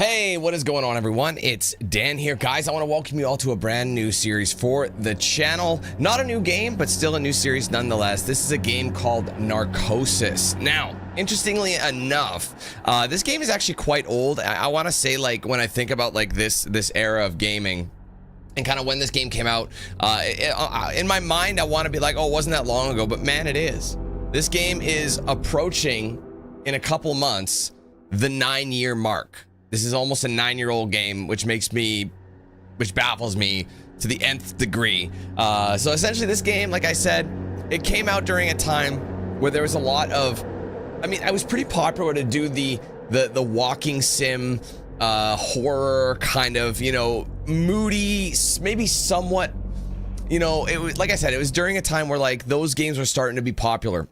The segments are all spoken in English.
Hey, what is going on, everyone? It's Dan here. Guys, I want to welcome you all to a brand new series for the channel. Not a new game, but still a new series nonetheless. This is a game called Narcosis. Now, interestingly enough, this game is actually quite old. I want to say, like, when I think about like this era of gaming and kind of when this game came out, in my mind, I want to be like, oh, it wasn't that long ago, but man, it is. This game is approaching in a couple months the 9-year mark. This is almost a 9-year-old game, which baffles me to the nth degree. So essentially this game, like I said, it came out during a time where there was a lot of, I mean, it was pretty popular to do the walking sim, horror kind of, you know, moody, maybe somewhat, you know, it was, like I said, it was during a time where like those games were starting to be popular.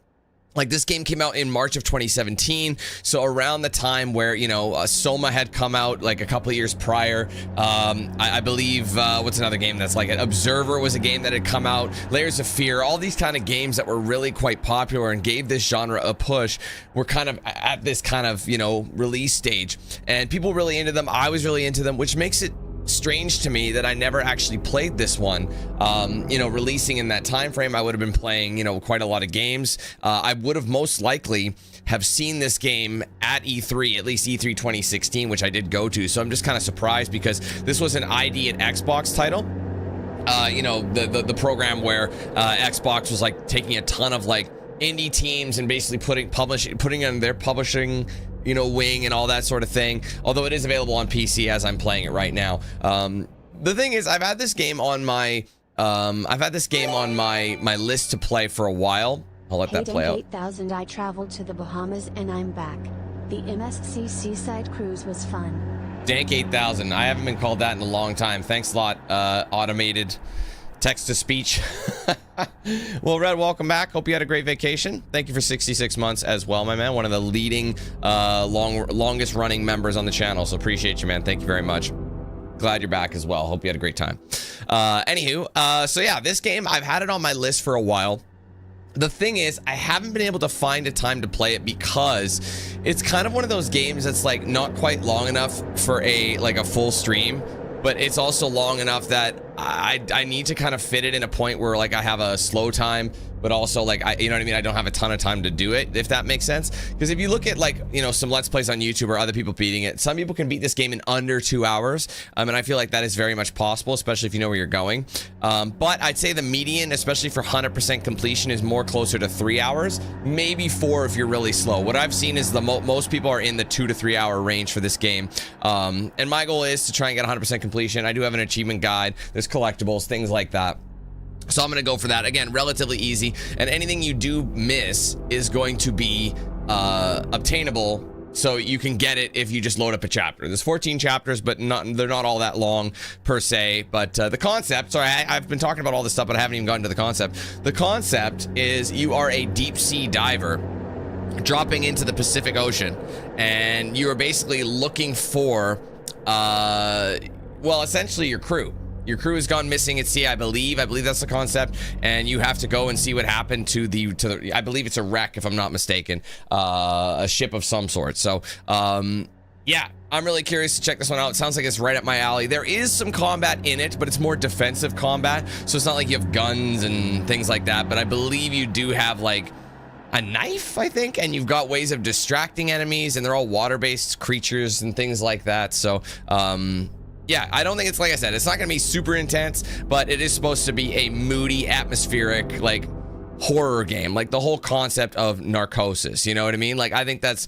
Like this game came out in March of 2017, so around the time where, you know, Soma had come out like a couple of years prior. I believe, what's another game that's like it? Observer was a game that had come out. Layers of Fear, all these kind of games that were really quite popular and gave this genre a push were kind of at this kind of, you know, release stage. And people really into them. I was really into them, which makes it strange to me that I never actually played this one. You know, releasing in that time frame, I would have been playing, you know, quite a lot of games. I would have most likely have seen this game at E3, at least E3 2016, which I did go to. So I'm just kind of surprised because this was an ID at Xbox title. You know, the program where Xbox was like taking a ton of like indie teams and basically putting in their publishing, you know, wing and all that sort of thing. Although it is available on PC as I'm playing it right now. The thing is, I've had this game on my my list to play for a while. I'll let that play out. 8000, I traveled to the Bahamas and I'm back. The MSC Seaside Cruise was fun. Dank 8000. I haven't been called that in a long time. Thanks a lot, automated text-to-speech. Well, Red, welcome back. Hope you had a great vacation. Thank you for 66 months as well, my man. One of the leading, longest running members on the channel. So appreciate you, man. Thank you very much. Glad you're back as well. Hope you had a great time. Anywho, so yeah, this game, I've had it on my list for a while. The thing is, I haven't been able to find a time to play it because it's kind of one of those games that's like not quite long enough for a full stream. But it's also long enough that I need to kind of fit it in a point where like I have a slow time, but also like you know what I mean, I don't have a ton of time to do it, if that makes sense. Because if you look at like, you know, some Let's Plays on YouTube or other people beating it, some people can beat this game in under 2 hours. And I feel like that is very much possible, especially if you know where you're going. But I'd say the median, especially for 100% completion, is more closer to 3 hours, maybe 4 if you're really slow. What I've seen is most people are in the 2 to 3 hour range for this game. And my goal is to try and get 100% completion. I do have an achievement guide. There's collectibles, things like that. So I'm going to go for that. Again, relatively easy. And anything you do miss is going to be obtainable. So you can get it if you just load up a chapter. There's 14 chapters, but they're not all that long per se. But the concept, sorry, I've been talking about all this stuff, but I haven't even gotten to the concept. The concept is you are a deep sea diver dropping into the Pacific Ocean. And you are basically looking for, well, essentially your crew. Your crew has gone missing at sea, I believe that's the concept, and you have to go and see what happened to the I believe it's a wreck, if I'm not mistaken, a ship of some sort. So yeah, I'm really curious to check this one out. It sounds like it's right up my alley. There is some combat in it, but it's more defensive combat, so it's not like you have guns and things like that. But I believe you do have like a knife, I think, and you've got ways of distracting enemies, and they're all water-based creatures and things like that. So yeah, I don't think it's, like I said, it's not gonna be super intense, but it is supposed to be a moody, atmospheric, like horror game, like the whole concept of Narcosis, you know what I mean? Like I think that's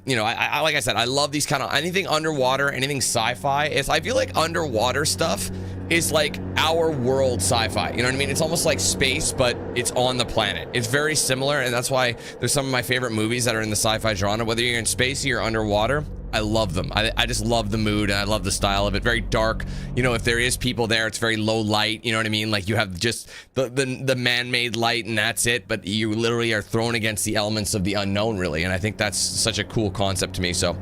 you know, I like I said, I love these kind of anything underwater, anything sci-fi. I feel like underwater stuff is like our world sci-fi, you know what I mean? It's almost like space, but it's on the planet. It's very similar, and that's why there's some of my favorite movies that are in the sci-fi genre, whether you're in space or you're underwater. I love them. I just love the mood, and I love the style of it. Very dark. You know, if there is people there, it's very low light. You know what I mean? Like you have just the man-made light, and that's it. But you literally are thrown against the elements of the unknown, really. And I think that's such a cool concept to me. So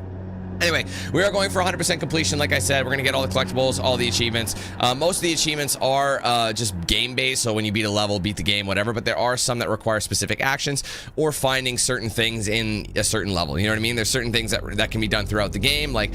Anyway, we are going for 100% completion. Like I said, we're going to get all the collectibles, all the achievements. Most of the achievements are just game-based, so when you beat a level, beat the game, whatever, but there are some that require specific actions or finding certain things in a certain level. You know what I mean? There's certain things that can be done throughout the game, like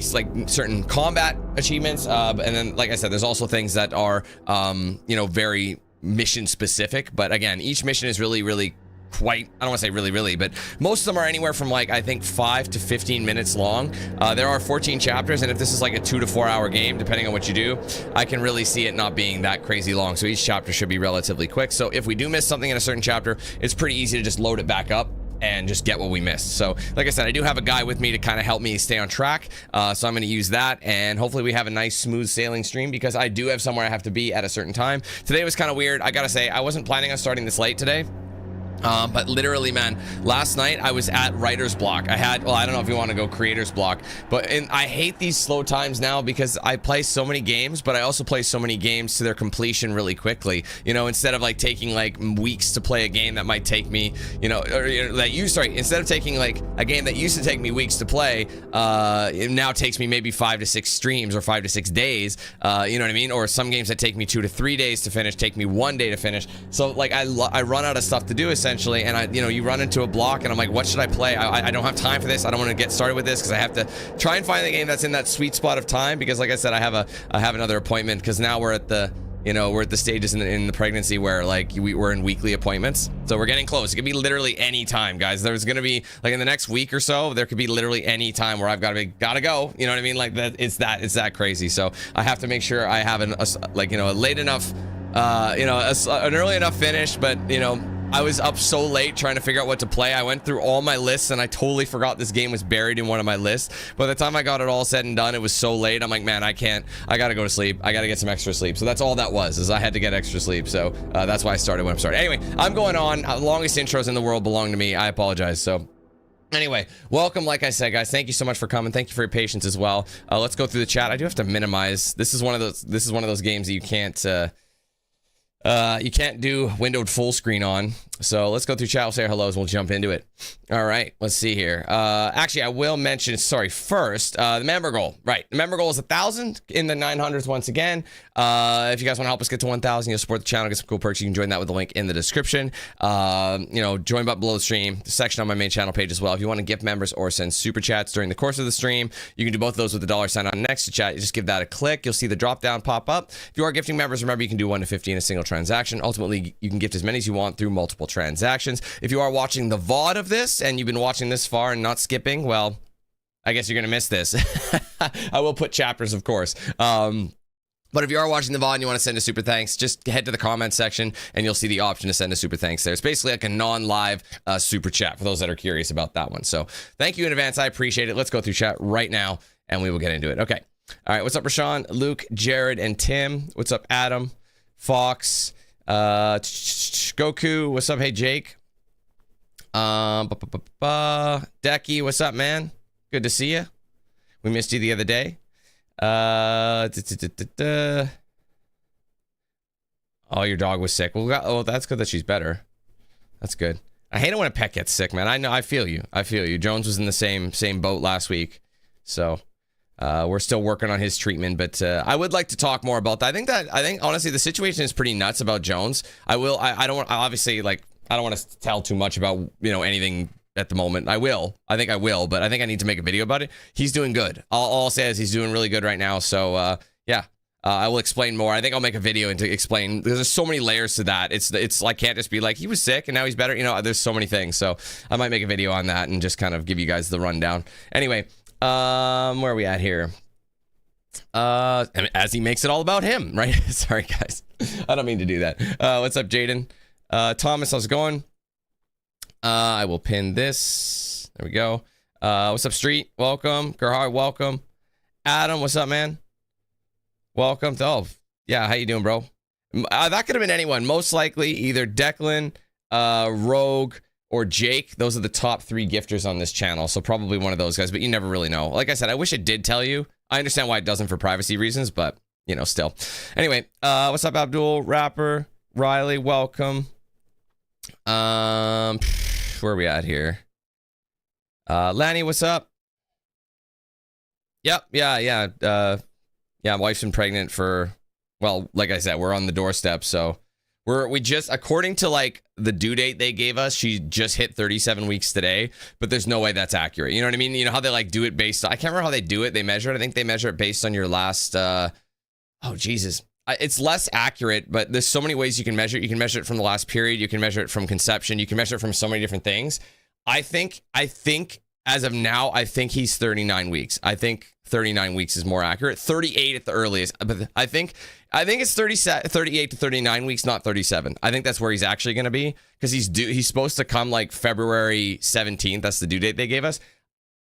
certain combat achievements, and then, like I said, there's also things that are, you know, very mission-specific, but again, each mission is really quite, I don't want to say really, but most of them are anywhere from like, I think 5 to 15 minutes long. There are 14 chapters, and if this is like a 2 to 4 hour game, depending on what you do, I can really see it not being that crazy long. So each chapter should be relatively quick. So if we do miss something in a certain chapter, it's pretty easy to just load it back up and just get what we missed. So like I said, I do have a guy with me to kind of help me stay on track, so I'm going to use that, and hopefully we have a nice smooth sailing stream, because I do have somewhere I have to be at a certain time. Today was kind of weird. I gotta say, I wasn't planning on starting this late today. But literally, man, last night I was at writer's block. Well, I don't know if you want to go creator's block, but I hate these slow times now, because I play so many games, but I also play so many games to their completion really quickly. You know, instead of like taking like weeks to play a game that might take me, you know, instead of taking like a game that used to take me weeks to play, it now takes me maybe 5 to 6 streams or 5 to 6 days. You know what I mean? Or some games that take me 2 to 3 days to finish take me 1 day to finish. So like I run out of stuff to do, essentially. And you run into a block, and I'm like, what should I play? I don't have time for this. I don't want to get started with this, because I have to try and find the game that's in that sweet spot of time, because like I said, I have another appointment, because now we're at the, you know, we're at the stages in the pregnancy where like we're in weekly appointments. So we're getting close. It could be literally any time, guys. There's going to be like in the next week or so, there could be literally any time where I've gotta go. You know what I mean? Like that, it's that crazy. So I have to make sure I have a late enough, an early enough finish, but you know, I was up so late trying to figure out what to play. I went through all my lists, and I totally forgot this game was buried in one of my lists. By the time I got it all said and done, it was so late. I'm like, man, I gotta go to sleep. I gotta get some extra sleep. So that's all that was, is I had to get extra sleep. So that's why I started when I'm starting. Anyway, I'm going on. Longest intros in the world belong to me. I apologize. So anyway, welcome. Like I said, guys, thank you so much for coming. Thank you for your patience as well. Let's go through the chat. I do have to minimize. This is one of those games that you can't do windowed full screen on. So let's go through chat. We'll say our hellos. We'll jump into it. All right, let's see here. Actually, I will mention, first, the member goal. Right, the member goal is 1,000 in the 900s once again. If you guys want to help us get to 1,000, you'll support the channel, get some cool perks. You can join that with the link in the description. Join button below the stream, the section on my main channel page as well. If you want to gift members or send super chats during the course of the stream, you can do both of those with the $sign on next to chat. You just give that a click. You'll see the drop down pop up. If you are gifting members, remember you can do 1 to 50 in a single transaction. Ultimately, you can gift as many as you want through multiple transactions. If you are watching the VOD of this and you've been watching this far and not skipping, well, I guess you're gonna miss this. I will put chapters, of course. But if you are watching the VOD and you want to send a super thanks, just head to the comment section and you'll see the option to send a super thanks there. It's basically like a non-live super chat for those that are curious about that one. So thank you in advance. I appreciate it. Let's go through chat right now and we will get into it. Okay. All right. What's up, Rashawn, Luke, Jared, and Tim? What's up, Adam, Fox, Goku? What's up? Hey, Jake. Decky, what's up, man? Good to see you. We missed you the other day. Oh, your dog was sick. Well, that's good that she's better. That's good. I hate it when a pet gets sick, man. I know. I feel you. Jones was in the same boat last week, so we're still working on his treatment. But I would like to talk more about that. I think honestly the situation is pretty nuts about Jones. I don't want to tell too much about anything at the moment. I think I will, but I think I need to make a video about it. He's doing good. All I'll say is he's doing really good right now. So yeah, I will explain more. I think I'll make a video to explain, because there's so many layers to that. It's like, can't just be like he was sick and now he's better. There's so many things. So I might make a video on that and just kind of give you guys the rundown. Anyway, where are we at here? As he makes it all about him, right? Sorry guys, I don't mean to do that. What's up, Jaden? Thomas, how's it going? I will pin this. There we go. What's up, Street? Welcome. Gerhard, welcome. Adam, what's up, man? Welcome. Oh, yeah. How you doing, bro? That could have been anyone. Most likely either Declan, Rogue, or Jake. Those are the top 3 gifters on this channel. So probably one of those guys, but you never really know. Like I said, I wish it did tell you. I understand why it doesn't for privacy reasons, but still. Anyway, what's up, Abdul? Rapper, Riley, welcome. Where are we at here? Lanny, what's up? Yep. Yeah. My wife's been pregnant for, well, like I said, we're on the doorstep. So we just, according to like the due date they gave us, she just hit 37 weeks today, but there's no way that's accurate. You know what I mean? You know how they like do it based on, I can't remember how they do it. They measure it. I think they measure it based on your last, oh, Jesus. It's less accurate, but there's so many ways you can measure it. You can measure it from the last period. You can measure it from conception. You can measure it from so many different things. I think as of now, I think he's 39 weeks. I think 39 weeks is more accurate. 38 at the earliest. But I think it's 38 to 39 weeks, not 37. I think that's where he's actually going to be, because he's supposed to come like February 17th. That's the due date they gave us.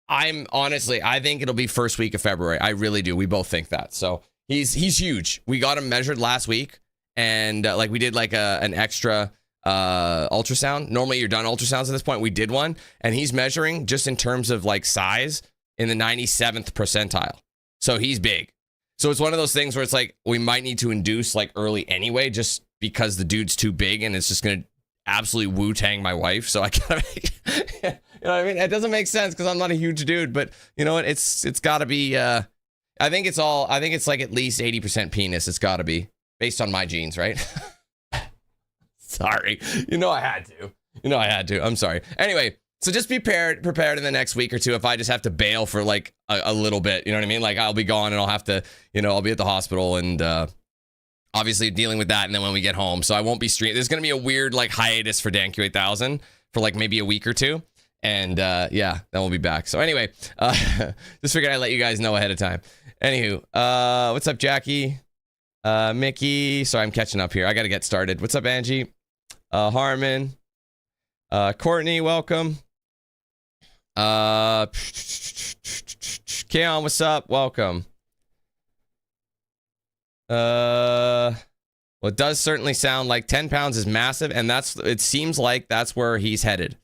I think it'll be first week of February. I really do. We both think that. So he's huge. We got him measured last week, and like we did like an extra ultrasound. Normally you're done ultrasounds at this point. We did one, and he's measuring just in terms of like size in the 97th percentile. So he's big. So it's one of those things where it's like we might need to induce like early anyway, just because the dude's too big and it's just gonna absolutely Wu-Tang my wife. So I gotta make, you know what I mean? It doesn't make sense because I'm not a huge dude, but you know what? It's gotta be I think it's like at least 80% penis. It's gotta be based on my genes, right? Sorry. I had to. I'm sorry. Anyway, so just be prepared in the next week or two if I just have to bail for like a little bit. You know what I mean? Like I'll be gone and I'll have to, I'll be at the hospital and obviously dealing with that. And then when we get home, so I won't be streaming. There's going to be a weird like hiatus for DanQ8000 for like maybe a week or two. And then we'll be back. So anyway, just figured I'd let you guys know ahead of time. Anywho, what's up, Jackie? Mickey. Sorry, I'm catching up here. I got to get started. What's up, Angie? Harmon, Courtney, welcome. Keon, what's up? Welcome. Well, it does certainly sound like 10 pounds is massive, and it seems like that's where he's headed.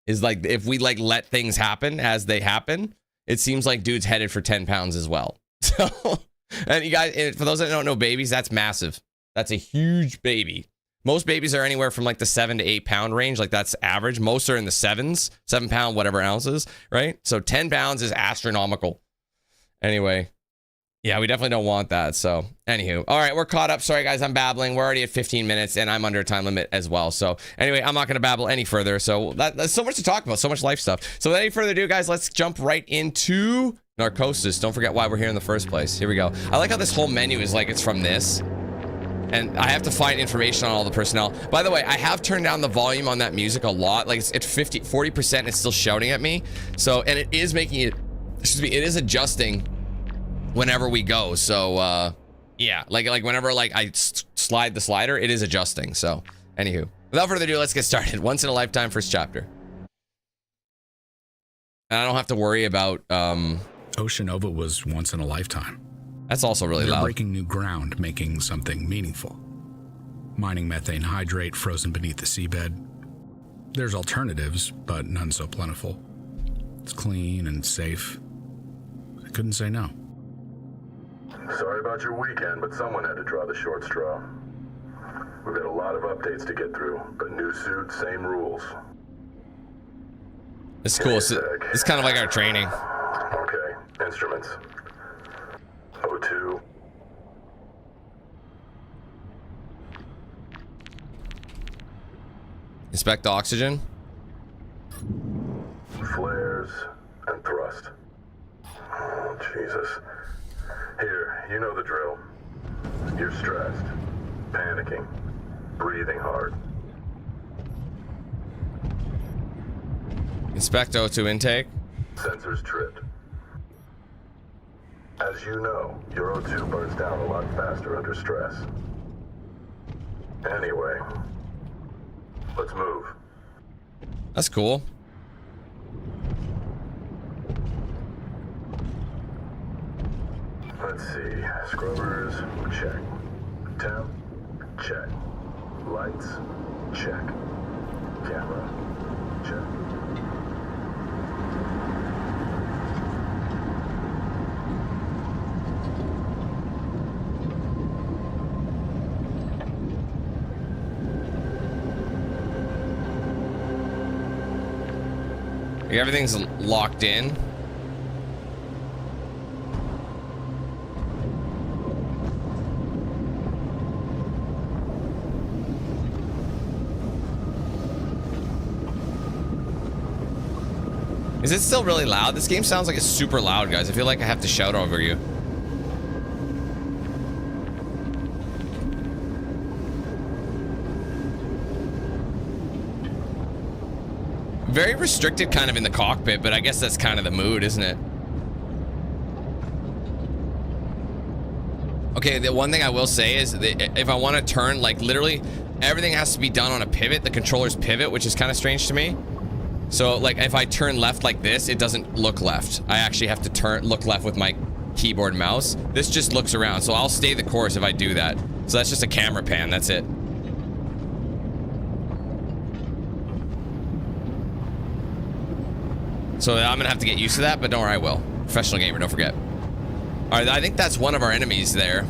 Is like if we like let things happen as they happen, it seems like dude's headed for 10 pounds as well. So, and you guys, for those that don't know babies, that's massive. That's a huge baby. Most babies are anywhere from like the 7 to 8 pound range. Like that's average. Most are in the 7 pound, whatever ounces, right? So 10 pounds is astronomical. Anyway, yeah, we definitely don't want that. So anywho, all right, we're caught up. Sorry guys, I'm babbling. We're already at 15 minutes and I'm under a time limit as well. So anyway, I'm not going to babble any further. So that's so much to talk about, so much life stuff. So without any further ado, guys, let's jump right into Narcosis. Don't forget why we're here in the first place. Here we go. I like how this whole menu is like it's from this. And I have to find information on all the personnel. By the way, I have turned down the volume on that music a lot. Like it's at 40%, it's still shouting at me. So, and it is making it, it is adjusting whenever we go. So, yeah, like whenever like I slide the slider, it is adjusting. So, anywho, without further ado, let's get started. Once in a lifetime, first chapter. And I don't have to worry about, Oceanova was once in a lifetime. That's also really They're loud. breaking new ground, making something meaningful. Mining methane hydrate frozen beneath the seabed. There's alternatives, but none so plentiful. It's clean and safe. I couldn't say no. Sorry about your weekend, but someone had to draw the short straw. We've got a lot of updates to get through, but new suit, same rules. It's cool. It's kind of like our training. Okay, instruments. O2. Inspect oxygen. Flares and thrust. Oh, Jesus. Here, you know the drill. You're stressed, panicking, breathing hard. Inspect O2 intake. Sensors tripped. As you know, your O2 burns down a lot faster under stress. Anyway, let's move. That's cool. Let's see. Scrubbers, check. Temp, check. Lights, check. Camera, check. Everything's locked in. Is it still really loud? This game sounds like it's super loud, guys. I feel like I have to shout over you. Very restricted kind of in the cockpit, but I guess that's kind of the mood, isn't it? Okay, the one thing I will say is that if I want to turn, like literally everything has to be done on a pivot, the controller's pivot, which is kind of strange to me. So like if I turn left like this, it doesn't look left. I actually have to look left with my keyboard and mouse. This just looks around, so I'll stay the course if I do that. So that's just a camera pan, that's it. So I'm gonna have to get used to that, but don't worry, I will. Professional gamer, don't forget. All right, I think that's one of our enemies there.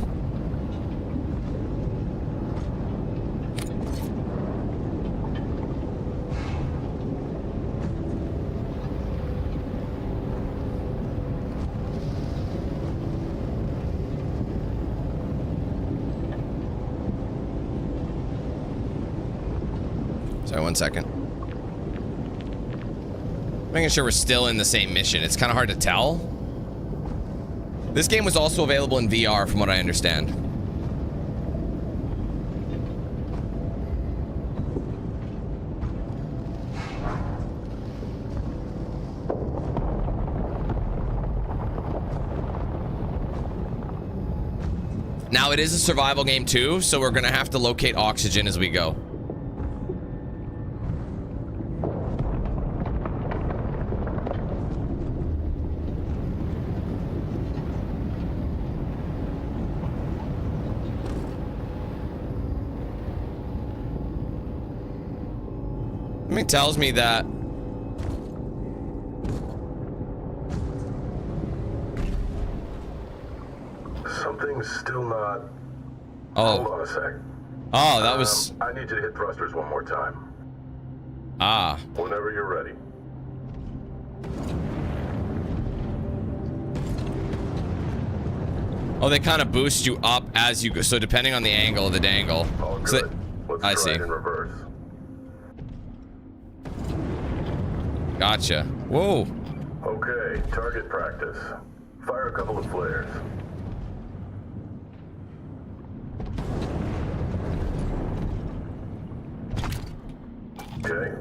Sorry, 1 second. Making sure we're still in the same mission. It's kind of hard to tell. This game was also available in VR, from what I understand. Now, it is a survival game too, so we're gonna have to locate oxygen as we go. It tells me that something's still not. Oh. Hold on a sec. Oh, that was. I need you to hit thrusters one more time. Ah. Whenever you're ready. Oh, they kind of boost you up as you go. So depending on the angle of the dangle. Oh, good. So Let's I try see. it in reverse. Gotcha. Whoa. Okay, target practice. Fire a couple of flares. Okay.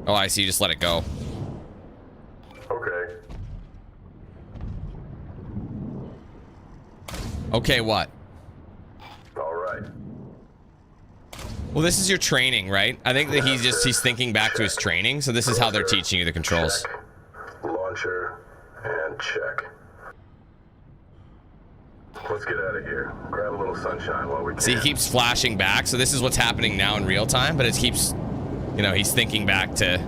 Oh, I see. Just let it go. Okay. Okay, what? All right. Well, this is your training, right? I think that he's thinking back to his training. So this is how they're teaching you the controls. Check. Launcher and check. Let's get out of here. Grab a little sunshine while we can. See, he keeps flashing back. So this is what's happening now in real time, but it keeps, you know, he's thinking back to.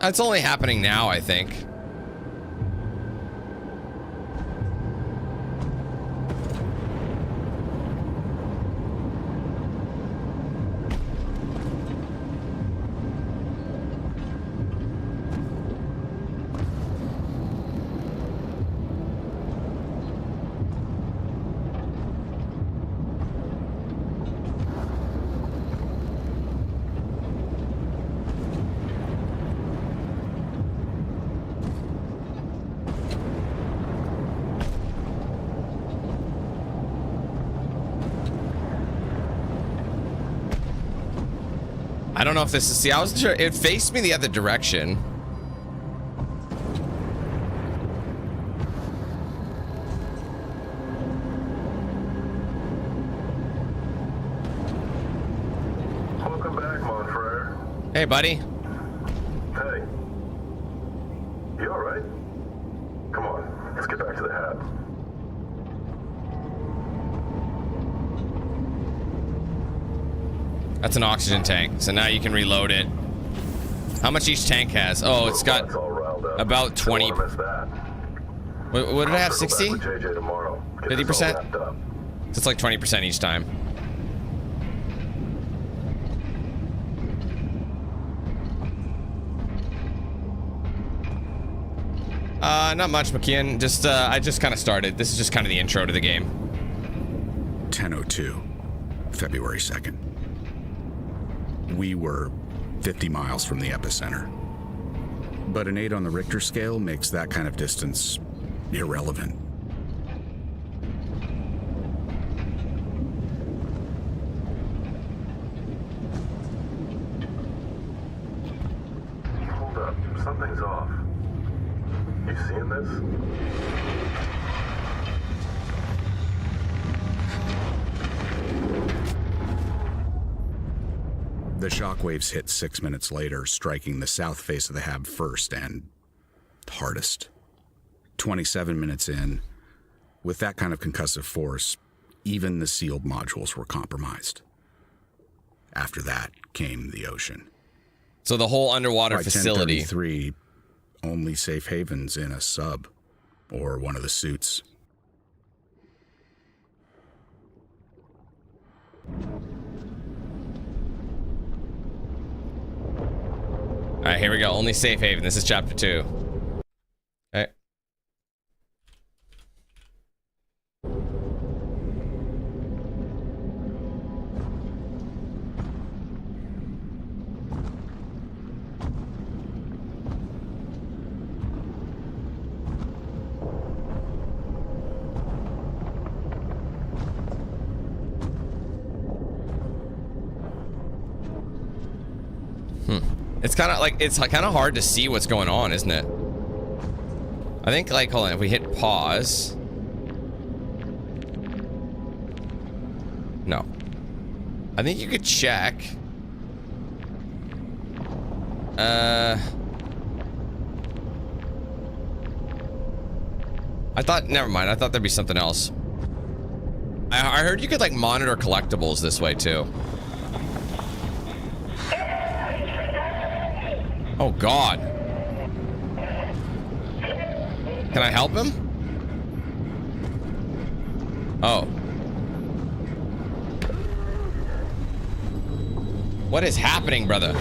It's only happening now, I think. I don't know if this is, see, I wasn't sure. It faced me the other direction. Welcome back, Monfrere. Hey, buddy. Hey. You all right? Come on, let's get back to the hat. That's an oxygen tank. So now you can reload it. How much each tank has? Oh, it's got. That's all riled up. About 20. Don't wanna miss that. What did I have? I'll circle 60? back with JJ tomorrow. Get this all 50%? wrapped up. It's like 20% each time. Not much, McKeon. Just, I just kind of started. This is just kind of the intro to the game. 10:02, February 2nd. We were 50 miles from the epicenter. But an 8 on the Richter scale makes that kind of distance irrelevant. Hold up. Something's off. You seeing this? The shockwaves hit 6 minutes later, striking the south face of the hab first and hardest. 27 minutes in, with that kind of concussive force, even the sealed modules were compromised. After that came the ocean. So the whole underwater By facility. 10:33, only safe havens in a sub or one of the suits. All right, here we go. Only safe haven. This is chapter 2. Okay. It's kind of like, it's kind of hard to see what's going on, isn't it? I think, like, hold on, if we hit pause. No. I think you could check. I thought, never mind. I thought there'd be something else. I heard you could, like, monitor collectibles this way, too. Oh, God. Can I help him? Oh. What is happening, brother?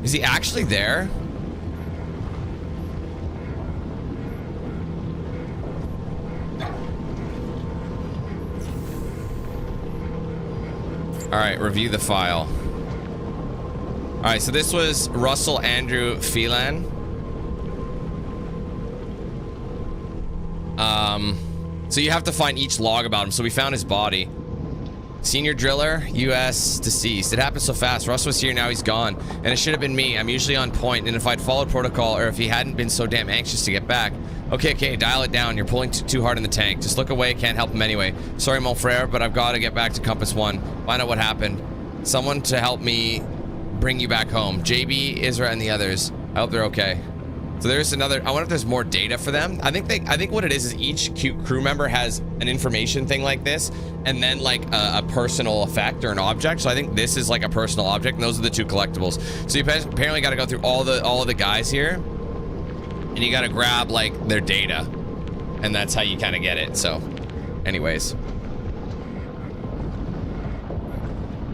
Is he actually there? All right, review the file. All right, so this was Russell Andrew Phelan. So you have to find each log about him. So we found his body. Senior driller, U.S. deceased. It happened so fast. Russ was here, now he's gone. And it should have been me. I'm usually on point, and if I'd followed protocol, or if he hadn't been so damn anxious to get back. Okay, dial it down. You're pulling too hard in the tank. Just look away. Can't help him anyway. Sorry, mon frere, but I've got to get back to Compass 1. Find out what happened. Someone to help me bring you back home. JB, Isra, and the others. I hope they're okay. So there's another. I wonder if there's more data for them. I think what it is each crew member has an information thing like this, and then like a personal effect or an object. So I think this is like a personal object, and those are the 2 collectibles. So you apparently got to go through all of the guys here, and you got to grab like their data, and that's how you kind of get it. So, anyways,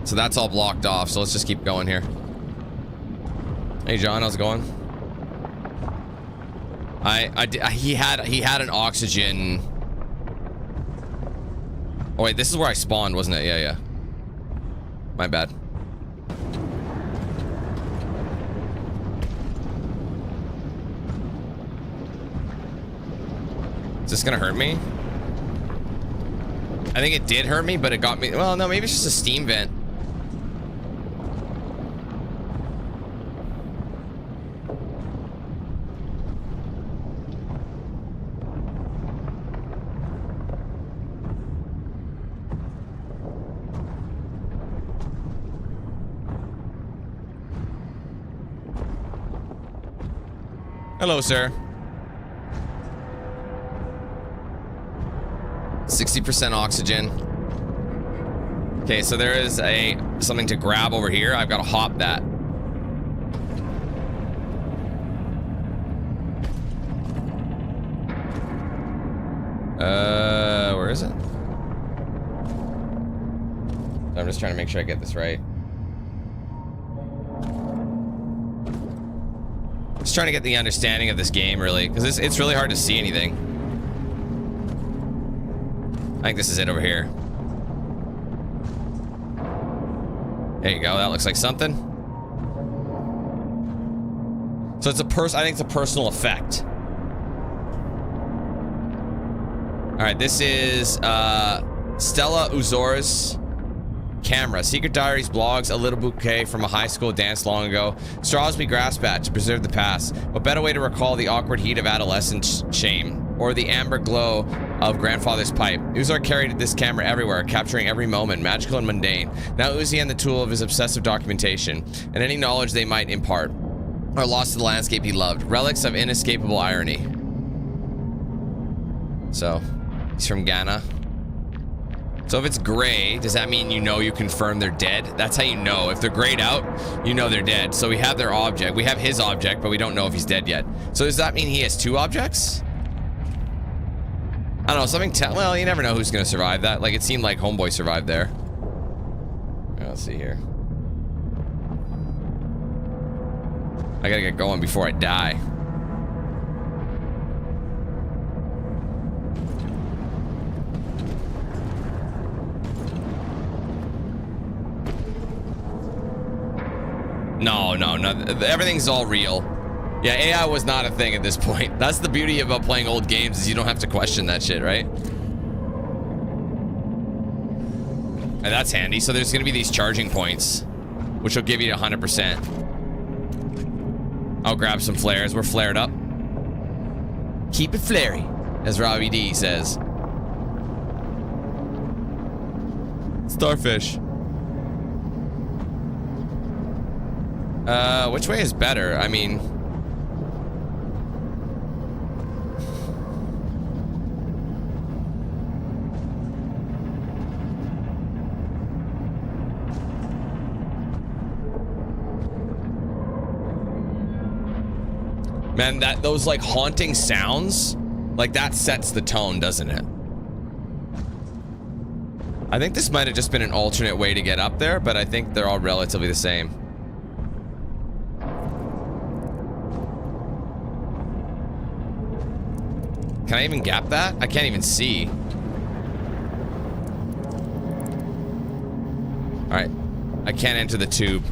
so that's all blocked off. So let's just keep going here. Hey John, how's it going? He had an oxygen. Oh wait, this is where I spawned, wasn't it? Yeah. My bad. Is this gonna hurt me? I think it did hurt me, but it got me. Well, no, maybe it's just a steam vent. Hello, sir. 60% oxygen. Okay, so there is something to grab over here. I've got to hop that. Where is it? I'm just trying to make sure I get this right. Just trying to get the understanding of this game, really, because it's really hard to see anything. I think this is it over here. There you go. That looks like something. So it's I think it's a personal effect. All right, this is Stella Uzor's camera. Secret diaries, blogs, a little bouquet from a high school dance long ago. Straws we grasp at to preserve the past. What better way to recall the awkward heat of adolescent shame? Or the amber glow of grandfather's pipe. Uzor carried this camera everywhere, capturing every moment, magical and mundane. Now Uzi and the tool of his obsessive documentation, and any knowledge they might impart, are lost to the landscape he loved. Relics of inescapable irony. So, he's from Ghana. So if it's gray, does that mean you confirm they're dead? That's how you know. If they're grayed out, you know they're dead. So we have their object. We have his object, but we don't know if he's dead yet. So does that mean he has two objects? I don't know, something well, you never know who's gonna survive that. Like, it seemed like Homeboy survived there. Right, let's see here. I gotta get going before I die. No, everything's all real. Yeah, AI was not a thing at this point. That's the beauty about playing old games, is you don't have to question that shit, right? And that's handy. So there's gonna be these charging points, which will give you 100%. I'll grab some flares. We're flared up. Keep it flary, as Robbie D says. Starfish. Which way is better? I mean... Man, those like haunting sounds, like that sets the tone, doesn't it? I think this might have just been an alternate way to get up there, but I think they're all relatively the same. Can I even gap that? I can't even see. All right, I can't enter the tube.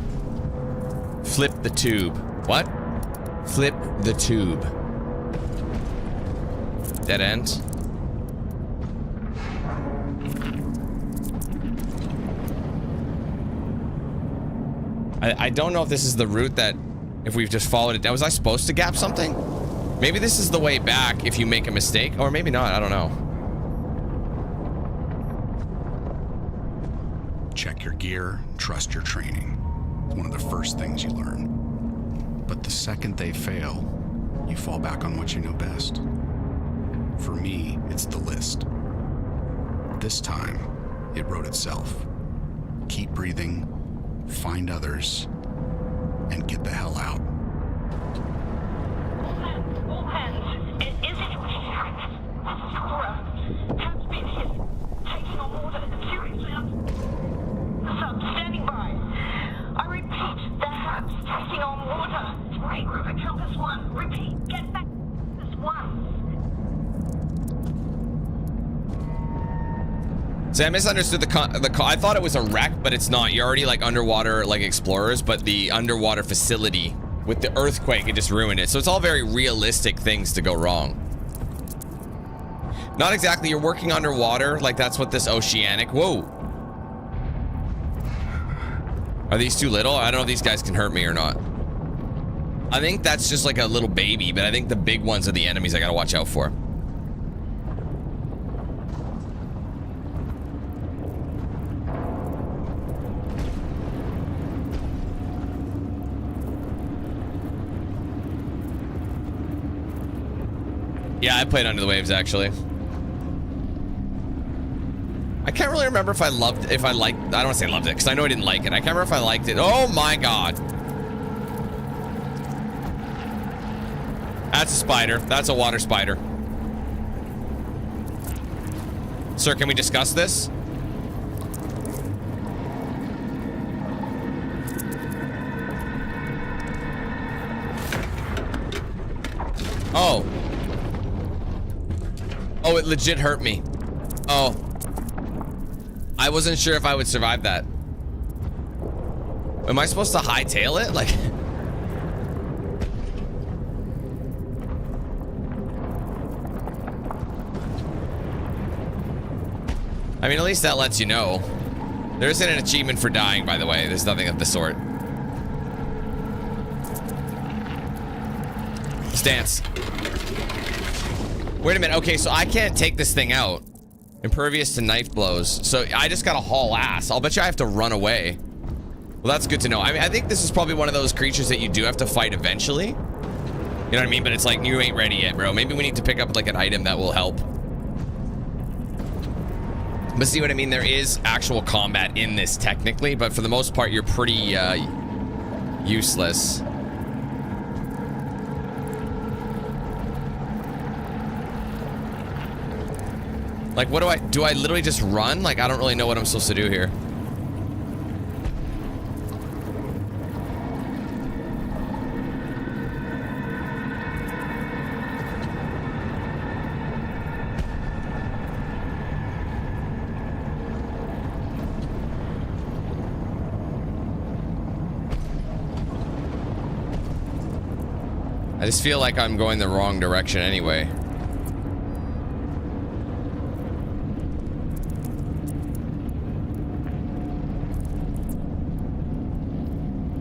Flip the tube. What? Flip the tube. Dead end. I don't know if this is the route that, if we've just followed it down. Was I supposed to gap something? Maybe this is the way back if you make a mistake, or maybe not. I don't know. Check your gear, trust your training. It's one of the first things you learn. But the second they fail, you fall back on what you know best. For me, it's the list. This time, it wrote itself. Keep breathing, find others, and get the hell out. All hands. Is it? Cora has been hit. Taking on water. Seriously, I'm standing by. I repeat, the hab's taking on water. Right, River, count us one. Repeat, get back this one. See, I misunderstood the I thought it was a wreck, but it's not. You're already like underwater, like explorers, but the underwater facility with the earthquake, it just ruined it. So it's all very realistic things to go wrong. Not exactly. You're working underwater, like that's what this oceanic. Whoa. Are these too little? I don't know if these guys can hurt me or not. I think that's just like a little baby, but I think the big ones are the enemies I gotta watch out for. Yeah, I played Under the Waves, actually. I can't really remember if I liked, I don't want to say loved it, because I know I didn't like it. I can't remember if I liked it. Oh my god. That's a spider. That's a water spider. Sir, can we discuss this? Oh. Oh, it legit hurt me. Oh. I wasn't sure if I would survive that. Am I supposed to hightail it? Like... I mean, at least that lets you know. There isn't an achievement for dying, by the way. There's nothing of the sort. Stance. Wait a minute. Okay, so I can't take this thing out. Impervious to knife blows. So I just gotta haul ass. I'll bet you I have to run away. Well, that's good to know. I mean, I think this is probably one of those creatures that you do have to fight eventually. You know what I mean? But it's like, you ain't ready yet, bro. Maybe we need to pick up like an item that will help. But see what I mean? There is actual combat in this technically, but for the most part, you're pretty useless. Like, what do I literally just run? Like, I don't really know what I'm supposed to do here. I just feel like I'm going the wrong direction anyway.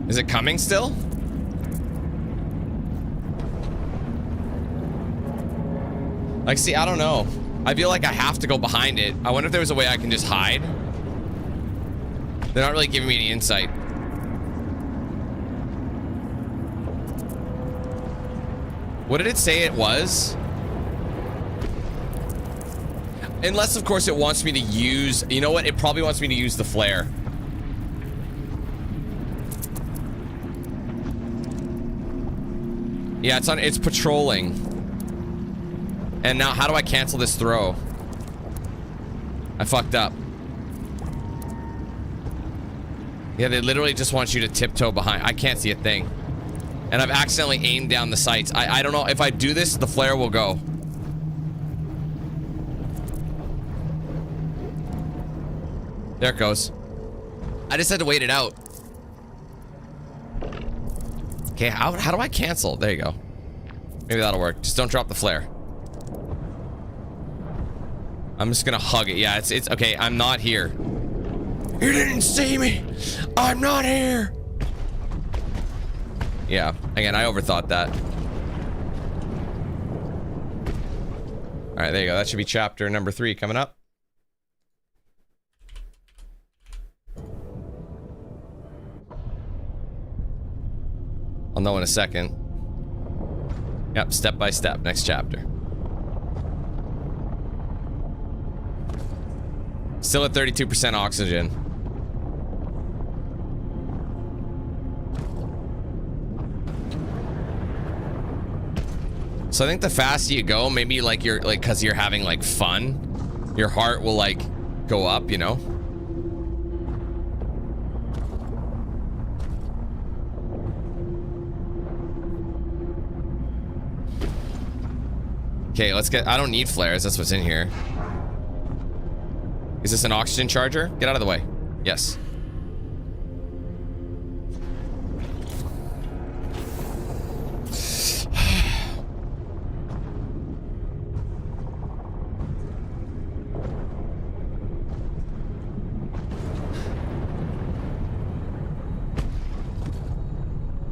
Is it coming still? Like, see, I don't know. I feel like I have to go behind it. I wonder if there was a way I can just hide. They're not really giving me any insight. What did it say it was? Unless, of course, it wants me to use... You know what? It probably wants me to use the flare. Yeah, it's patrolling. And now, how do I cancel this throw? I fucked up. Yeah, they literally just want you to tiptoe behind. I can't see a thing. And I've accidentally aimed down the sights. I don't know. If I do this, the flare will go. There it goes. I just had to wait it out. Okay, how do I cancel? There you go. Maybe that'll work. Just don't drop the flare. I'm just gonna hug it. Yeah, it's okay. I'm not here. You didn't see me. I'm not here. Yeah, again, I overthought that. All right, there you go. That should be chapter number 3 coming up. I'll know in a second. Yep, step by step, next chapter. Still at 32% oxygen. So I think the faster you go, maybe like you're like, cause you're having like fun, your heart will like go up, you know? Okay, let's get, I don't need flares, that's what's in here. Is this an oxygen charger? Get out of the way. Yes.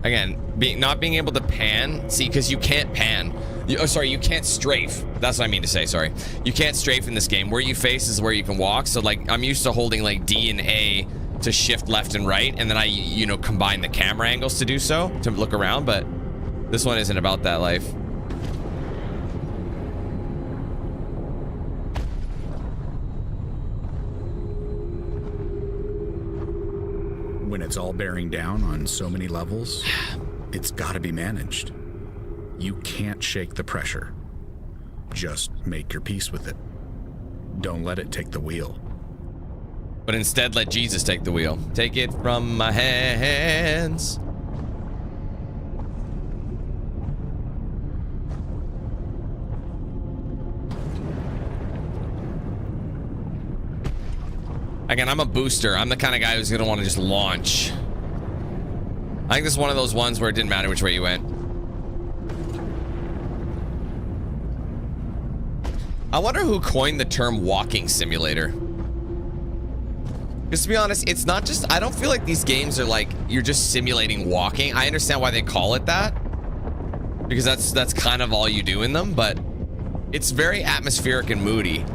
Again, not being able to pan, see, because you can't pan. Oh, sorry, you can't strafe. That's what I mean to say, sorry. You can't strafe in this game. Where you face is where you can walk. So, like, I'm used to holding, like, D and A to shift left and right. And then I, you know, combine the camera angles to do so, to look around. But this one isn't about that life. When it's all bearing down on so many levels, it's got to be managed. You can't shake the pressure. Just make your peace with it. Don't let it take the wheel. But instead, let Jesus take the wheel. Take it from my hands. Again, I'm a booster. I'm the kind of guy who's going to want to just launch. I think this is one of those ones where it didn't matter which way you went. I wonder who coined the term walking simulator. Because to be honest, it's not just, I don't feel like these games are like, you're just simulating walking. I understand why they call it that, because that's kind of all you do in them, but it's very atmospheric and moody.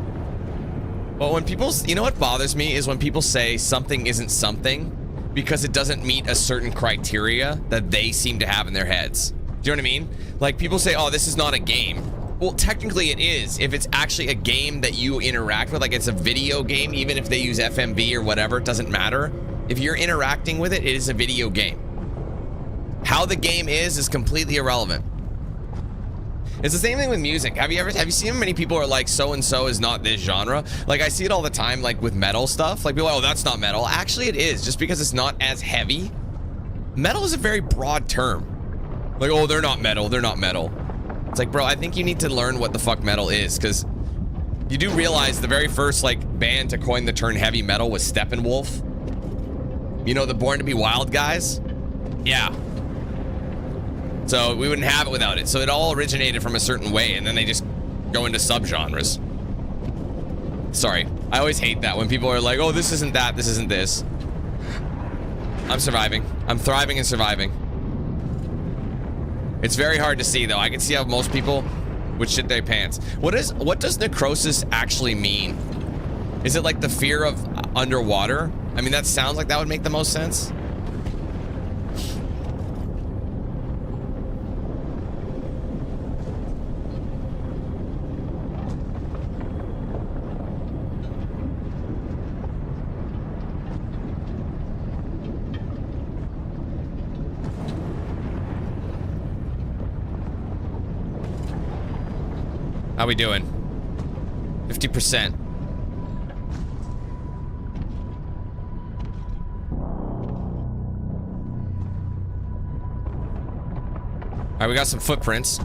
But when people, you know what bothers me is when people say something isn't something because it doesn't meet a certain criteria that they seem to have in their heads. Do you know what I mean? Like people say, oh, this is not a game. Well, technically it is. If it's actually a game that you interact with, like it's a video game, even if they use FMV or whatever, it doesn't matter. If you're interacting with it, it is a video game. How the game is completely irrelevant. It's the same thing with music. Have you seen how many people are like, so-and-so is not this genre? Like I see it all the time, like with metal stuff. Like people are like, oh, that's not metal. Actually it is, just because it's not as heavy. Metal is a very broad term. Like, oh, they're not metal, they're not metal. It's like, bro, I think you need to learn what the fuck metal is, because you do realize the very first like band to coin the term heavy metal was Steppenwolf. You know, the Born to Be Wild guys? Yeah. So we wouldn't have it without it. So it all originated from a certain way, and then they just go into subgenres. Sorry, I always hate that when people are like, oh, this isn't that, this isn't this. I'm surviving. I'm thriving and surviving. It's very hard to see, though. I can see how most people would shit their pants. What does necrosis actually mean? Is it like the fear of underwater? I mean, that sounds like that would make the most sense. How we doing? 50%. All right, we got some footprints.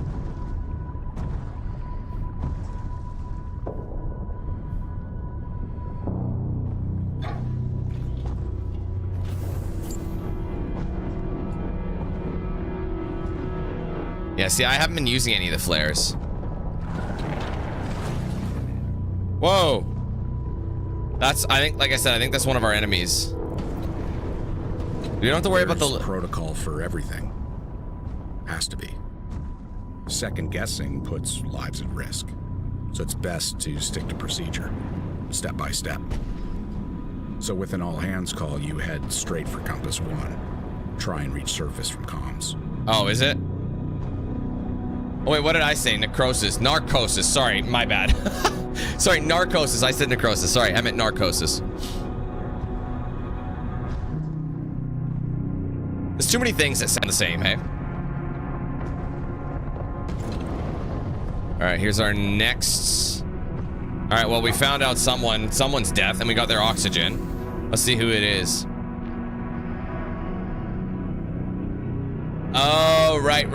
Yeah, see, I haven't been using any of the flares. Whoa. That's, I think, like I said, I think that's one of our enemies. You don't have to worry about the protocol for everything. Has to be. Second guessing puts lives at risk. So it's best to stick to procedure, step by step. So with an all hands call, you head straight for Compass 1. Try and reach surface from comms. Oh, is it? Oh, wait, what did I say? Necrosis. Narcosis. Sorry, my bad. Sorry, Narcosis. I said necrosis. Sorry, I meant Narcosis. There's too many things that sound the same, hey? All right, here's our next. All right, well, we found out someone's death, and we got their oxygen. Let's see who it is. Oh, right.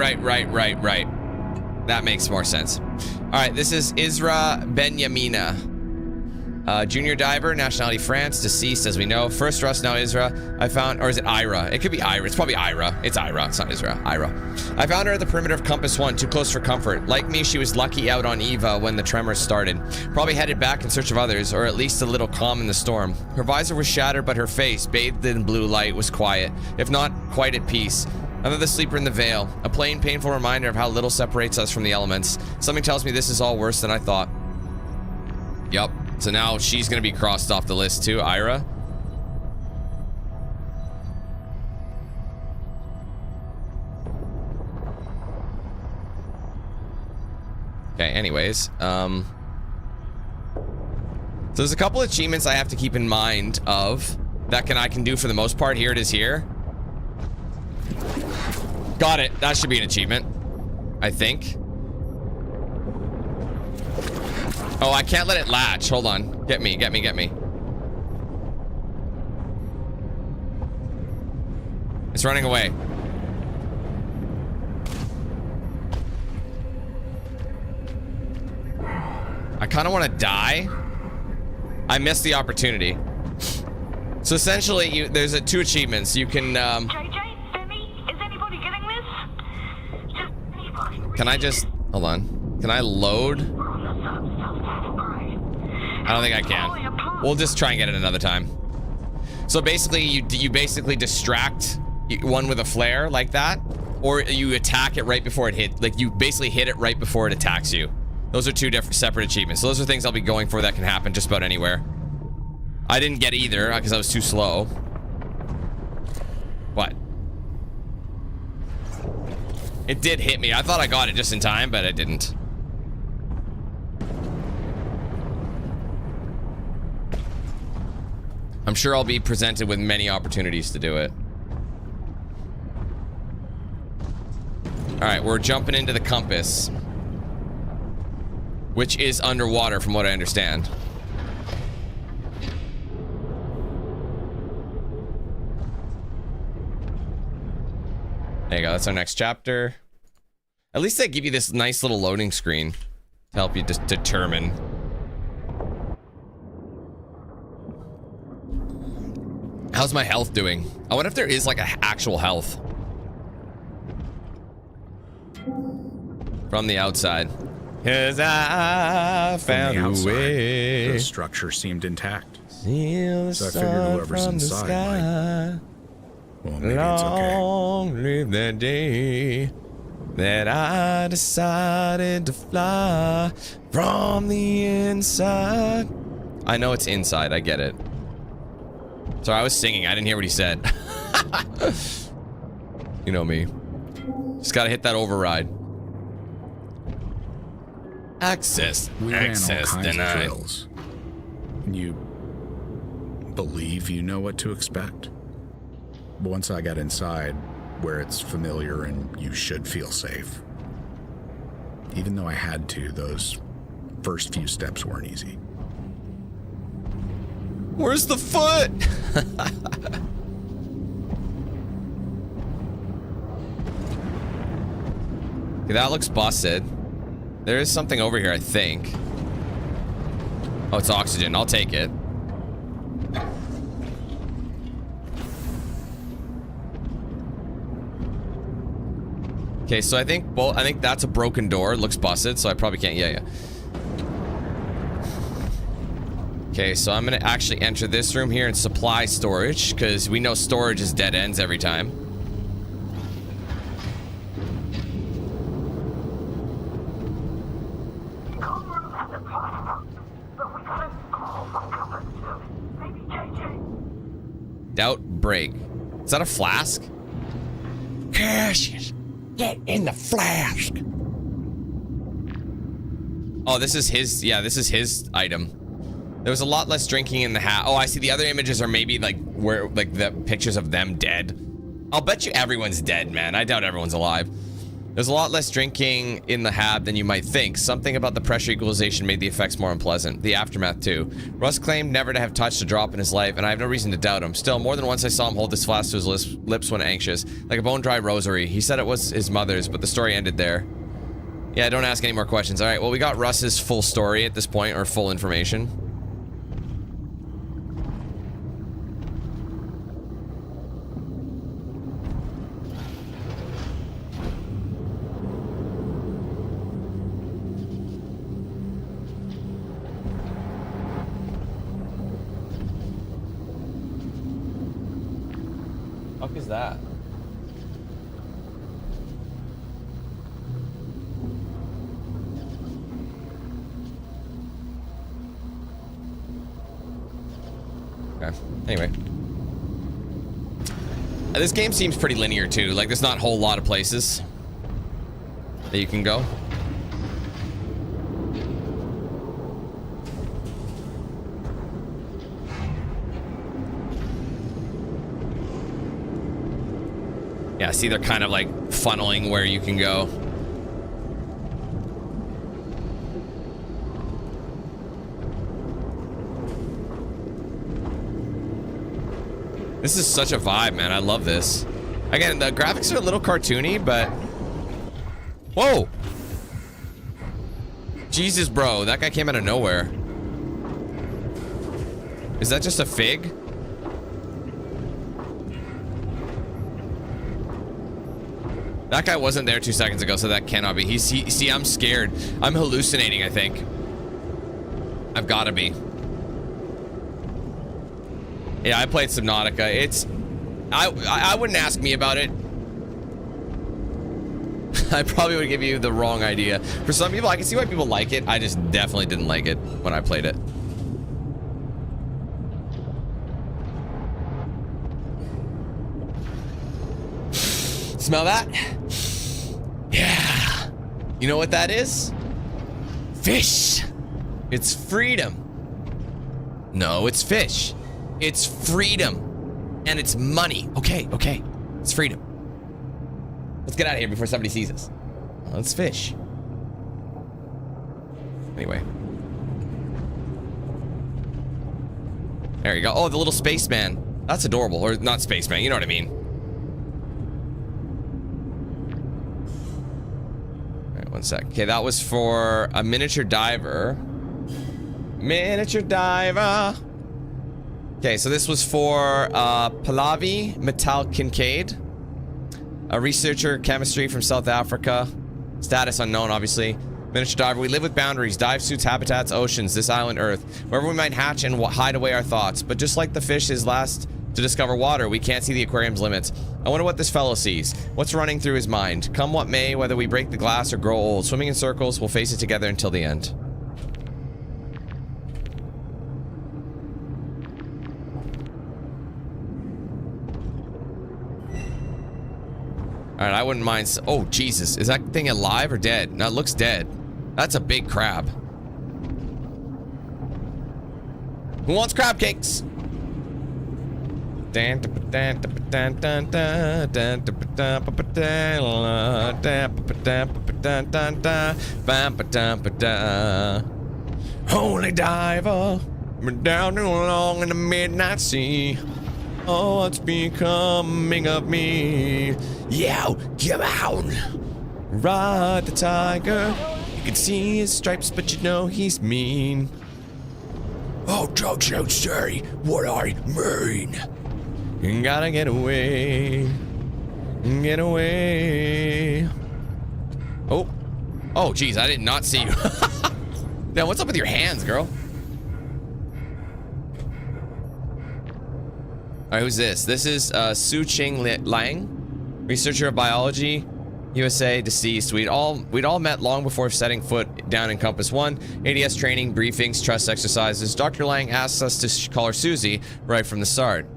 That makes more sense. All right, this is Isra Benyamina. Junior diver, nationality France, deceased as we know. First Russ, now Isra. I found, or is it Ira? It could be Ira. It's probably Ira. It's Ira. It's not Isra. Ira. I found her at the perimeter of Compass 1, too close for comfort. Like me, she was lucky out on Eva when the tremors started. Probably headed back in search of others, or at least a little calm in the storm. Her visor was shattered, but her face, bathed in blue light, was quiet, if not quite at peace. Another sleeper in the veil. A plain, painful reminder of how little separates us from the elements. Something tells me this is all worse than I thought. Yup. So now she's gonna be crossed off the list too, Ira. Okay, anyways. So there's a couple achievements I have to keep in mind of that I can do for the most part. Here it is here. Got it. That should be an achievement, I think. Oh, I can't let it latch. Hold on. Get me, get me, get me. It's running away. I kind of want to die. I missed the opportunity. So essentially, there's two achievements. You can, JJ, Demi, is anybody getting this? Just anybody. Can I just, hold on. Can I load? I don't think I can. We'll just try and get it another time. So basically, you basically distract one with a flare like that, or you attack it right before it hit. Like you basically hit it right before it attacks you. Those are two different separate achievements. So those are things I'll be going for that can happen just about anywhere. I didn't get either because I was too slow. What? It did hit me. I thought I got it just in time, but I didn't. I'm sure I'll be presented with many opportunities to do it. All right, we're jumping into the compass, which is underwater from what I understand. There you go. That's our next chapter. At least they give you this nice little loading screen to help you just determine. How's my health doing? I wonder if there is like an actual health from the outside. Cause I found a way. The structure seemed intact. See the So I figured whoever's inside might. Well, maybe it's okay. Long live that day that I decided to fly from the inside. I know it's inside. I get it. Sorry, I was singing. I didn't hear what he said. You know me. Just gotta hit that override. Access. We ran Access all kinds denied. of drills. You believe you know what to expect? But once I got inside, where it's familiar and you should feel safe. Even though I had to, those first few steps weren't easy. Where's the foot? Okay, that looks busted. There is something over here, I think. Oh, it's oxygen. I'll take it. Okay, so I think that's a broken door. It looks busted, so I probably can't. Yeah. Okay, so I'm gonna actually enter this room here and supply storage, because we know storage is dead ends every time. Doubt break. Is that a flask? Cassius, get in the flask. Oh, this is his. Yeah, this is his item. There was a lot less drinking in the hat. Oh, I see. The other images are maybe like where, like the pictures of them dead. I'll bet you everyone's dead, man. I doubt everyone's alive. There's a lot less drinking in the hab than you might think. Something about the pressure equalization made the effects more unpleasant. The aftermath, too. Russ claimed never to have touched a drop in his life, and I have no reason to doubt him. Still, more than once I saw him hold this flask to his lips when anxious, like a bone-dry rosary. He said it was his mother's, but the story ended there. Yeah, don't ask any more questions. All right, well, we got Russ's full story at this point, or full information. What is that? Okay. Anyway. This game seems pretty linear too. Like there's not a whole lot of places that you can go. Yeah, see, they're kind of like funneling where you can go. This is such a vibe, man. I love this. Again, the graphics are a little cartoony, but... Whoa! Jesus, bro. That guy came out of nowhere. Is that just a fig? That guy wasn't there 2 seconds ago, so that cannot be. See, I'm scared. I'm hallucinating, I think. I've got to be. Yeah, I played Subnautica. It's... I wouldn't ask me about it. I probably would give you the wrong idea. For some people, I can see why people like it. I just definitely didn't like it when I played it. Smell that? Yeah. You know what that is? Fish. It's freedom. No, it's fish. It's freedom. And it's money. Okay, okay. It's freedom. Let's get out of here before somebody sees us. Well, it's fish. Anyway. There you go. Oh, the little spaceman. That's adorable. Or not spaceman, you know what I mean. Alright, 1 sec. Okay, that was for a miniature diver. Miniature diver. Okay, so this was for Pallavi Metal Kincaid, a researcher chemistry from South Africa. Status unknown, obviously. Miniature diver. We live with boundaries, dive suits, habitats, oceans, this island, Earth, wherever we might hatch and hide away our thoughts. But just like the fish is last to discover water, we can't see the aquarium's limits. I wonder what this fellow sees. What's running through his mind? Come what may, whether we break the glass or grow old, swimming in circles, we'll face it together until the end. All right, I wouldn't mind. Oh, Jesus. Is that thing alive or dead? No, it looks dead. That's a big crab. Who wants crab cakes? Holy diver, we're down and along in the midnight sea. Oh, what's becoming of me? Yeah, come on. Ride the tiger. You can see his stripes, but you know he's mean. Oh, dogs don't say what I mean. You gotta get away. Get away. Oh. Oh, geez, I did not see you. Now, what's up with your hands, girl? All right, who's this? This is Su Ching Lang, researcher of biology, USA, deceased. We'd all met long before setting foot down in Compass 1. ADS training, briefings, trust exercises. Dr. Lang asked us to call her Susie right from the start.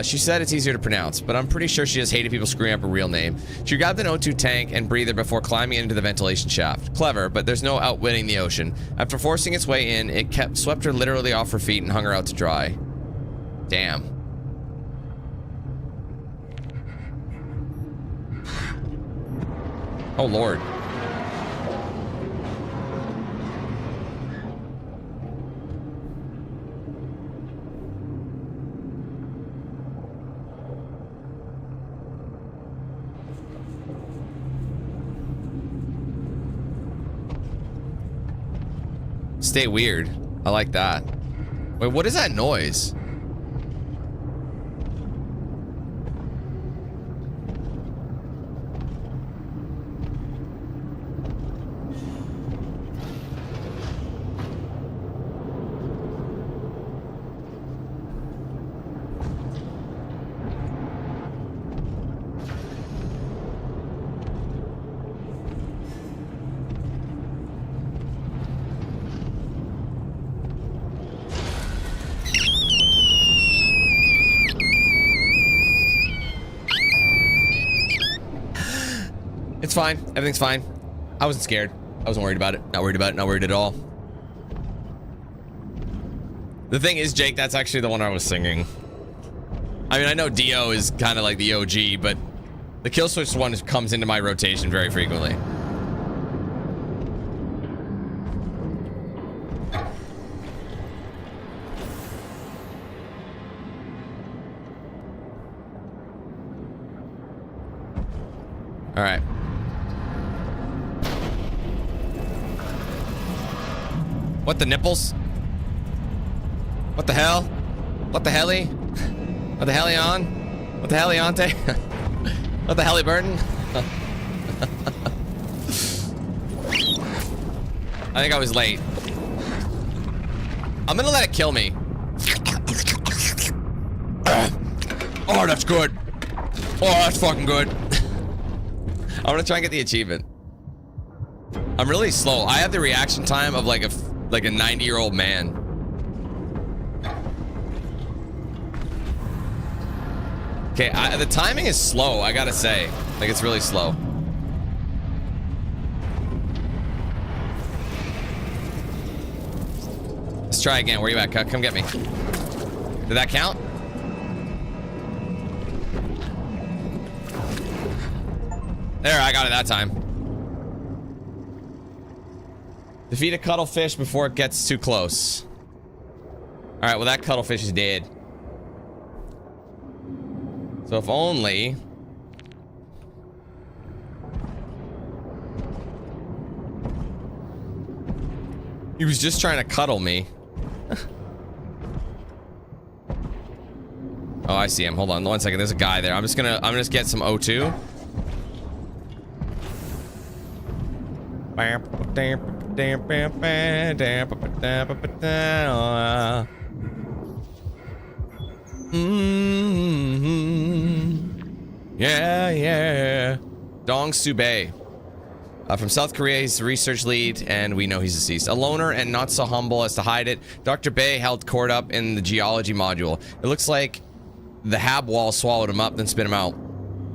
She said it's easier to pronounce, but I'm pretty sure she just hated people screwing up her real name. She grabbed an O2 tank and breather before climbing into the ventilation shaft. Clever, but there's no outwitting the ocean. After forcing its way in, it swept her literally off her feet and hung her out to dry. Damn. Oh, Lord. Stay weird. I like that. Wait, what is that noise? It's fine. Everything's fine. I wasn't scared. I wasn't worried about it. Not worried about it. Not worried at all. The thing is, Jake, that's actually the one I was singing. I mean, I know Dio is kind of like the OG, but The kill switch one comes into my rotation very frequently. All right. What the nipples? What the hell? What the helly? What the hellion? What the helliante? What the hellyburden? I think I was late. I'm gonna let it kill me. Oh, that's good. Oh, that's fucking good. I'm gonna try and get the achievement. I'm really slow. I have the reaction time of like a 90-year-old man. Okay, the timing is slow, I gotta say. Like, it's really slow. Let's try again. Where you at, Cut? Come get me. Did that count? There, I got it that time. Defeat a cuttlefish before it gets too close. Alright, well that cuttlefish is dead. So if only... he was just trying to cuddle me. Oh, I see him. Hold on 1 second. There's a guy there. I'm just gonna get some O2. Yeah, yeah. Dong Sube. From South Korea, he's the research lead, and we know he's deceased. A loner and not so humble as to hide it, Dr. Bay held court up in the geology module. It looks like the hab wall swallowed him up, then spit him out.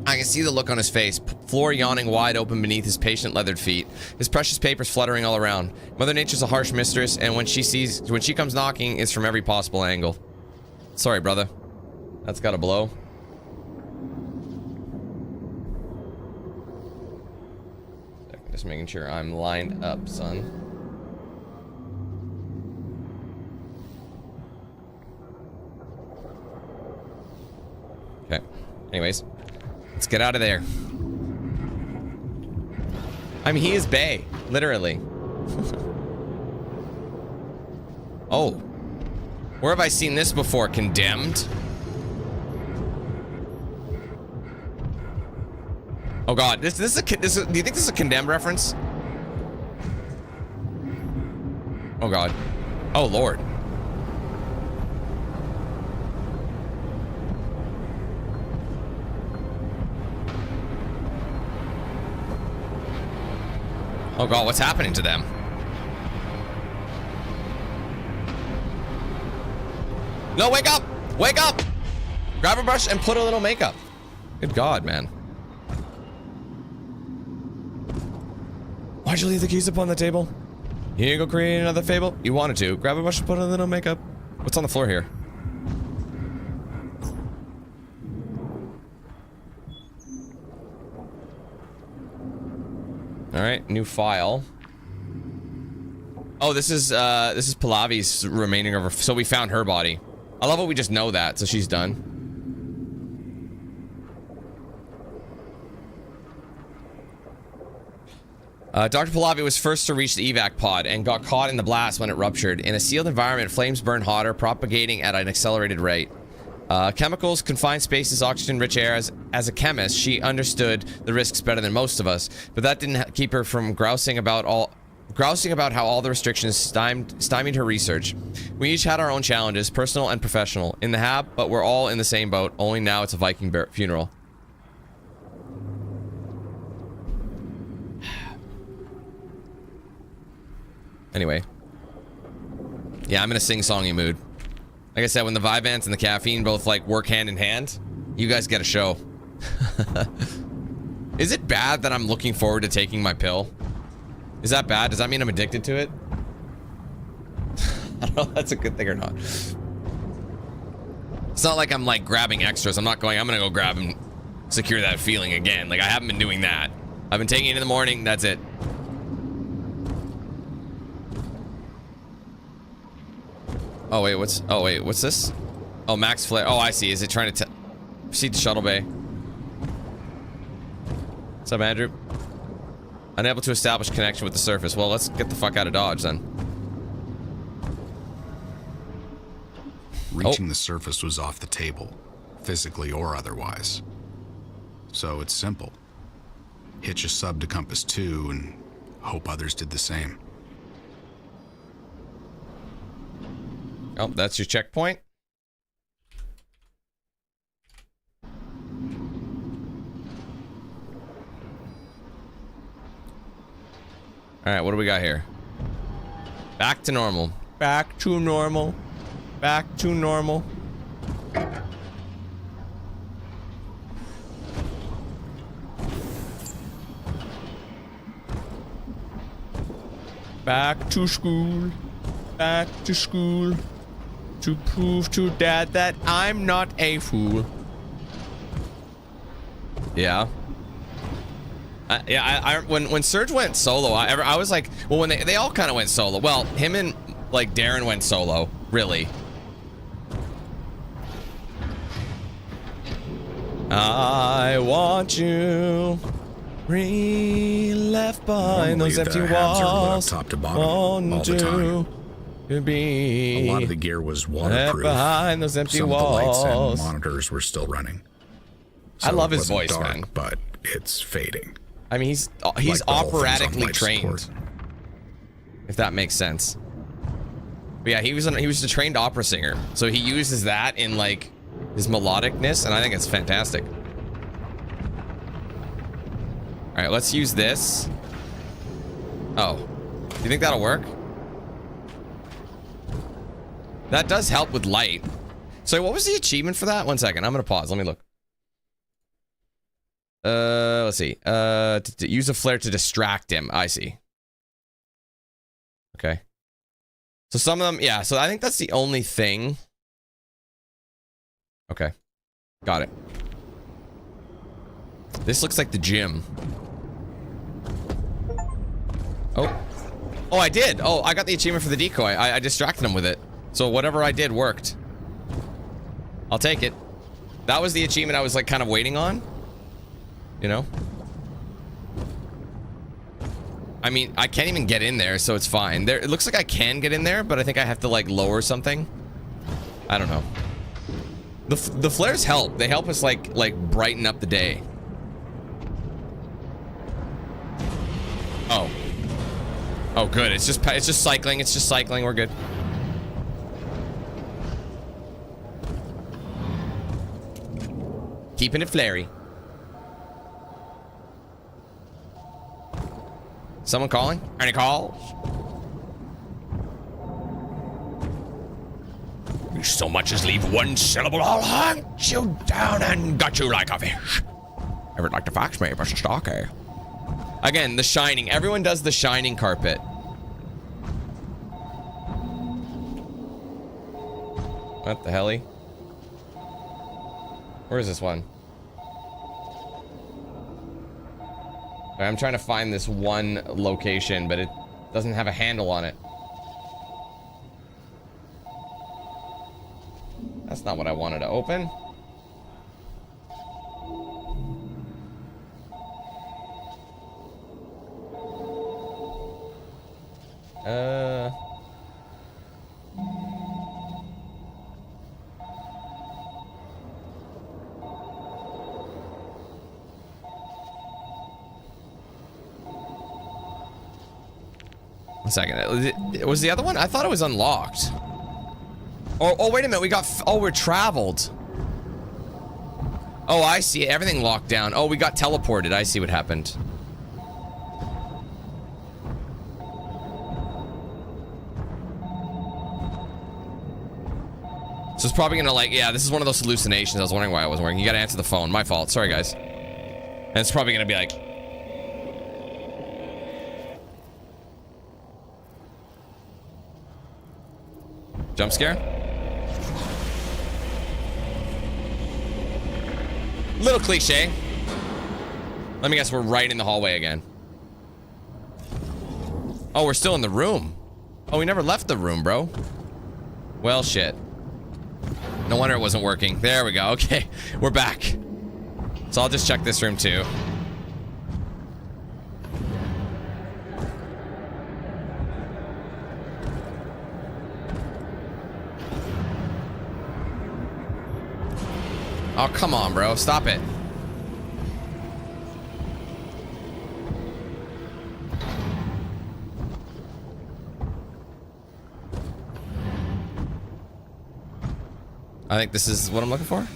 I can see the look on his face, floor yawning wide open beneath his patient leathered feet, his precious papers fluttering all around. Mother Nature's a harsh mistress, and when she comes knocking, it's from every possible angle. Sorry, brother. That's gotta blow. Just making sure I'm lined up, son. Okay. Anyways, let's get out of there. I mean, he is Bay, literally. Oh. Where have I seen this before? Condemned? Oh god, do you think this is a Condemned reference? Oh god. Oh lord. Oh god, what's happening to them? No, wake up! Wake up! Grab a brush and put a little makeup. Good god, man. Why'd you leave the keys upon the table? You need to go create another fable? You wanted to. Grab a brush and put a little makeup. What's on the floor here? Alright, new file. Oh, this is Pallavi's remaining of her. So we found her body. I love it we just know that, so she's done. Dr. Pallavi was first to reach the evac pod and got caught in the blast when it ruptured. In a sealed environment, flames burn hotter, propagating at an accelerated rate. Chemicals, confined spaces, oxygen-rich air. As a chemist, she understood the risks better than most of us, but that didn't keep her from grousing about how all the restrictions stymied her research. We each had our own challenges, personal and professional, in the hab, but we're all in the same boat, only now it's a Viking funeral. Anyway. Yeah, I'm in a sing-songy mood. Like I said, when the Vyvanse and the caffeine both, like, work hand in hand, you guys get a show. Is it bad that I'm looking forward to taking my pill? Is that bad? Does that mean I'm addicted to it? I don't know if that's a good thing or not. It's not like I'm, like, grabbing extras. I'm not going, I'm gonna go grab secure that feeling again. Like, I haven't been doing that. I've been taking it in the morning. That's it. Oh, wait, what's this? Oh, max flare. Oh, I see. Is it trying to proceed to shuttle bay? What's up, Andrew? Unable to establish connection with the surface. Well, let's get the fuck out of Dodge, then. Reaching the surface was off the table, physically or otherwise. So it's simple. Hitch a sub to compass 2 and hope others did the same. Oh, that's your checkpoint. All right, what do we got here? Back to normal. Back to normal. Back to normal. Back to school. Back to school. To prove to Dad that I'm not a fool. Yeah. When Surge went solo, I was like, well, when they all kind of went solo. Well, him and like Darren went solo, really. I want you left behind those empty walls. Top to bottom, all the time. To be a lot of the gear was waterproof. Left behind those empty Some walls. of the lights and monitors were still running. So I love his it wasn't voice, dark, man. But it's fading. I mean, he's Like the whole thing's on operatically life trained, support. if that makes sense. But yeah, he was a trained opera singer, so he uses that in like his melodicness, and I think it's fantastic. All right, let's use this. Oh, do you think that'll work? That does help with light. So what was the achievement for that? One second, I'm gonna pause. Let me look. Let's see. To use a flare to distract him. I see. Okay. So some of them, yeah. So I think that's the only thing. Okay. Got it. This looks like the gym. Oh. Oh, I did. Oh, I got the achievement for the decoy. I distracted him with it. So whatever I did worked. I'll take it. That was the achievement I was like kind of waiting on. You know? I mean, I can't even get in there, so it's fine. It looks like I can get in there, but I think I have to like lower something. I don't know. The flares help. They help us like brighten up the day. Oh. Oh, good. It's just cycling. It's just cycling. We're good. Keeping it flary. Someone calling? Any calls? You so much as leave one syllable, I'll hunt you down and gut you like a fish. Ever like the fox, maybe versus stalker. Again, The Shining. Everyone does The Shining carpet. What the helly? Where is this one? I'm trying to find this one location, but it doesn't have a handle on it. That's not what I wanted to open. One second. Was the other one? I thought it was unlocked. Oh, wait a minute. We got... Oh, we're traveled. Oh, I see. Everything locked down. Oh, we got teleported. I see what happened. So it's probably gonna like... Yeah, this is one of those hallucinations. I was wondering why I wasn't working. You gotta answer the phone. My fault. Sorry, guys. And it's probably gonna be like... Jump scare? Little cliche. Let me guess, we're right in the hallway again. Oh, we're still in the room. Oh, we never left the room, bro. Well, shit. No wonder it wasn't working. There we go. Okay, we're back. So I'll just check this room too. Oh, come on, bro. Stop it. I think this is what I'm looking for.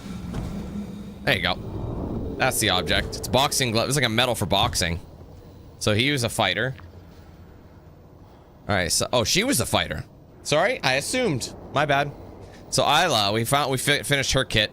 There you go. That's the object. It's boxing glove. It's like a medal for boxing. So he was a fighter. All right. So, oh, she was a fighter. Sorry, I assumed. My bad. So Isla, we finished her kit.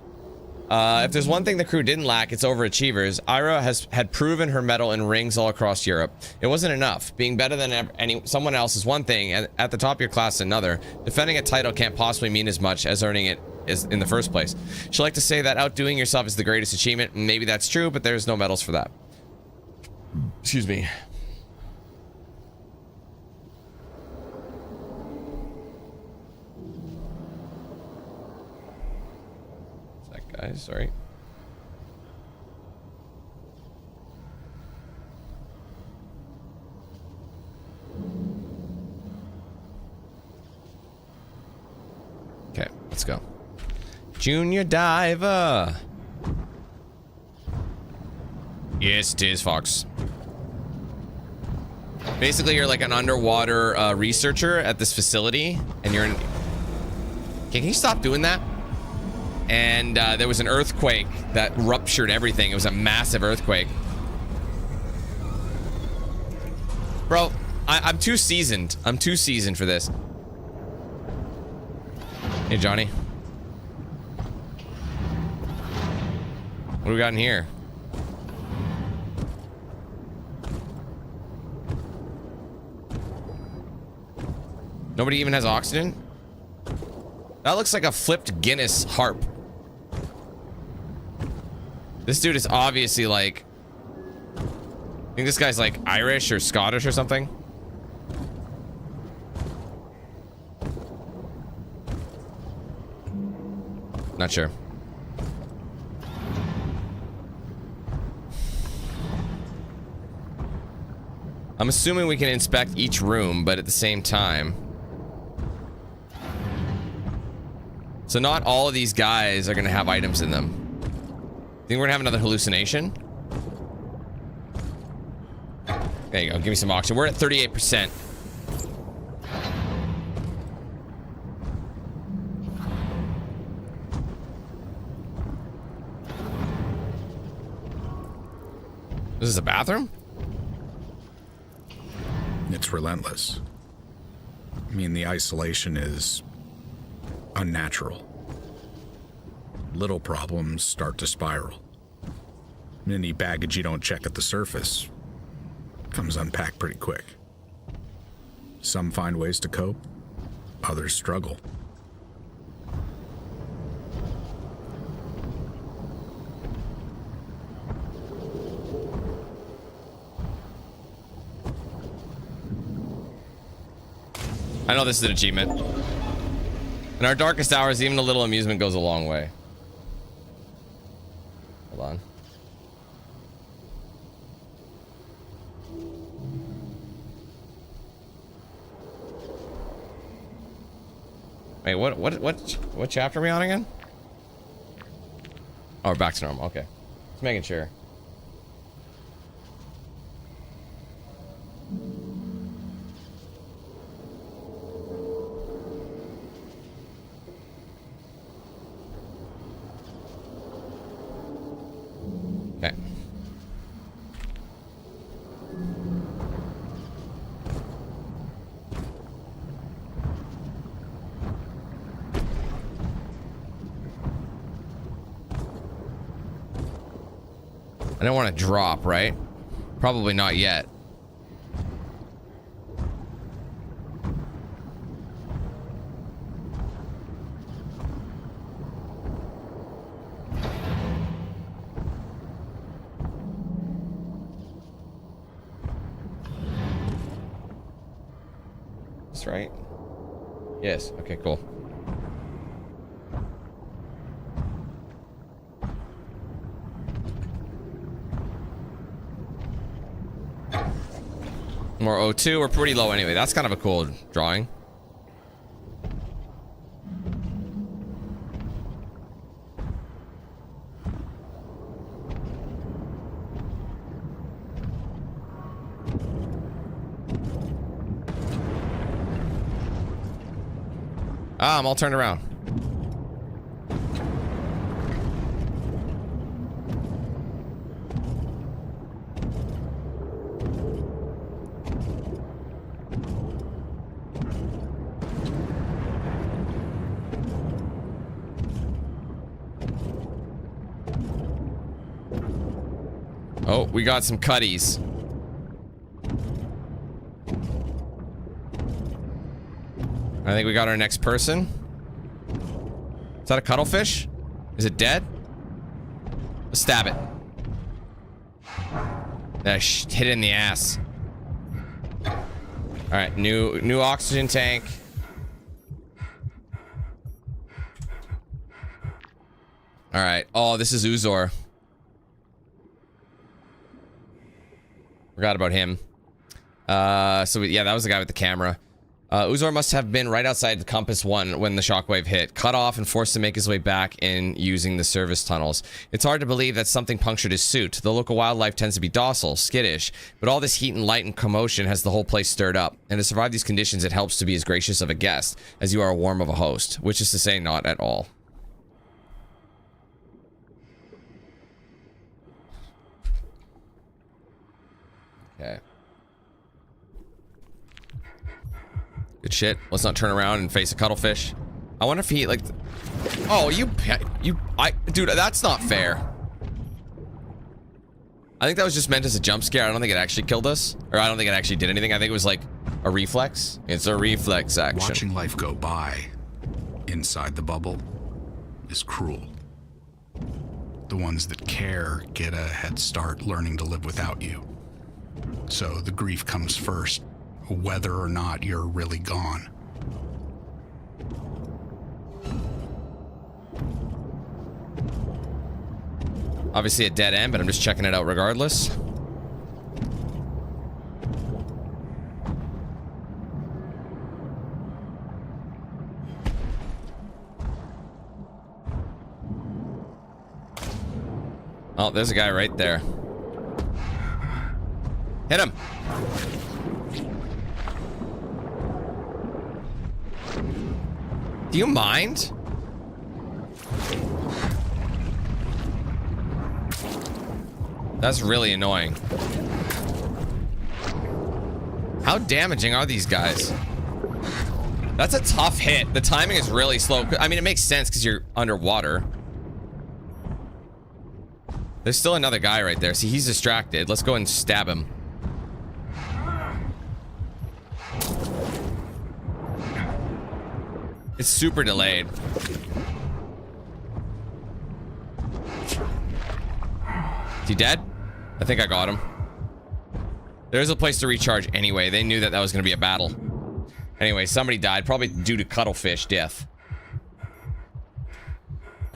If there's one thing the crew didn't lack, it's overachievers. Ira had proven her mettle in rings all across Europe. It wasn't enough. Being better than someone else is one thing, and at the top of your class is another. Defending a title can't possibly mean as much as earning it is in the first place. She'd like to say that outdoing yourself is the greatest achievement, and maybe that's true, but there's no medals for that. Excuse me. Guys, sorry. Okay, let's go. Junior diver. Yes, it is, Fox. Basically, you're like an underwater researcher at this facility, and you're in... Okay, can you stop doing that? And there was an earthquake that ruptured everything. It was a massive earthquake. Bro, I'm too seasoned. I'm too seasoned for this. Hey, Johnny. What do we got in here? Nobody even has oxygen? That looks like a flipped Guinness harp. This dude is obviously like... I think this guy's like Irish or Scottish or something. Not sure. I'm assuming we can inspect each room, but at the same time... So not all of these guys are gonna have items in them. Think we're gonna have another hallucination? There you go, give me some oxygen. We're at 38%. This is a bathroom? It's relentless. I mean, the isolation is unnatural. Little problems start to spiral. Any baggage you don't check at the surface comes unpacked pretty quick. Some find ways to cope, others struggle. I know this is an achievement. In our darkest hours, even a little amusement goes a long way. Hold on. Wait, what chapter are we on again? Oh, we're back to normal. Okay. Just making sure. Okay. I don't want to drop, right? Probably not yet. this right? Yes. Okay, cool. More O2. We're pretty low anyway. That's kind of a cool drawing. Ah, I'm all turned around. Oh, we got some cutties. I think we got our next person. Is that a cuttlefish? Is it dead? Let's stab it. Hit it in the ass. All right, new oxygen tank. All right. Oh, this is Uzor. Forgot about him. Yeah, that was the guy with the camera. Uzor must have been right outside the Compass 1 when the shockwave hit, cut off and forced to make his way back in using the service tunnels. It's hard to believe that something punctured his suit. The local wildlife tends to be docile, skittish, but all this heat and light and commotion has the whole place stirred up. And to survive these conditions, it helps to be as gracious of a guest as you are warm of a host, which is to say, not at all. Okay. Good shit. Let's not turn around and face a cuttlefish. I wonder if he, like... Oh, dude, that's not fair. I think that was just meant as a jump scare. I don't think it actually killed us. Or I don't think it actually did anything. I think it was like a reflex. It's a reflex action. Watching life go by inside the bubble is cruel. The ones that care get a head start learning to live without you. So the grief comes first, whether or not you're really gone. Obviously a dead end, but I'm just checking it out regardless. Oh, there's a guy right there. Hit him. Do you mind? That's really annoying. How damaging are these guys? That's a tough hit. The timing is really slow. I mean, it makes sense because you're underwater. There's still another guy right there. See, he's distracted. Let's go and stab him. It's super delayed. Is he dead? I think I got him. There's a place to recharge anyway. They knew that that was going to be a battle. Anyway, somebody died, probably due to cuttlefish death. All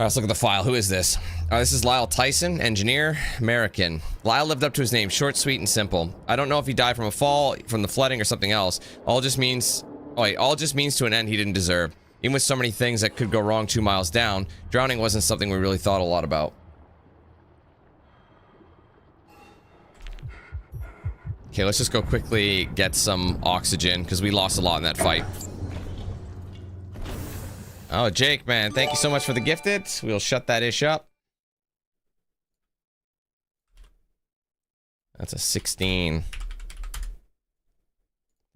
right, let's look at the file. Who is this? This is Lyle Tyson, engineer, American. Lyle lived up to his name, short, sweet, and simple. I don't know if he died from a fall, from the flooding, or something else. All just means to an end he didn't deserve. Even with so many things that could go wrong 2 miles down, drowning wasn't something we really thought a lot about. Okay, let's just go quickly get some oxygen, because we lost a lot in that fight. Oh, Jake, man, thank you so much for the gifted. We'll shut that ish up. That's a 16.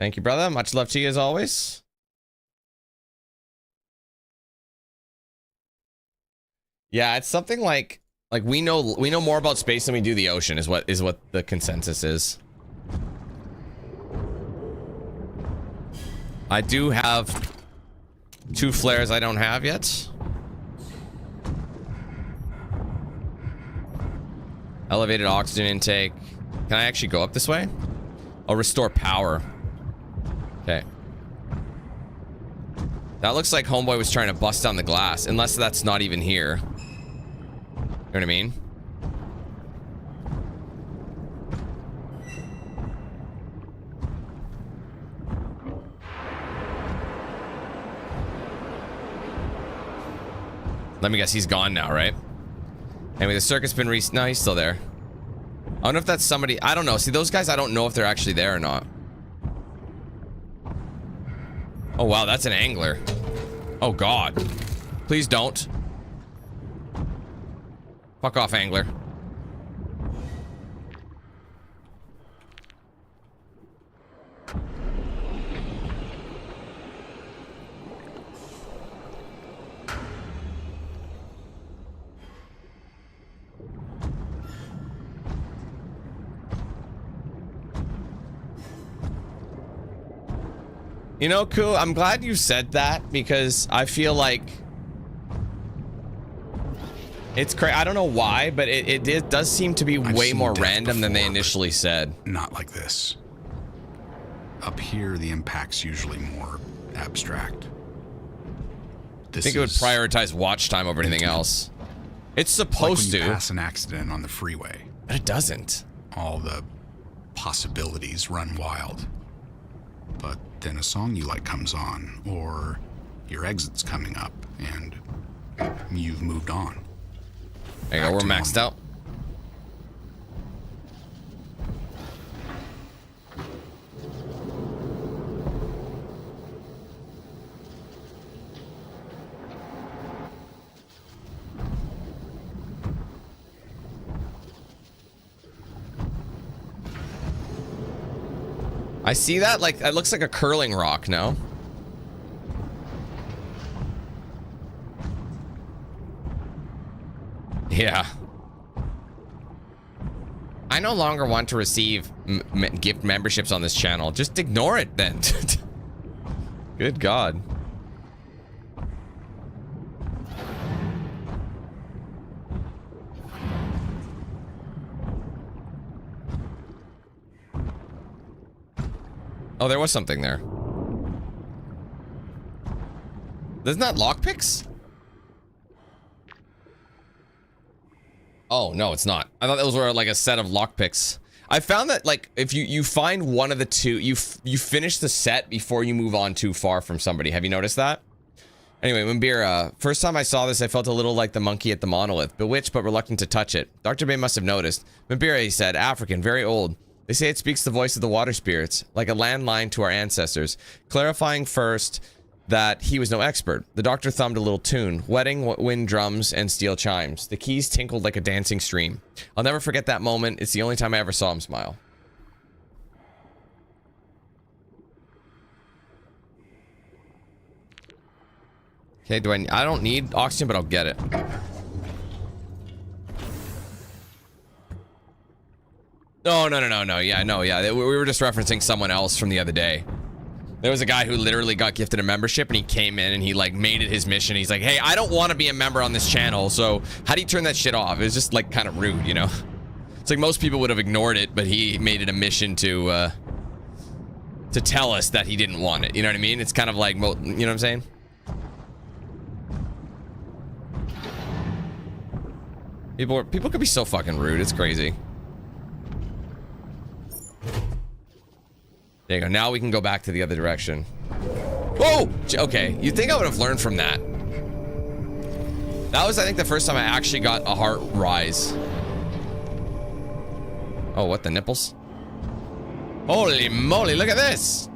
Thank you, brother. Much love to you as always. Yeah, it's something like we know more about space than we do the ocean is what the consensus is. I do have 2 flares I don't have yet. Elevated oxygen intake. Can I actually go up this way? I'll restore power. Okay. That looks like homeboy was trying to bust down the glass, unless that's not even here. You know what I mean? Let me guess, he's gone now, right? Anyway, the circuit's been no, he's still there. I don't know if that's somebody. I don't know. See, those guys, I don't know if they're actually there or not. Oh, wow, that's an angler. Oh, God. Please don't. Fuck off, angler. You know, cool. I'm glad you said that because I feel like it's crazy. I don't know why, but it does seem to be way more random than they initially said. Not like this. Up here, the impact's usually more abstract. I think it would prioritize watch time over anything else. It's supposed like when to. You pass an accident on the freeway. But it doesn't. All the possibilities run wild. But then a song you like comes on, or your exit's coming up, and you've moved on. There you go, we're maxed out. I see that, like, it looks like a curling rock, no? Yeah. I no longer want to receive gift memberships on this channel. Just ignore it, then. Good God. Oh, there was something there. Isn't that lockpicks? Oh, no, it's not. I thought those were like a set of lockpicks. I found that, like, if you find one of the two, you finish the set before you move on too far from somebody. Have you noticed that? Anyway, Mumbira, first time I saw this, I felt a little like the monkey at the monolith. Bewitched, but reluctant to touch it. Dr. Bay must have noticed. Mumbira, he said, African, very old. They say it speaks the voice of the water spirits, like a landline to our ancestors. Clarifying first that he was no expert. The doctor thumbed a little tune, wedding wind drums and steel chimes. The keys tinkled like a dancing stream. I'll never forget that moment. It's the only time I ever saw him smile. Okay, I don't need oxygen, but I'll get it. No. Yeah, no, yeah. We were just referencing someone else from the other day. There was a guy who literally got gifted a membership, and he came in and he, like, made it his mission. He's like, hey, I don't want to be a member on this channel, so how do you turn that shit off? It was just, like, kind of rude, you know? It's like most people would have ignored it, but he made it a mission to tell us that he didn't want it. You know what I mean? It's kind of like, you know what I'm saying? People could be so fucking rude. It's crazy. There you go. Now we can go back to the other direction. Whoa! Okay. You'd think I would have learned from that. That was, I think, the first time I actually got a heart rise. Oh, what? The nipples? Holy moly, look at this!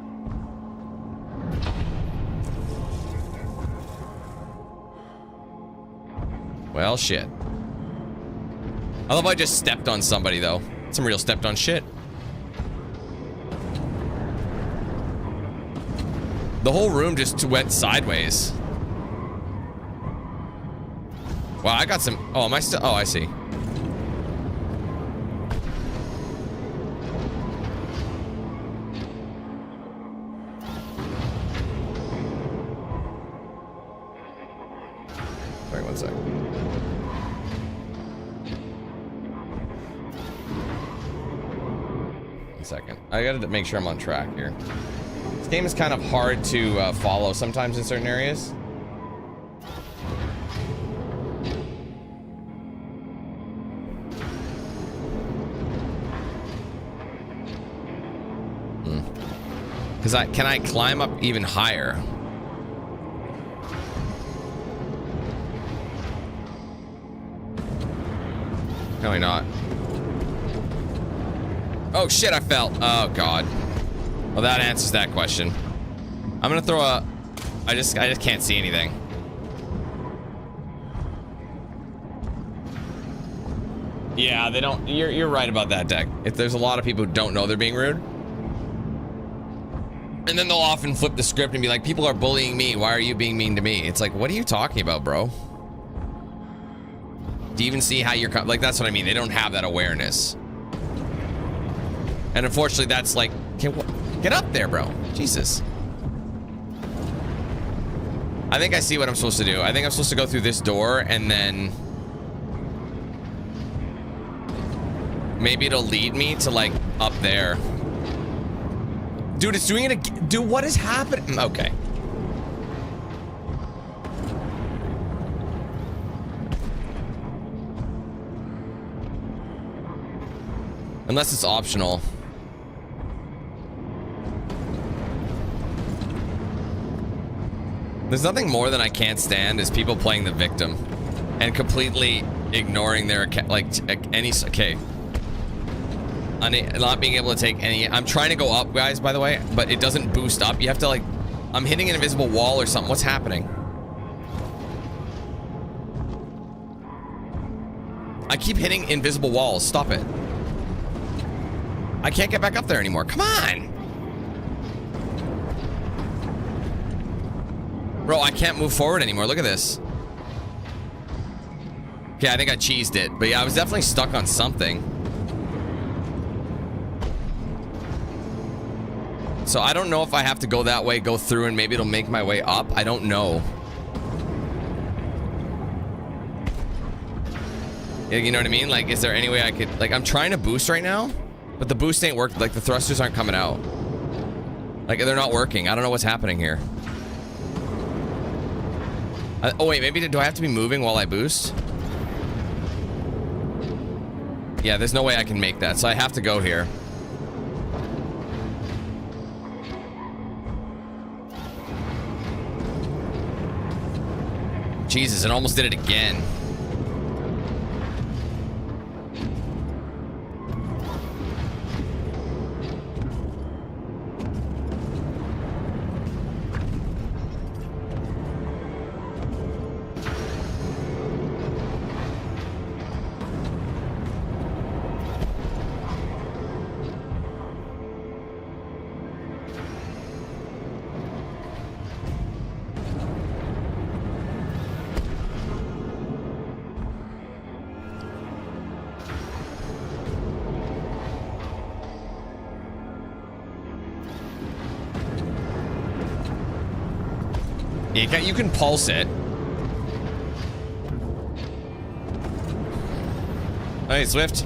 Well, shit. I love how I just stepped on somebody, though. Some real stepped on shit. The whole room just went sideways. Wow, I got some... Oh, am I still... Oh, I see. Sorry, one sec. One second. I gotta make sure I'm on track here. This game is kind of hard to follow sometimes in certain areas. Can I climb up even higher? No, not. Oh shit, I fell. Oh god. Well, that answers that question. I'm gonna throw a... I just can't see anything. Yeah, they don't... You're right about that, Deck. If there's a lot of people who don't know they're being rude. And then they'll often flip the script and be like, people are bullying me. Why are you being mean to me? It's like, what are you talking about, bro? Do you even see how you're... Like, that's what I mean. They don't have that awareness. And unfortunately, that's like... Get up there, bro. Jesus. I think I see what I'm supposed to do. I think I'm supposed to go through this door and then... Maybe it'll lead me to, like, up there. Dude, it's doing it again. Dude, what is happening? Okay. Unless it's optional. There's nothing more than I can't stand is people playing the victim and completely ignoring their like any okay. Not being able to take any. I'm trying to go up, guys, by the way, but it doesn't boost up. You have to, like, I'm hitting an invisible wall or something. What's happening? I keep hitting invisible walls. Stop it. I can't get back up there anymore. Come on. Bro, I can't move forward anymore. Look at this. Okay, I think I cheesed it. But yeah, I was definitely stuck on something. So I don't know if I have to go that way, go through, and maybe it'll make my way up. I don't know. You know what I mean? Like, is there any way I could... Like, I'm trying to boost right now, but the boost ain't working. Like, the thrusters aren't coming out. Like, they're not working. I don't know what's happening here. Oh, wait. Maybe... Do I have to be moving while I boost? Yeah, there's no way I can make that. So I have to go here. Jesus, it almost did it again. You can pulse it. Hey, Swift.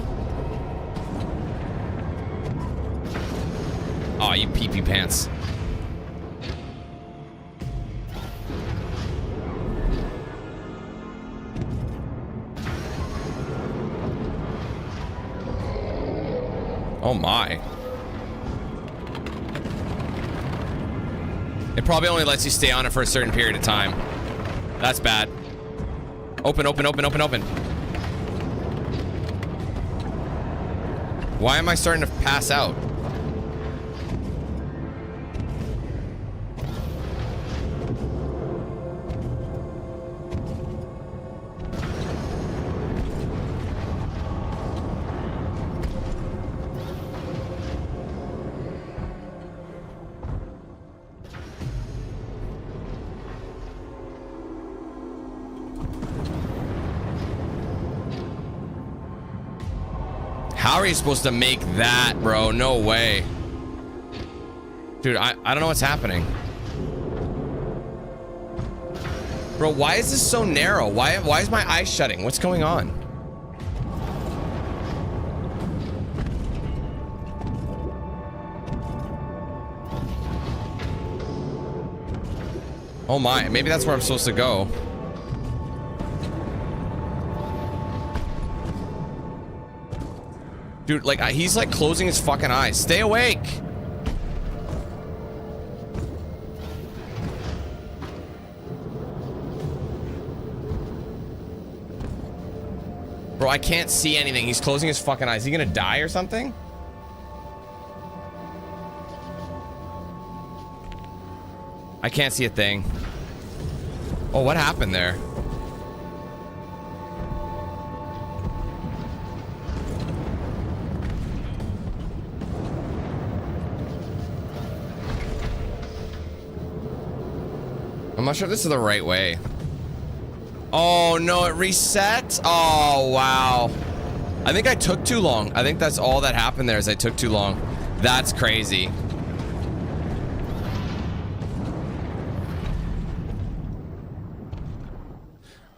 Aw, you pee-pee pants. Oh my. It probably only lets you stay on it for a certain period of time. That's bad. Open, open, open, open, open. Why am I starting to pass out? How are you supposed to make that, bro? No way. Dude, I don't know what's happening. Bro, why is this so narrow? Why is my eye shutting? What's going on? Oh my, maybe that's where I'm supposed to go. Dude, like, he's like closing his fucking eyes. Stay awake! Bro, I can't see anything. He's closing his fucking eyes. Is he gonna die or something? I can't see a thing. Oh, what happened there? I'm not sure if this is the right way. Oh no, it reset? Oh wow. I think I took too long. I think that's all that happened there is I took too long. That's crazy.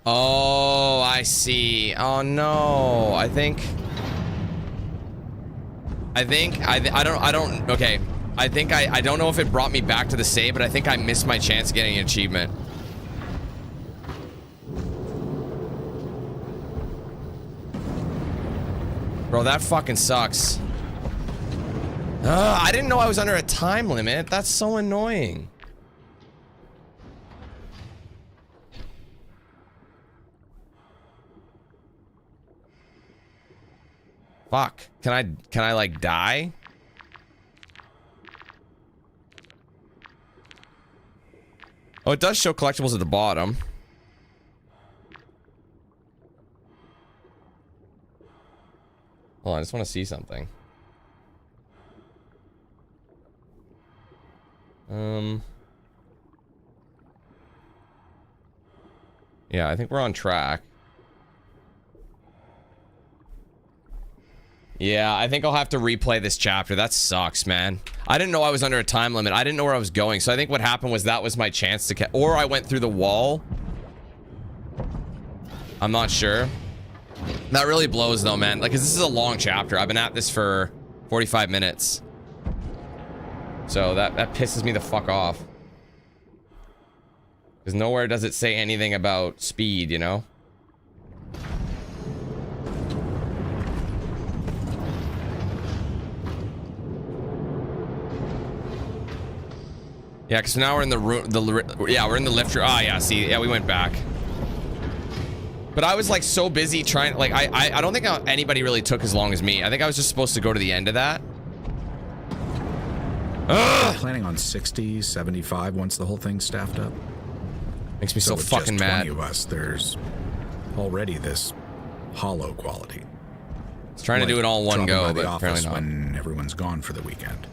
Oh, I see. Oh no. I don't okay. I think I don't know if it brought me back to the save, but I think I missed my chance of getting an achievement. Bro, that fucking sucks. I didn't know I was under a time limit. That's so annoying. Fuck. Can I like die? Oh, it does show collectibles at the bottom. Hold on, I just want to see something. Yeah, I think we're on track. Yeah, I think I'll have to replay this chapter. That sucks, man. I didn't know I was under a time limit. I didn't know where I was going. So I think what happened was that was my chance to or I went through the wall. I'm not sure. That really blows though, man. Like, 'cause this is a long chapter. I've been at this for 45 minutes. So that pisses me the fuck off. Because nowhere does it say anything about speed, you know? Yeah, because now we're in the room. Yeah, we're in the lift room. Ah, yeah. See, yeah, we went back. But I was like so busy trying. Like, I don't think anybody really took as long as me. I think I was just supposed to go to the end of that. Ugh! Planning on 60, 75 once the whole thing's staffed up. Makes me so with fucking just mad. 20 of us, there's already this hollow quality. It's trying to do it all in one go, but apparently not. When everyone's gone for the weekend.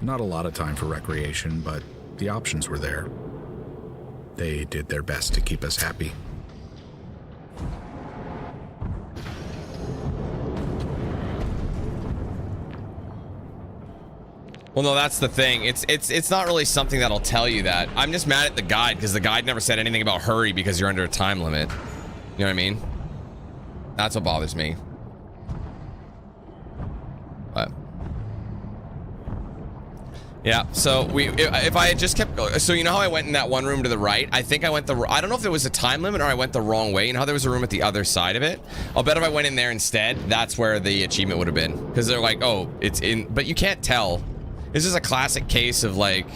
Not a lot of time for recreation, but the options were there. They did their best to keep us happy. Well, no, that's the thing. It's not really something that'll tell you that. I'm just mad at the guide because the guide never said anything about hurry because you're under a time limit. You know what I mean? That's what bothers me. But yeah, so if I had just kept, so you know how I went in that one room to the right? I think I went I don't know if there was a time limit or I went the wrong way. You know how there was a room at the other side of it? I'll bet if I went in there instead, that's where the achievement would have been. Because they're like, oh, it's in, but you can't tell. This is a classic case of like,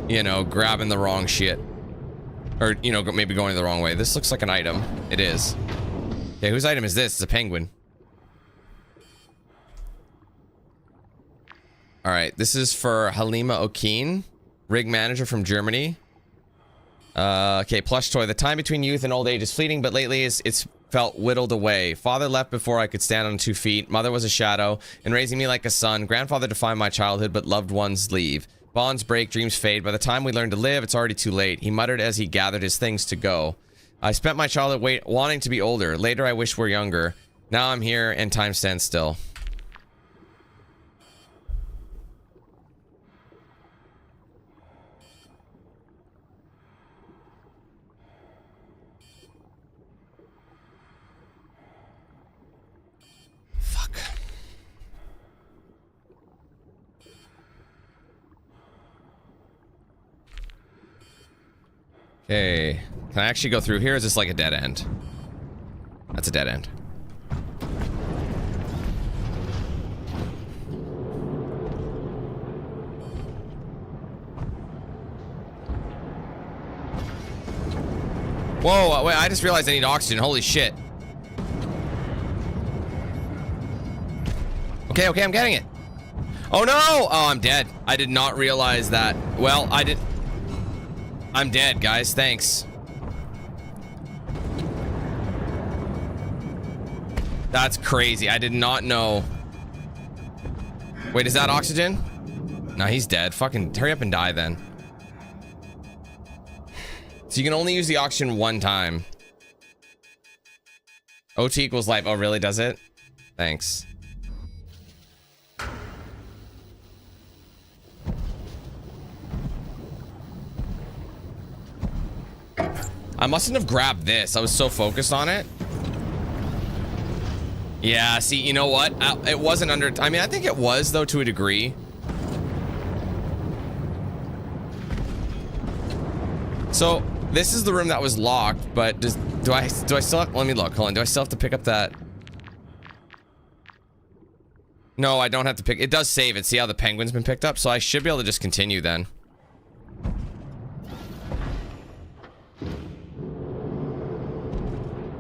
you know, grabbing the wrong shit. Or, you know, maybe going the wrong way. This looks like an item. It is. Okay, whose item is this? It's a penguin. All right, this is for Halima Okeen, rig manager from Germany. Okay, plush toy. The time between youth and old age is fleeting, but lately it's felt whittled away. Father left before I could stand on 2 feet. Mother was a shadow in raising me like a son. Grandfather defined my childhood, but loved ones leave. Bonds break, dreams fade. By the time we learn to live, it's already too late. He muttered as he gathered his things to go. I spent my childhood wanting to be older. Later, I wish we're younger. Now I'm here and time stands still. Okay. Can I actually go through here? Or is this like a dead end? That's a dead end. Whoa, wait, I just realized I need oxygen. Holy shit. Okay, I'm getting it. Oh no! Oh, I'm dead. I did not realize that. Well, I'm dead, guys. Thanks. That's crazy. I did not know. Wait, is that oxygen? No, he's dead. Fucking hurry up and die then. So you can only use the oxygen one time. OT equals life. Oh, really? Does it? Thanks. I mustn't have grabbed this. I was so focused on it. Yeah, see, you know what? It wasn't under... I mean, I think it was, though, to a degree. So, this is the room that was locked, but do I still have... Let me look. Hold on. Do I still have to pick up that... No, I don't have to pick... It does save it. See how the penguin's been picked up? So I should be able to just continue then.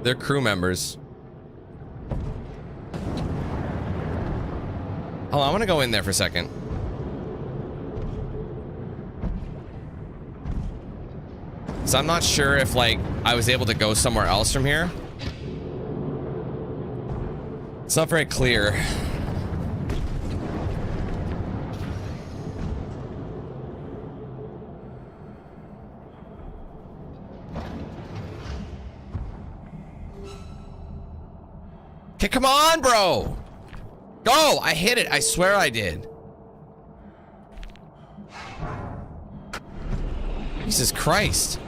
They're crew members. Hold on, I want to go in there for a second. So I'm not sure if, like, I was able to go somewhere else from here. It's not very clear. Okay, come on, bro. Go! I hit it. I swear I did. Jesus Christ.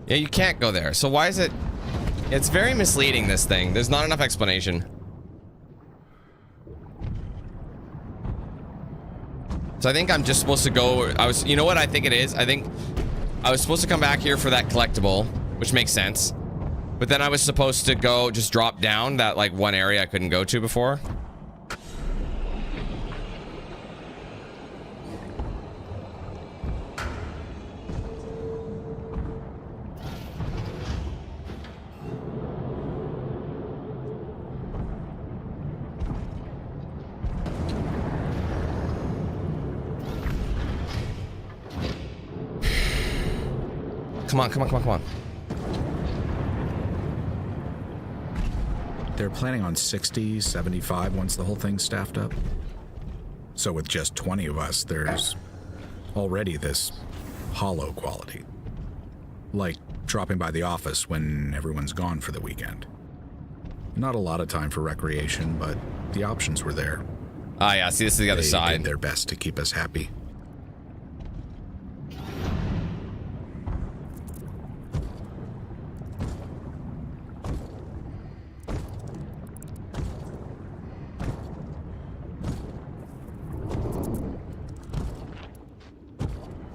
Yeah, you can't go there. So why is it... It's very misleading, this thing. There's not enough explanation. So I think I'm just supposed to go... You know what I think it is? I think I was supposed to come back here for that collectible, which makes sense. But then I was supposed to go just drop down that, like, one area I couldn't go to before. Come on. They're planning on 60, 75 once the whole thing's staffed up. So with just 20 of us, there's already this hollow quality. Like dropping by the office when everyone's gone for the weekend. Not a lot of time for recreation, but the options were there. Ah, yeah, see, this is the other side. They did their best to keep us happy.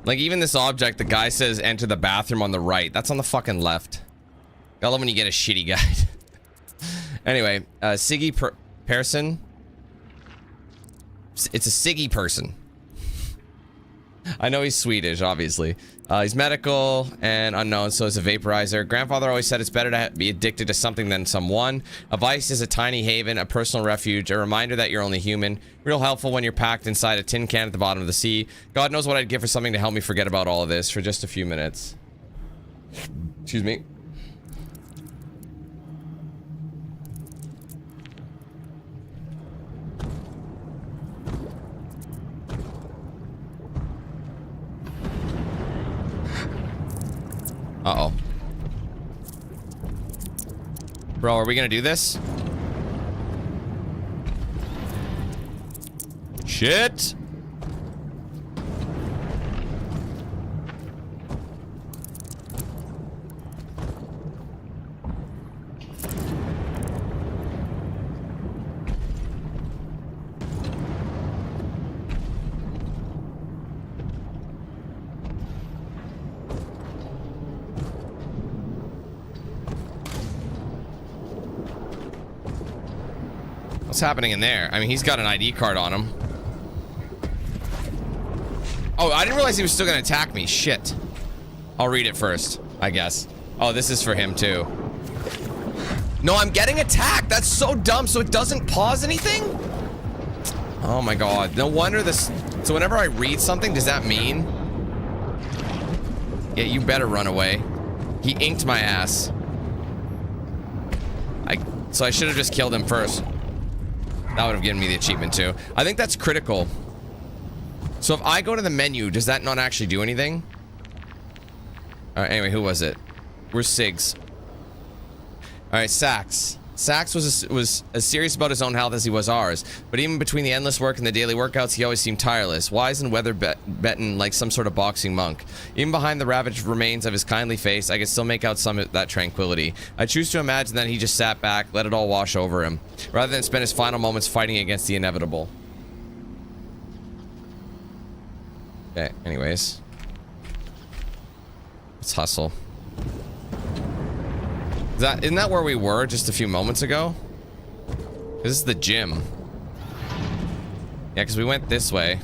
Like, even this object, the guy says enter the bathroom on the right. That's on the fucking left. I love when you get a shitty guide. Anyway, Siggy person. It's a Siggy person. I know he's Swedish, obviously. He's medical and unknown, so it's a vaporizer. Grandfather always said it's better to be addicted to something than someone. A vice is a tiny haven, a personal refuge, a reminder that you're only human. Real helpful when you're packed inside a tin can at the bottom of the sea. God knows what I'd give for something to help me forget about all of this for just a few minutes. Excuse me. Uh-oh. Bro, are we gonna do this? Shit! What's happening in there? I mean, he's got an ID card on him. Oh, I didn't realize he was still gonna attack me. Shit. I'll read it first, I guess. Oh, this is for him too. No, I'm getting attacked. That's so dumb. So it doesn't pause anything? Oh my god. No wonder this. So whenever I read something, does that mean? Yeah, you better run away. He inked my ass. So I should have just killed him first. That would have given me the achievement too. I think that's critical. So if I go to the menu, does that not actually do anything? Alright, anyway, who was it? Where's Siggs? Alright, Sax. Sax was as serious about his own health as he was ours, but even between the endless work and the daily workouts, he always seemed tireless, wise and weather-beaten like some sort of boxing monk. Even behind the ravaged remains of his kindly face, I could still make out some of that tranquility. I choose to imagine that he just sat back, let it all wash over him, rather than spend his final moments fighting against the inevitable. Okay, anyways. Let's hustle. Isn't that where we were just a few moments ago? This is the gym. Yeah, because we went this way.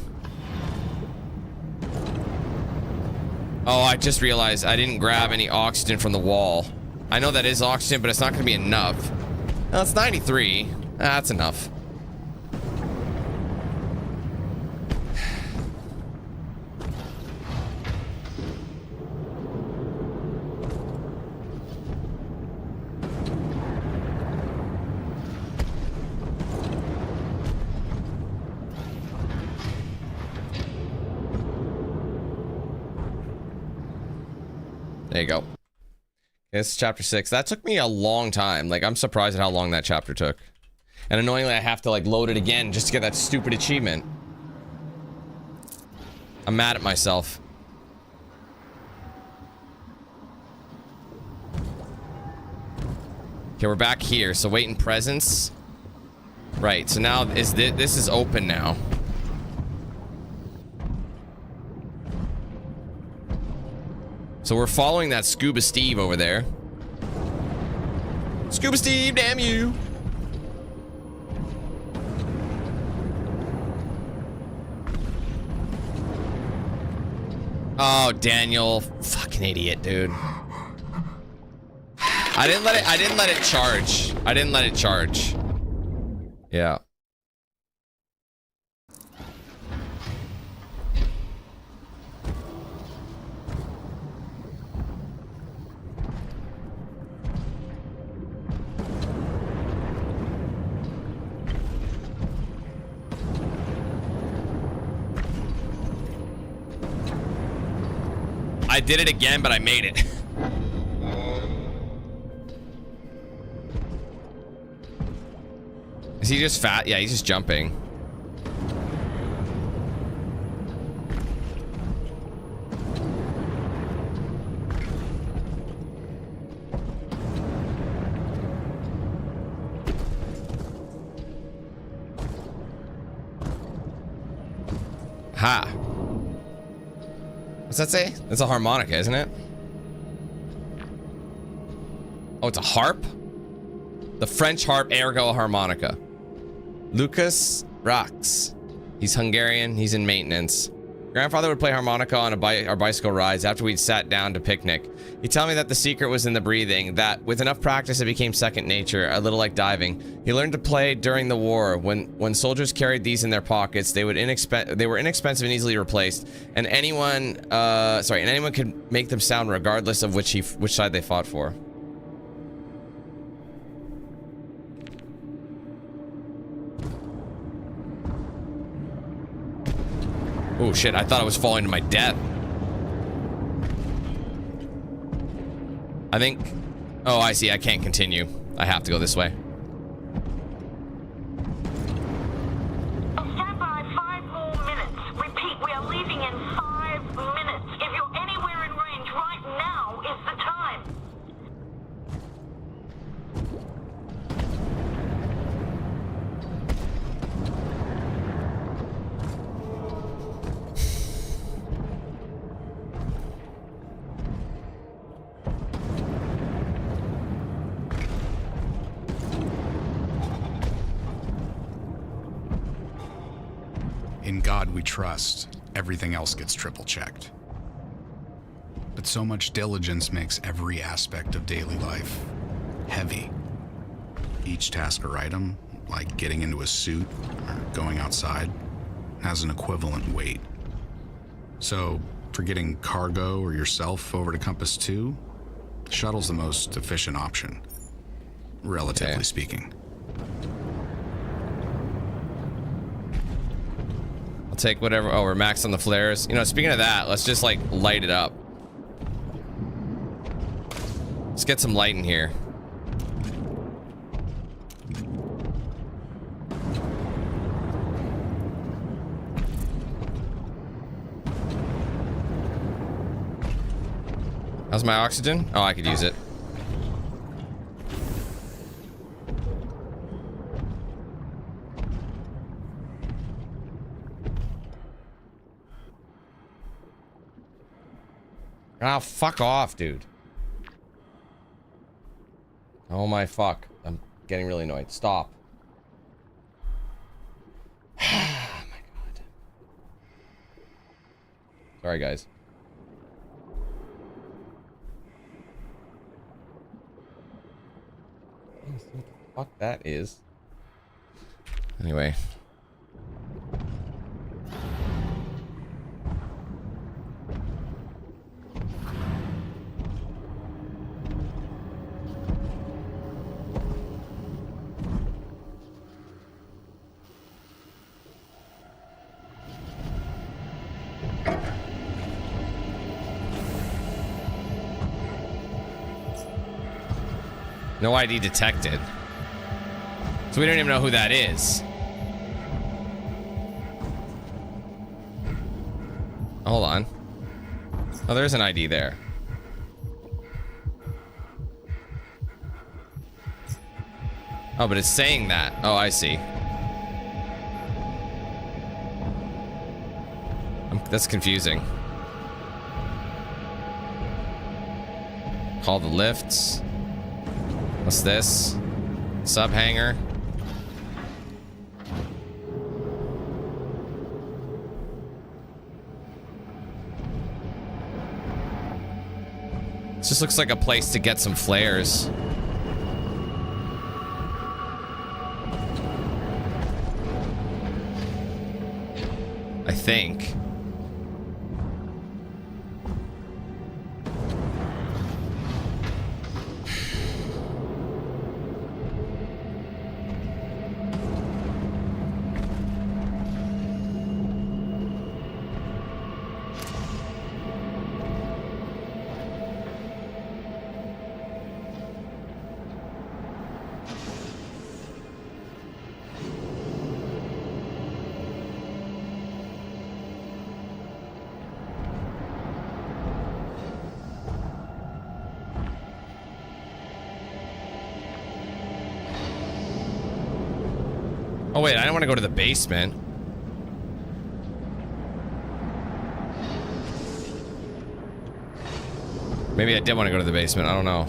Oh, I just realized I didn't grab any oxygen from the wall. I know that is oxygen, but it's not going to be enough. No, it's 93. That's enough. There you go. This is chapter 6. That took me a long time. Like, I'm surprised at how long that chapter took. And annoyingly, I have to, like, load it again just to get that stupid achievement. I'm mad at myself. Okay, we're back here. So wait in presence. Right, so now this is open now. So we're following that Scuba Steve over there. Scuba Steve, damn you! Oh, Daniel, fucking idiot, dude. I didn't let it charge. I didn't let it charge. Yeah. I did it again, but I made it. Is he just fat? Yeah, he's just jumping. Ha. What's that say? It's a harmonica, isn't it? Oh, it's a harp? The French harp, ergo a harmonica. Lucas rocks. He's Hungarian, he's in maintenance. Grandfather would play harmonica on our bicycle rides after we'd sat down to picnic. He'd tell me that the secret was in the breathing, that with enough practice it became second nature, a little like diving. He learned to play during the war. When soldiers carried these in their pockets, they were inexpensive and easily replaced, and anyone could make them sound regardless of which side they fought for. Oh shit, I thought I was falling to my death. I think... Oh, I see, I can't continue. I have to go this way. Stand by 5 more minutes. Repeat, we are leaving in 5 minutes. If you're anywhere in range right now is the time. In God we trust, everything else gets triple checked. But so much diligence makes every aspect of daily life heavy. Each task or item, like getting into a suit or going outside, has an equivalent weight. So, for getting cargo or yourself over to Compass 2, the shuttle's the most efficient option, relatively speaking. I'll take whatever. Oh, we're maxed on the flares. You know, speaking of that, let's just like light it up. Let's get some light in here. How's my oxygen? Oh, I could use it. Oh, fuck off, dude. Oh my fuck. I'm getting really annoyed. Stop. Oh my god. Sorry, guys. What the fuck that is. Anyway. No ID detected. So we don't even know who that is. Hold on. Oh, there's an ID there. Oh, but it's saying that. Oh, I see. That's confusing. Call the lifts. What's this? Sub hangar. This just looks like a place to get some flares. I think. Oh wait, I don't want to go to the basement. Maybe I did want to go to the basement, I don't know.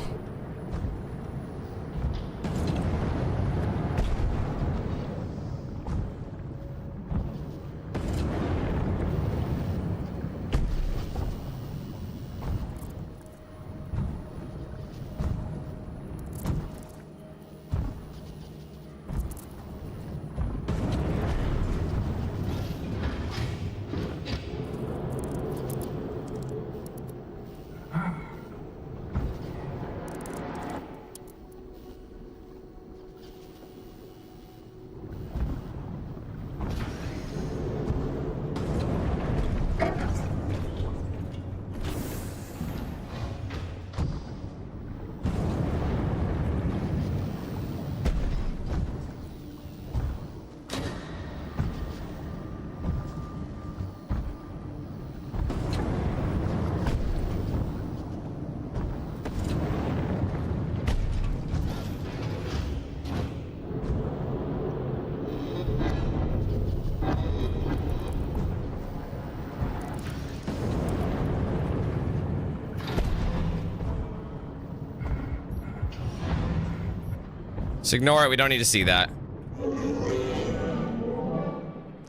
Just ignore it. We don't need to see that.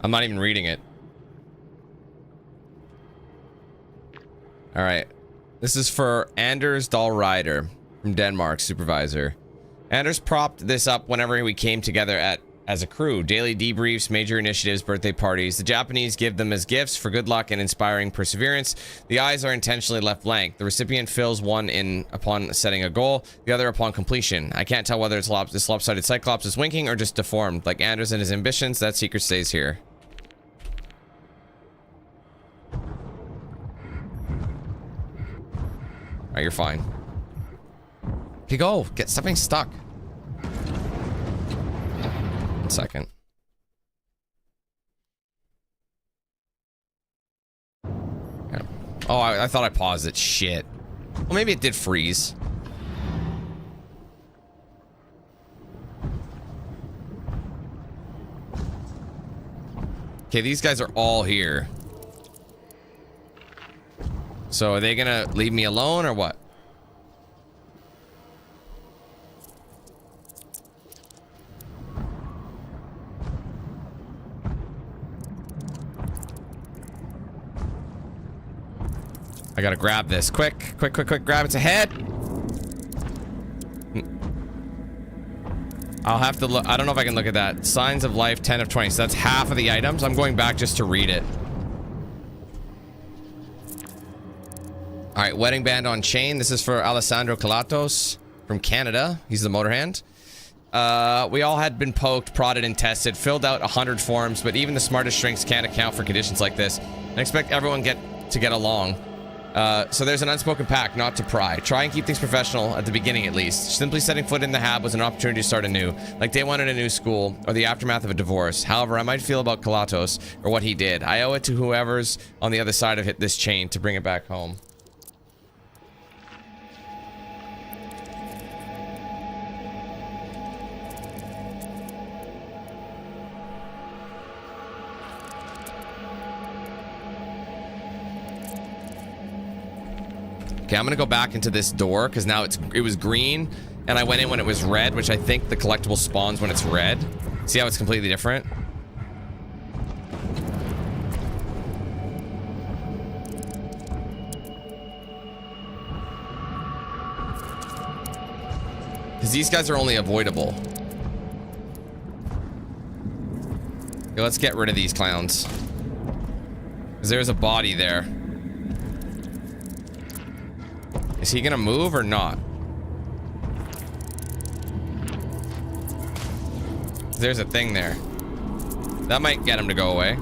I'm not even reading it. All right. This is for Anders Dahlrider from Denmark, supervisor. Anders propped this up whenever we came together as a crew. Daily debriefs, major initiatives, birthday parties. The Japanese give them as gifts for good luck and inspiring perseverance. The eyes are intentionally left blank. The recipient fills one in upon setting a goal, the other upon completion. I can't tell whether this lopsided cyclops is winking or just deformed. Like Anders and his ambitions, that secret stays here. Alright, you're fine. Okay, go. Stop being stuck. 1 second. Yeah. Oh, I thought I paused it. Shit. Well, maybe it did freeze. Okay, these guys are all here. So are they gonna leave me alone or what? I gotta grab this. Quick, quick, quick, quick. Grab its head. I'll have to look. I don't know if I can look at that. Signs of life, 10 of 20. So that's half of the items. I'm going back just to read it. All right, wedding band on chain. This is for Alessandro Calatos from Canada. He's the motor hand. We all had been poked, prodded, and tested, filled out 100 forms, but even the smartest shrinks can't account for conditions like this. I expect everyone to get along. So there's an unspoken pact not to pry. Try and keep things professional at the beginning, at least. Simply setting foot in the hab was an opportunity to start anew, like day one in a new school or the aftermath of a divorce. However, I might feel about Calatos or what he did. I owe it to whoever's on the other side of this chain to bring it back home. Okay, I'm gonna go back into this door because now it was green and I went in when it was red, which I think the collectible spawns when it's red. See how it's completely different? Because these guys are only avoidable. Okay, let's get rid of these clowns. Because there's a body there. Is he gonna move or not? There's a thing there. That might get him to go away.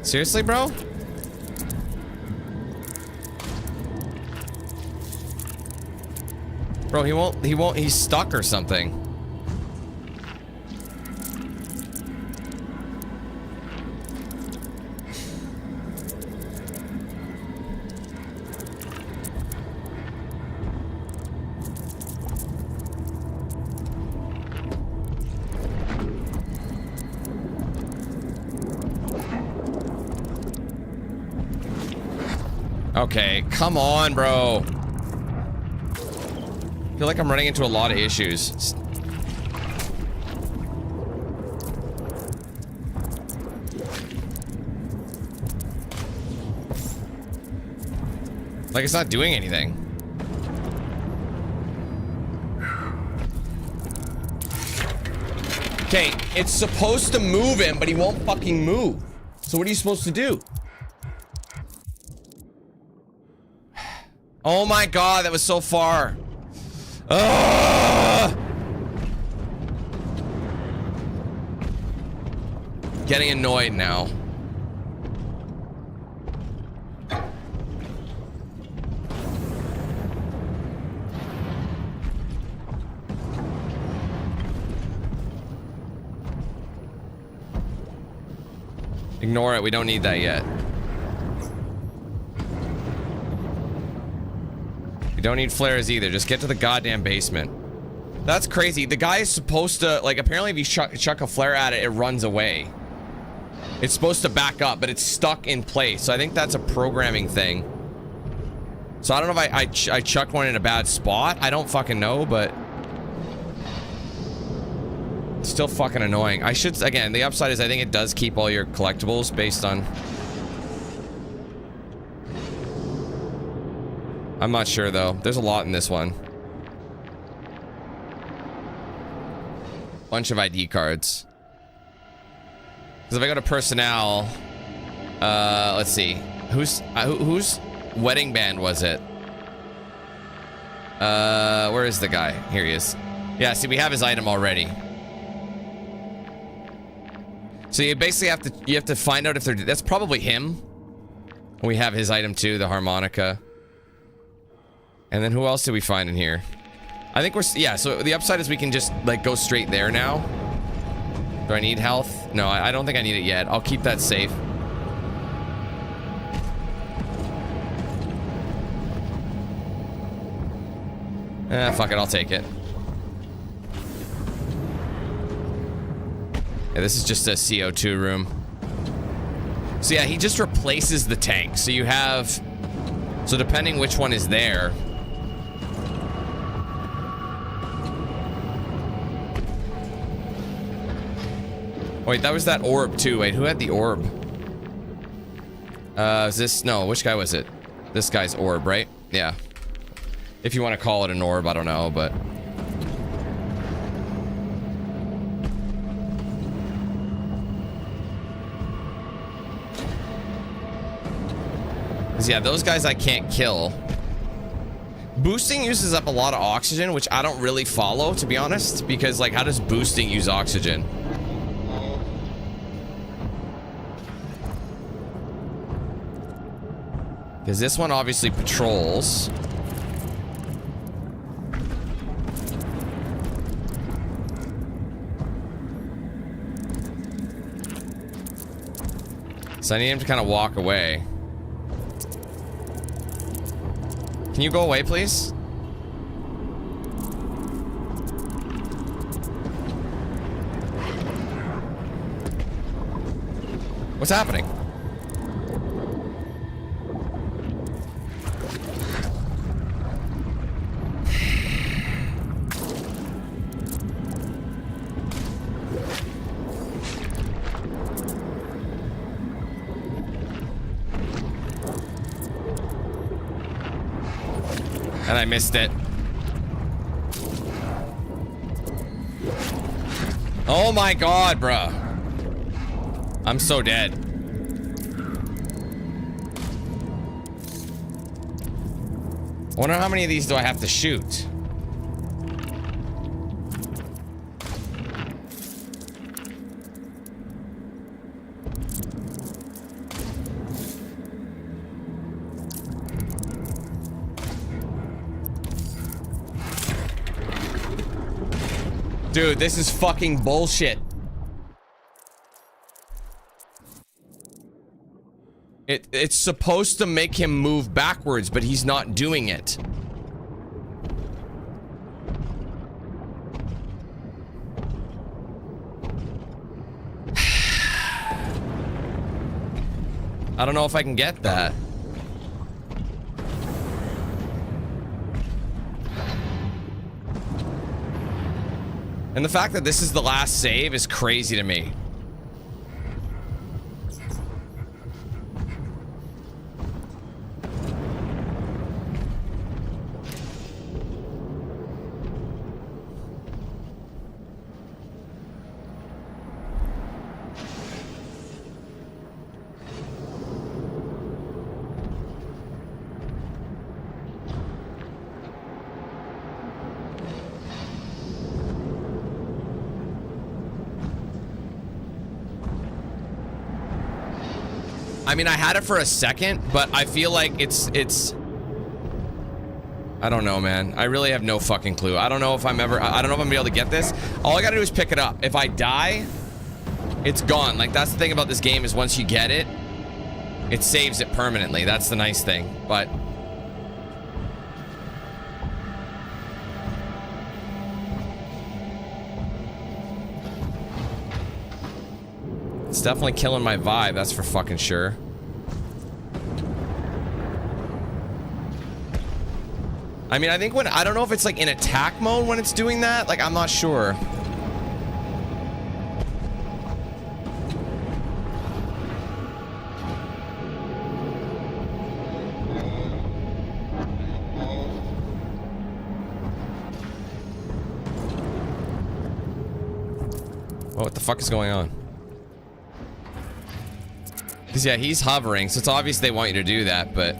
Seriously, bro? Bro, he won't, he's stuck or something. Okay, come on, bro. I feel like I'm running into a lot of issues. Like, it's not doing anything. Okay, it's supposed to move him, but he won't fucking move. So what are you supposed to do? Oh my god, that was so far. Ugh! Getting annoyed now. Ignore it, we don't need that yet. We don't need flares either. Just get to the goddamn basement. That's crazy. The guy is supposed to, like, apparently if you chuck a flare at it, it runs away. It's supposed to back up, but it's stuck in place. So I think that's a programming thing. So I don't know if I chucked one in a bad spot. I don't fucking know, but it's still fucking annoying. I should, again, the upside is I think it does keep all your collectibles based on... I'm not sure though. There's a lot in this one. Bunch of ID cards. Because if I go to personnel, let's see. Whose wedding band was it? Where is the guy? Here he is. Yeah, see, we have his item already. So you basically have to find out if they're, that's probably him. We have his item too, the harmonica. And then who else did we find in here? I think we're, yeah, so the upside is we can just like go straight there now. Do I need health? No, I don't think I need it yet. I'll keep that safe. Fuck it, I'll take it. Yeah, this is just a CO2 room. So yeah, he just replaces the tank. So you have, so depending which one is there. Wait, that was that orb too. Wait, who had the orb? Is this, no, which guy was it? This guy's orb, right? Yeah. If you want to call it an orb, I don't know, but... yeah, those guys I can't kill. Boosting uses up a lot of oxygen, which I don't really follow, to be honest, because, like, how does boosting use oxygen? Because this one obviously patrols. So I need him to kind of walk away. Can you go away, please? What's happening? And I missed it. Oh my god, bruh. I'm so dead. I wonder how many of these do I have to shoot? Dude, this is fucking bullshit. It's supposed to make him move backwards, but he's not doing it. I don't know if I can get that. And the fact that this is the last save is crazy to me. I mean, I had it for a second, but I feel like it's I don't know, man. I really have no fucking clue. I don't know if I don't know if I'm gonna be able to get this. All I gotta do is pick it up. If I die, it's gone. Like, that's the thing about this game, is once you get it, it saves it permanently. That's the nice thing, but it's definitely killing my vibe, that's for fucking sure. I mean, I think when, I don't know if it's like in attack mode when it's doing that. Like, I'm not sure. Oh, what the fuck is going on? Because, yeah, he's hovering, so it's obvious they want you to do that, but...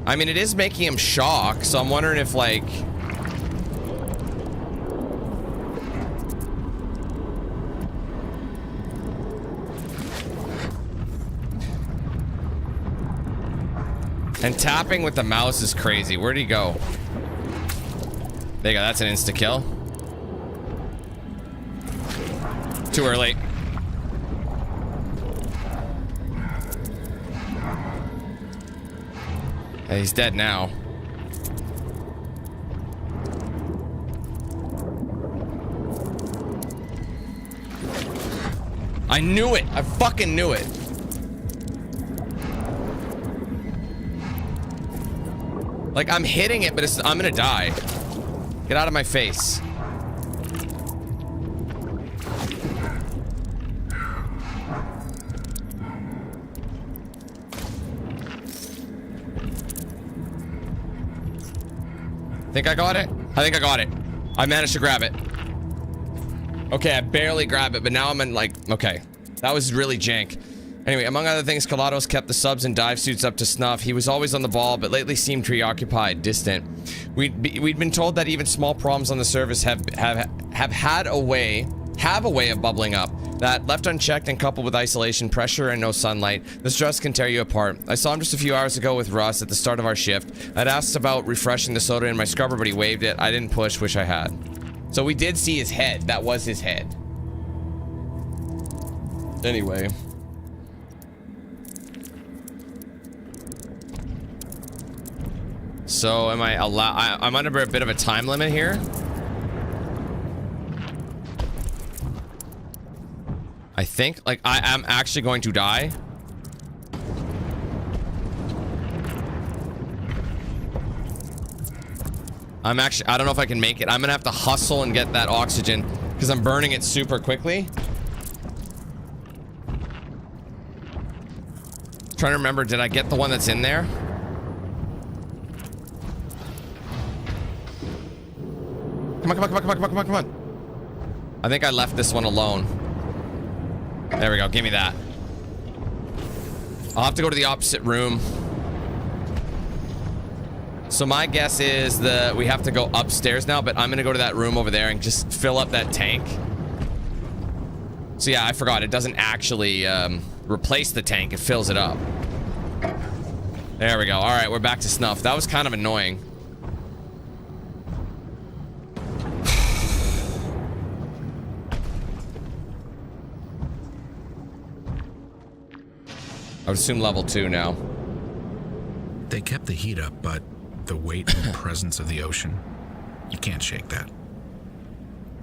I mean, it is making him shock, so I'm wondering if, like... And tapping with the mouse is crazy. Where'd he go? There you go, that's an insta-kill. Too early. Hey, he's dead now. I knew it! I fucking knew it! Like, I'm hitting it, but it's, I'm gonna die. Get out of my face. Think I got it? I think I got it. I managed to grab it. Okay, I barely grabbed it, but now I'm in, like, okay. That was really jank. Anyway, among other things, Colados kept the subs and dive suits up to snuff. He was always on the ball, but lately seemed preoccupied, distant. We'd been told that even small problems on the surface have a way of bubbling up. That, left unchecked and coupled with isolation, pressure, and no sunlight, the stress can tear you apart. I saw him just a few hours ago with Russ at the start of our shift. I'd asked about refreshing the soda in my scrubber, but he waved it. I didn't push, wish I had. So we did see his head. That was his head. Anyway. So am I I'm under a bit of a time limit here. I think, like, I am actually going to die. I don't know if I can make it. I'm gonna have to hustle and get that oxygen because I'm burning it super quickly. Trying to remember, did I get the one that's in there? Come on. I think I left this one alone. There we go. Give me that. I'll have to go to the opposite room. So my guess is that we have to go upstairs now, but I'm going to go to that room over there and just fill up that tank. So yeah, I forgot. It doesn't actually replace the tank. It fills it up. There we go. All right, we're back to snuff. That was kind of annoying. I would assume level 2 now. They kept the heat up, but the weight and presence of the ocean, you can't shake that.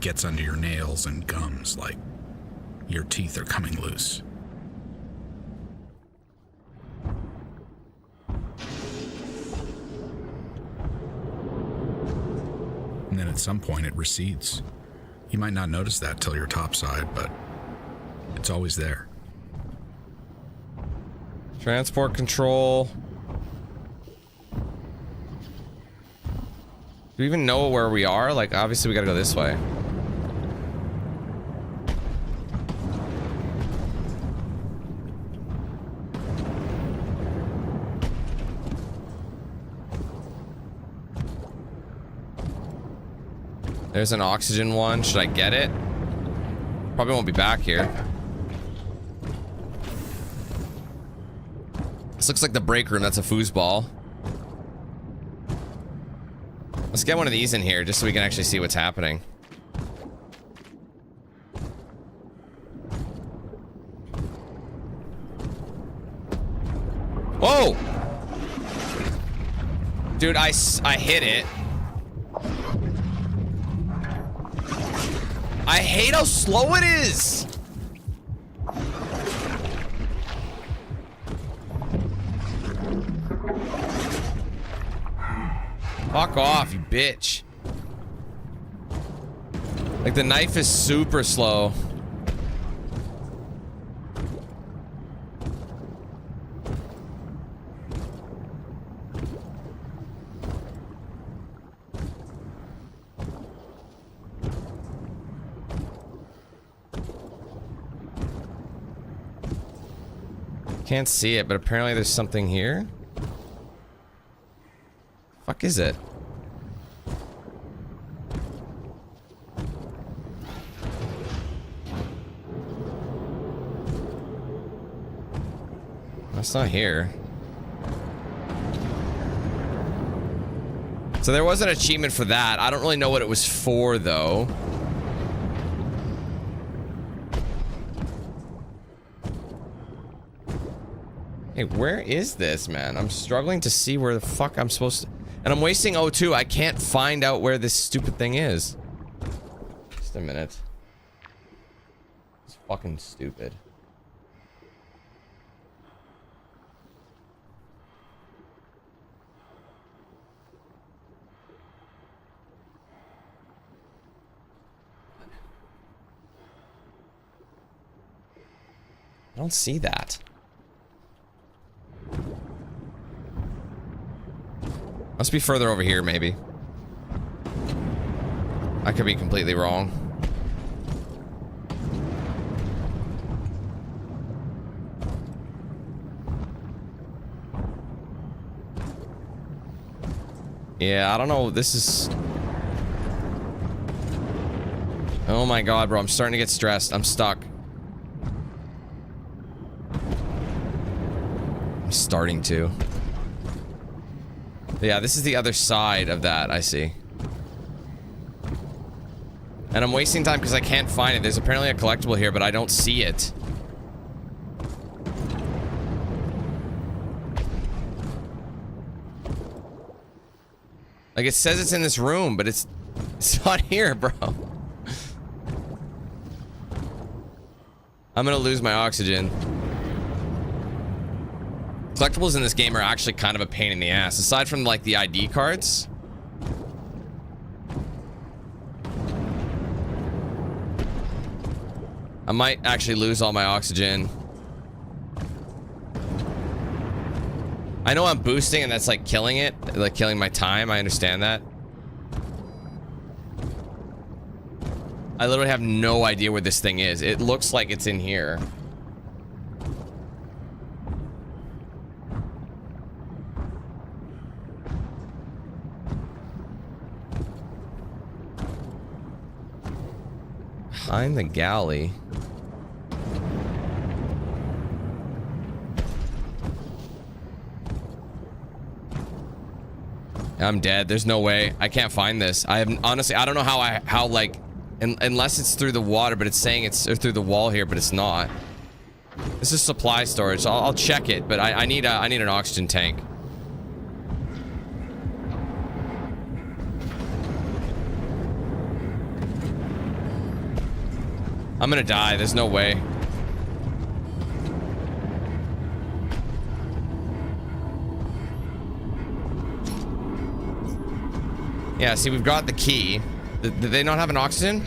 Gets under your nails and gums like your teeth are coming loose. And then at some point it recedes. You might not notice that till you're topside, but it's always there. Transport control. Do we even know where we are? Like, obviously we gotta go this way. There's an oxygen one. Should I get it? Probably won't be back here. This looks like the break room. That's a foosball. Let's get one of these in here just so we can actually see what's happening. Whoa! Dude, I hit it. I hate how slow it is. Fuck off, you bitch. Like, the knife is super slow. Can't see it, but apparently there's something here. Fuck is it? That's not here. So there was an achievement for that. I don't really know what it was for, though. Hey, where is this, man? I'm struggling to see where the fuck I'm supposed to... And I'm wasting O2. I can't find out where this stupid thing is. Just a minute. It's fucking stupid. I don't see that. Must be further over here, maybe. I could be completely wrong. Yeah, I don't know. This is... Oh my god, bro. I'm starting to get stressed. I'm stuck. I'm starting to. Yeah, this is the other side of that, I see. And I'm wasting time because I can't find it. There's apparently a collectible here, but I don't see it. Like, it says it's in this room, but it's not here, bro. I'm gonna lose my oxygen. Collectibles in this game are actually kind of a pain in the ass. Aside from, like, the ID cards. I might actually lose all my oxygen. I know I'm boosting and that's, like, killing it. Like, killing my time. I understand that. I literally have no idea where this thing is. It looks like it's in here. Behind the galley. I'm dead. There's no way. I can't find this. I have honestly, I don't know how like, unless it's through the water, but it's saying it's through the wall here, but it's not. This is supply storage. So I'll check it, but I need an oxygen tank. I'm gonna die. There's no way. Yeah, see, we've got the key. Did they not have an oxygen?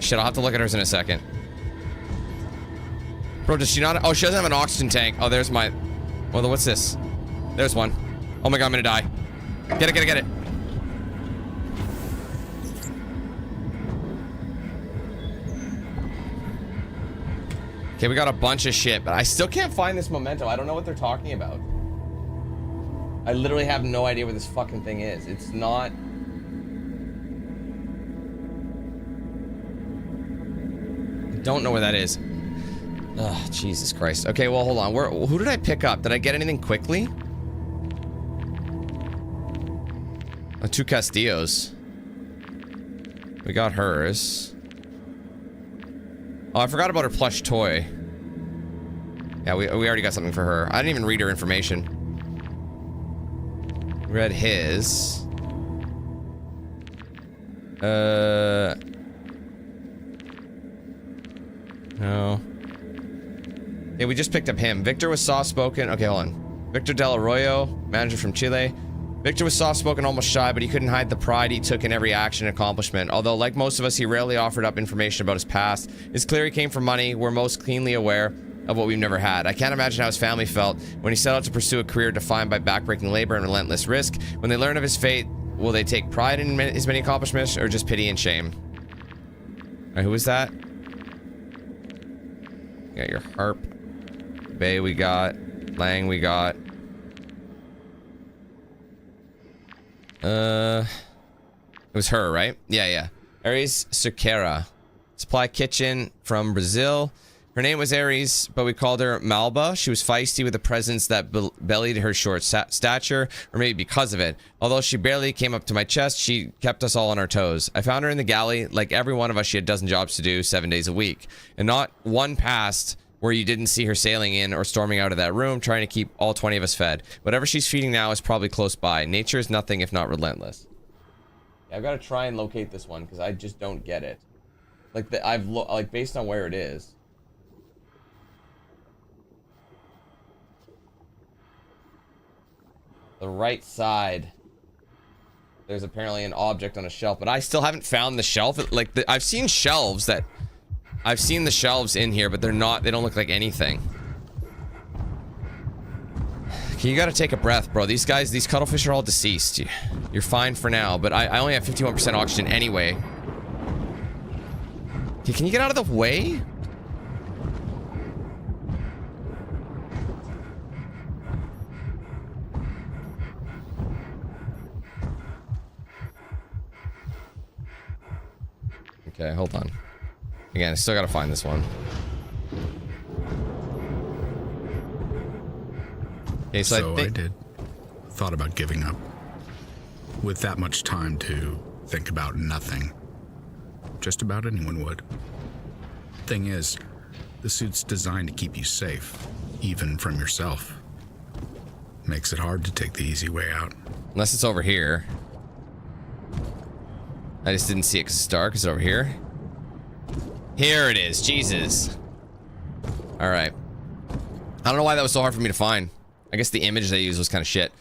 Shit, I'll have to look at hers in a second. Bro, does she not? Oh, she doesn't have an oxygen tank. Oh, there's my... Well, what's this? There's one. Oh my god, I'm gonna die. Get it, get it, get it. Okay, we got a bunch of shit, but I still can't find this memento. I don't know what they're talking about. I literally have no idea where this fucking thing is. It's not... I don't know where that is. Ugh, Jesus Christ. Okay, well, hold on. Who did I pick up? Did I get anything quickly? Oh, 2 Castillos. We got hers. Oh, I forgot about her plush toy. Yeah, we already got something for her. I didn't even read her information. Read his. No. Yeah, we just picked up him. Victor was soft-spoken. Okay, hold on. Victor Del Arroyo, manager from Chile. Victor was soft-spoken, almost shy, but he couldn't hide the pride he took in every action and accomplishment. Although, like most of us, he rarely offered up information about his past. It's clear he came from money. We're most keenly aware of what we've never had. I can't imagine how his family felt when he set out to pursue a career defined by backbreaking labor and relentless risk. When they learn of his fate, will they take pride in his many accomplishments or just pity and shame? All right, who was that? You got your harp. Bay we got. Lang we got. It was her, right? Yeah. Aries Cerqueira. Supply kitchen from Brazil. Her name was Aries, but we called her Malba. She was feisty with a presence that bellied her short stature, or maybe because of it. Although she barely came up to my chest, she kept us all on our toes. I found her in the galley. Like every one of us, she had a dozen jobs to do 7 days a week. And not one passed where you didn't see her sailing in or storming out of that room, trying to keep all 20 of us fed. Whatever she's feeding now is probably close by. Nature is nothing if not relentless. Yeah, I've got to try and locate this one, because I just don't get it. Like, like based on where it is. The right side. There's apparently an object on a shelf, but I still haven't found the shelf. Like, I've seen shelves that... I've seen the shelves in here, but they don't look like anything. Okay, you gotta take a breath, bro. These guys, these cuttlefish are all deceased. You're fine for now, but I only have 51% oxygen anyway. Okay, can you get out of the way? Okay, hold on. Again, I still gotta find this one. Okay, so I did. Thought about giving up. With that much time to think about nothing. Just about anyone would. Thing is, the suit's designed to keep you safe, even from yourself. Makes it hard to take the easy way out. Unless it's over here. I just didn't see it because it's dark. Is it over here? Here it is. Jesus. Alright. I don't know why that was so hard for me to find. I guess the image they used was kind of shit.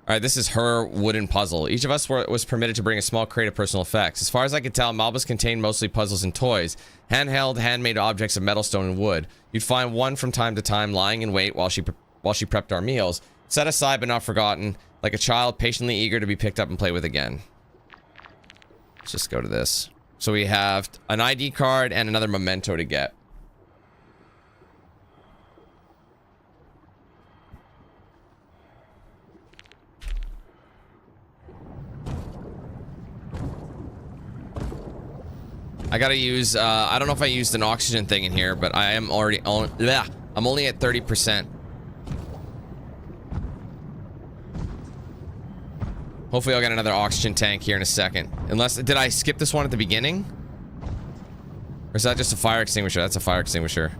Alright, this is her wooden puzzle. Each of us was permitted to bring a small crate of personal effects. As far as I could tell, Malbas contained mostly puzzles and toys. Handheld, handmade objects of metal, stone, and wood. You'd find one from time to time lying in wait while she prepped our meals. Set aside but not forgotten, like a child patiently eager to be picked up and play with again. Let's just go to this. So we have an ID card and another memento to get. I gotta use, I don't know if I used an oxygen thing in here, but I am already on, I'm only at 30%. Hopefully I'll get another oxygen tank here in a second. Unless, did I skip this one at the beginning? Or is that just a fire extinguisher? That's a fire extinguisher.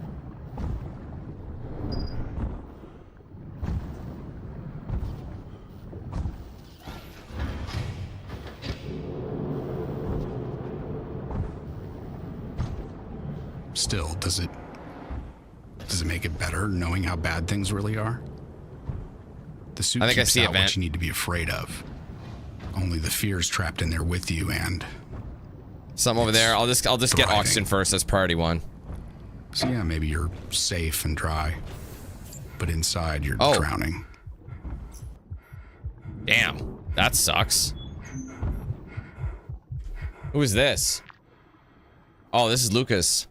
Still, does it make it better knowing how bad things really are? The suit keeps out what you need to be afraid of. Only the fear's trapped in there with you, and something over there. I'll just get oxygen first. That's priority one. So yeah, maybe you're safe and dry, but inside you're drowning. Damn, that sucks. Who is this? Oh, this is Lucas.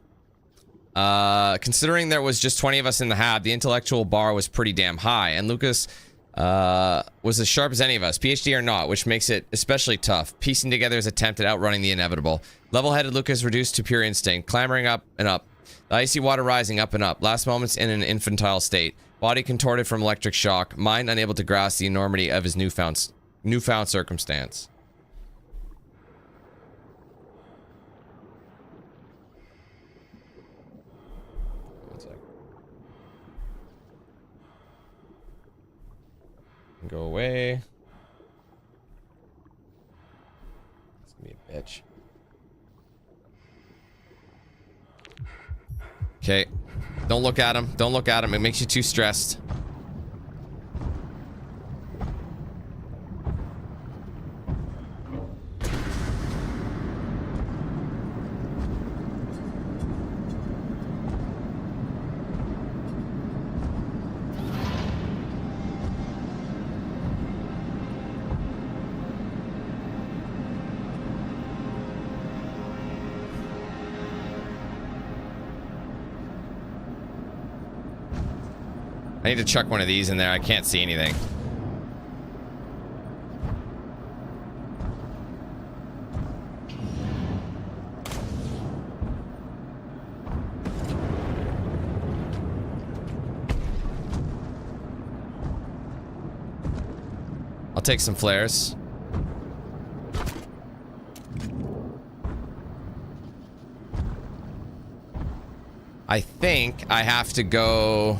Considering there was just 20 of us in the hab, the intellectual bar was pretty damn high, and Lucas was as sharp as any of us, PhD or not, which makes it especially tough, piecing together his attempt at outrunning the inevitable. Level-headed Lucas reduced to pure instinct, clambering up and up. The icy water rising up and up, last moments in an infantile state. Body contorted from electric shock, mind unable to grasp the enormity of his newfound circumstance. One sec. Go away. Okay. Don't look at him. Don't look at him. It makes you too stressed. I need to chuck one of these in there. I can't see anything. I'll take some flares. I think I have to go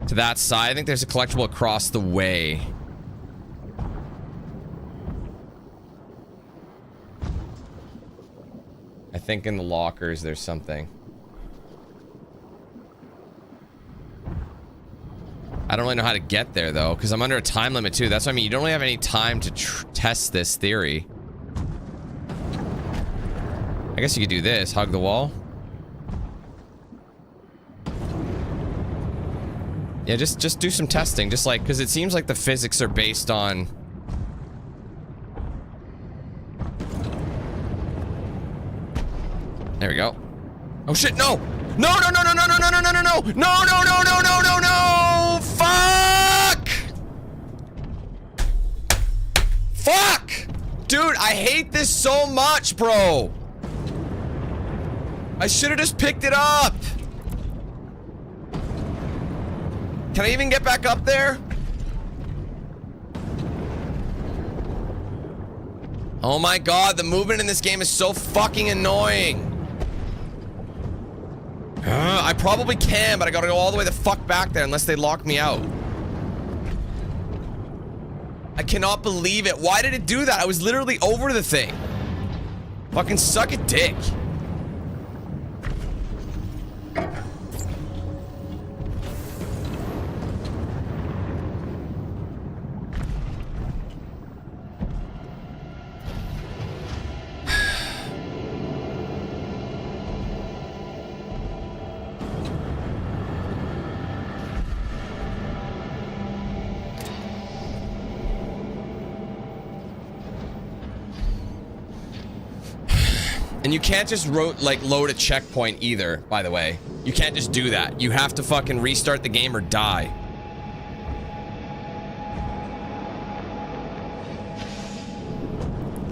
to that side. I think there's a collectible across the way. I think in the lockers there's something. I don't really know how to get there though, because I'm under a time limit too. That's what I mean. You don't really have any time to test this theory. I guess you could do this. Hug the wall. Yeah, just do some testing, just like, because it seems like the physics are based on... There we go. Oh shit, no! No, no, no, no, no, no, no, no, no, no, no! No, no, no, no, no, no, no! Fuck! Fuck! Dude, I hate this so much, bro! I should have just picked it up! Can I even get back up there? Oh my god, the movement in this game is so fucking annoying. I probably can, but I gotta go all the way the fuck back there unless they lock me out. I cannot believe it. Why did it do that? I was literally over the thing. Fucking suck a dick. And you can't just load a checkpoint either, by the way. You can't just do that. You have to fucking restart the game or die.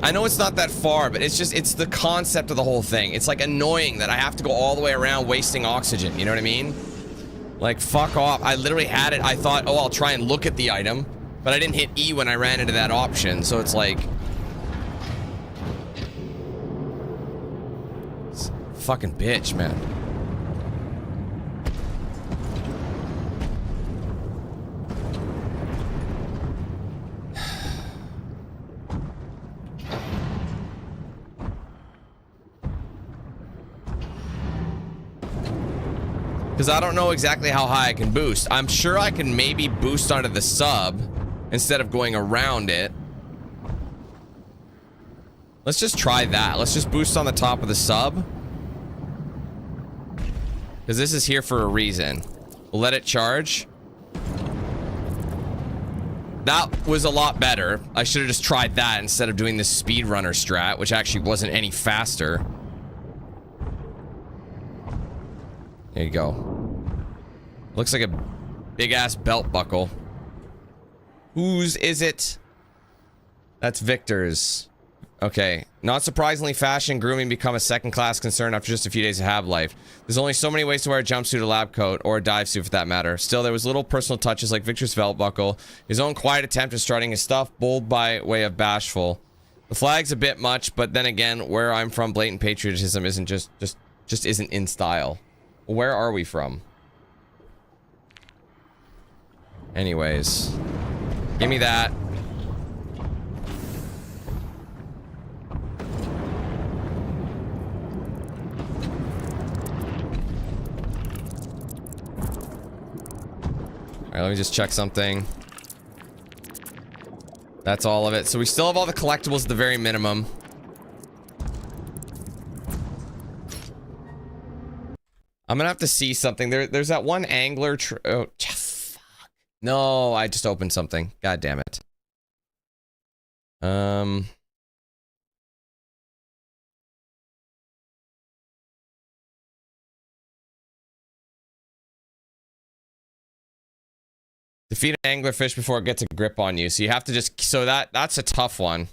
I know it's not that far, but it's the concept of the whole thing. It's like annoying that I have to go all the way around wasting oxygen, you know what I mean? Like, fuck off. I literally had it. I thought, oh, I'll try and look at the item, but I didn't hit E when I ran into that option, so it's like... Fucking bitch, man. Because I don't know exactly how high I can boost. I'm sure I can maybe boost onto the sub instead of going around it. Let's just try that. Let's just boost on the top of the sub. Because this is here for a reason. We'll let it charge. That was a lot better. I should have just tried that instead of doing this speedrunner strat, which actually wasn't any faster. There you go. Looks like a big-ass belt buckle. Whose is it? That's Victor's. Okay. Not surprisingly, fashion grooming become a second-class concern after just a few days of Half-Life. There's only so many ways to wear a jumpsuit, a lab coat, or a dive suit for that matter. Still, there was little personal touches like Victor's belt buckle, his own quiet attempt at strutting his stuff, bold by way of bashful. The flag's a bit much, but then again, where I'm from, blatant patriotism isn't just isn't in style. Where are we from? Anyways. Give me that. Alright, let me just check something. That's all of it. So we still have all the collectibles at the very minimum. I'm gonna have to see something. There's that one angler. Oh, fuck. No, I just opened something. God damn it. Defeat an anglerfish before it gets a grip on you. So you have to just... So that's a tough one.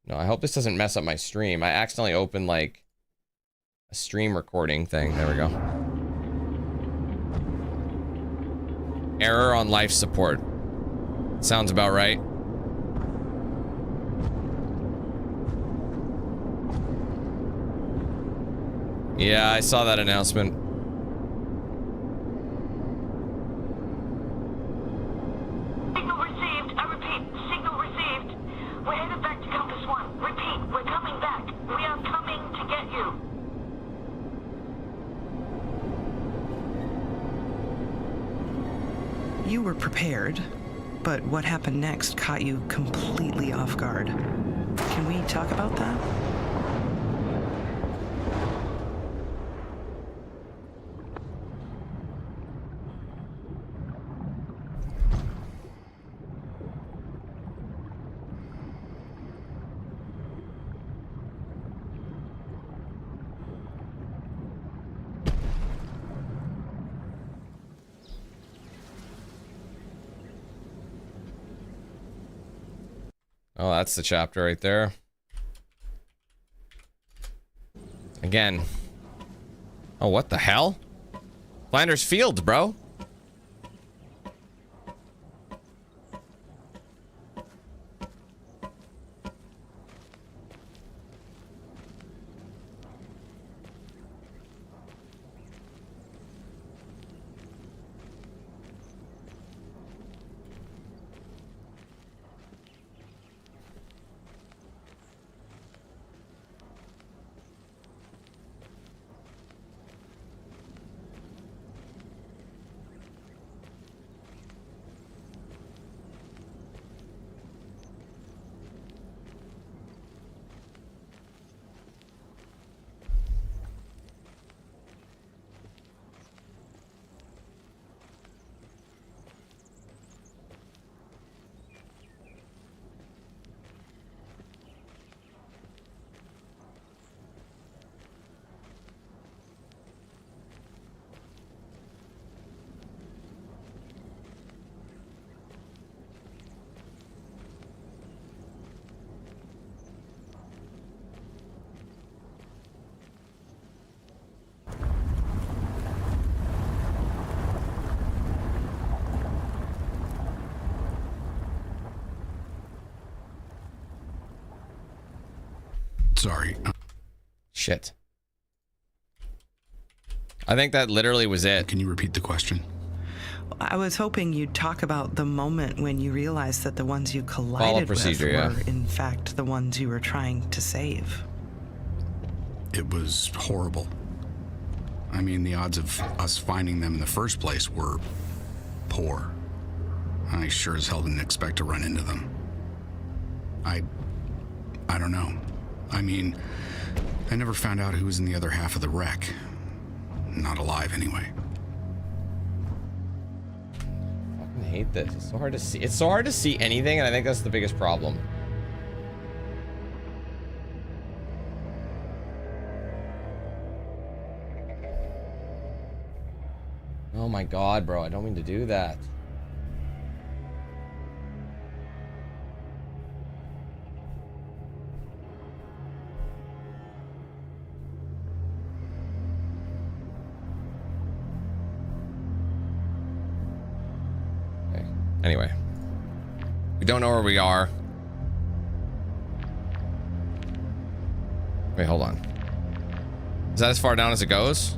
No, I hope this doesn't mess up my stream. I accidentally opened, like, a stream recording thing. There we go. Error on life support. Sounds about right. Yeah, I saw that announcement. Signal received. I repeat, signal received. We're headed back to Compass 1. Repeat, we're coming back. We are coming to get you. You were prepared, but what happened next caught you completely off guard. Can we talk about that? Oh, that's the chapter right there. Again. Oh, what the hell? Flanders Field, bro. Sorry. Shit. I think that literally was it. Can you repeat the question? I was hoping you'd talk about the moment when you realized that the ones you collided with yeah. were, in fact, the ones you were trying to save. It was horrible. I mean, the odds of us finding them in the first place were poor. I sure as hell didn't expect to run into them. I don't know. I mean, I never found out who was in the other half of the wreck. Not alive, anyway. I fucking hate this. It's so hard to see. It's so hard to see anything, and I think that's the biggest problem. Oh my god, bro. I don't mean to do that. Anyway, we don't know where we are. Wait, hold on. Is that as far down as it goes?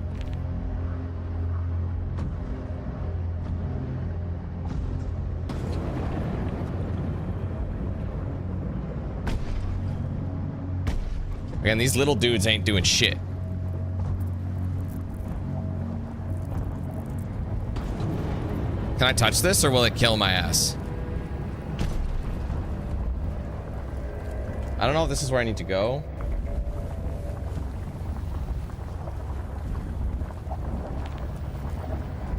Again, these little dudes ain't doing shit. Can I touch this, or will it kill my ass? I don't know if this is where I need to go.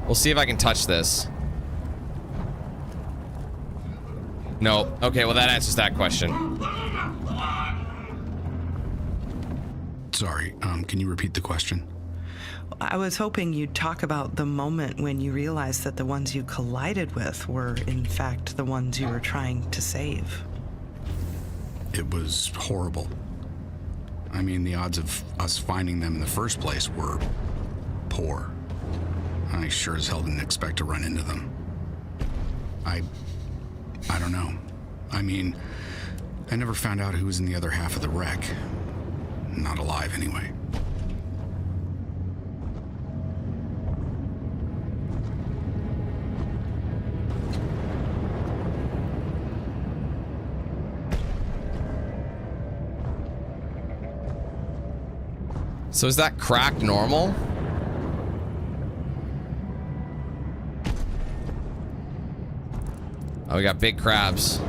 We'll see if I can touch this. No. Okay, well that answers that question. Sorry, can you repeat the question? I was hoping you'd talk about the moment when you realized that the ones you collided with were, in fact, the ones you were trying to save. It was horrible. I mean, the odds of us finding them in the first place were poor. I sure as hell didn't expect to run into them. I don't know. I mean, I never found out who was in the other half of the wreck. Not alive, anyway. So is that crack normal? Oh, we got big crabs.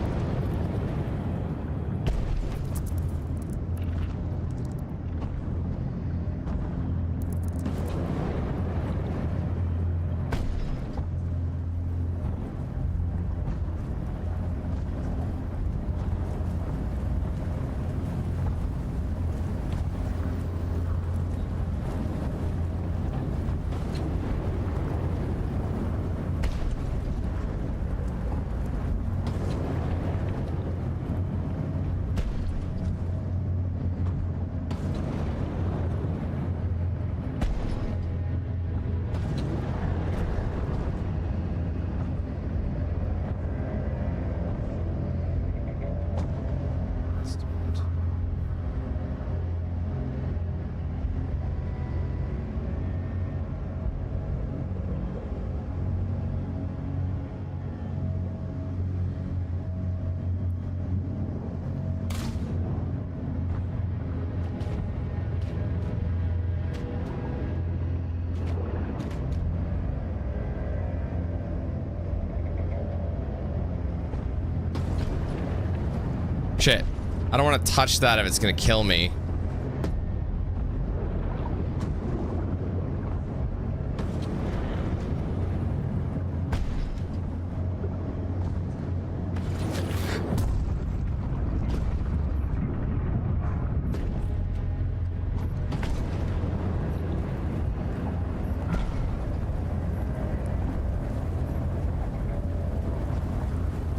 Shit. I don't want to touch that if it's gonna kill me.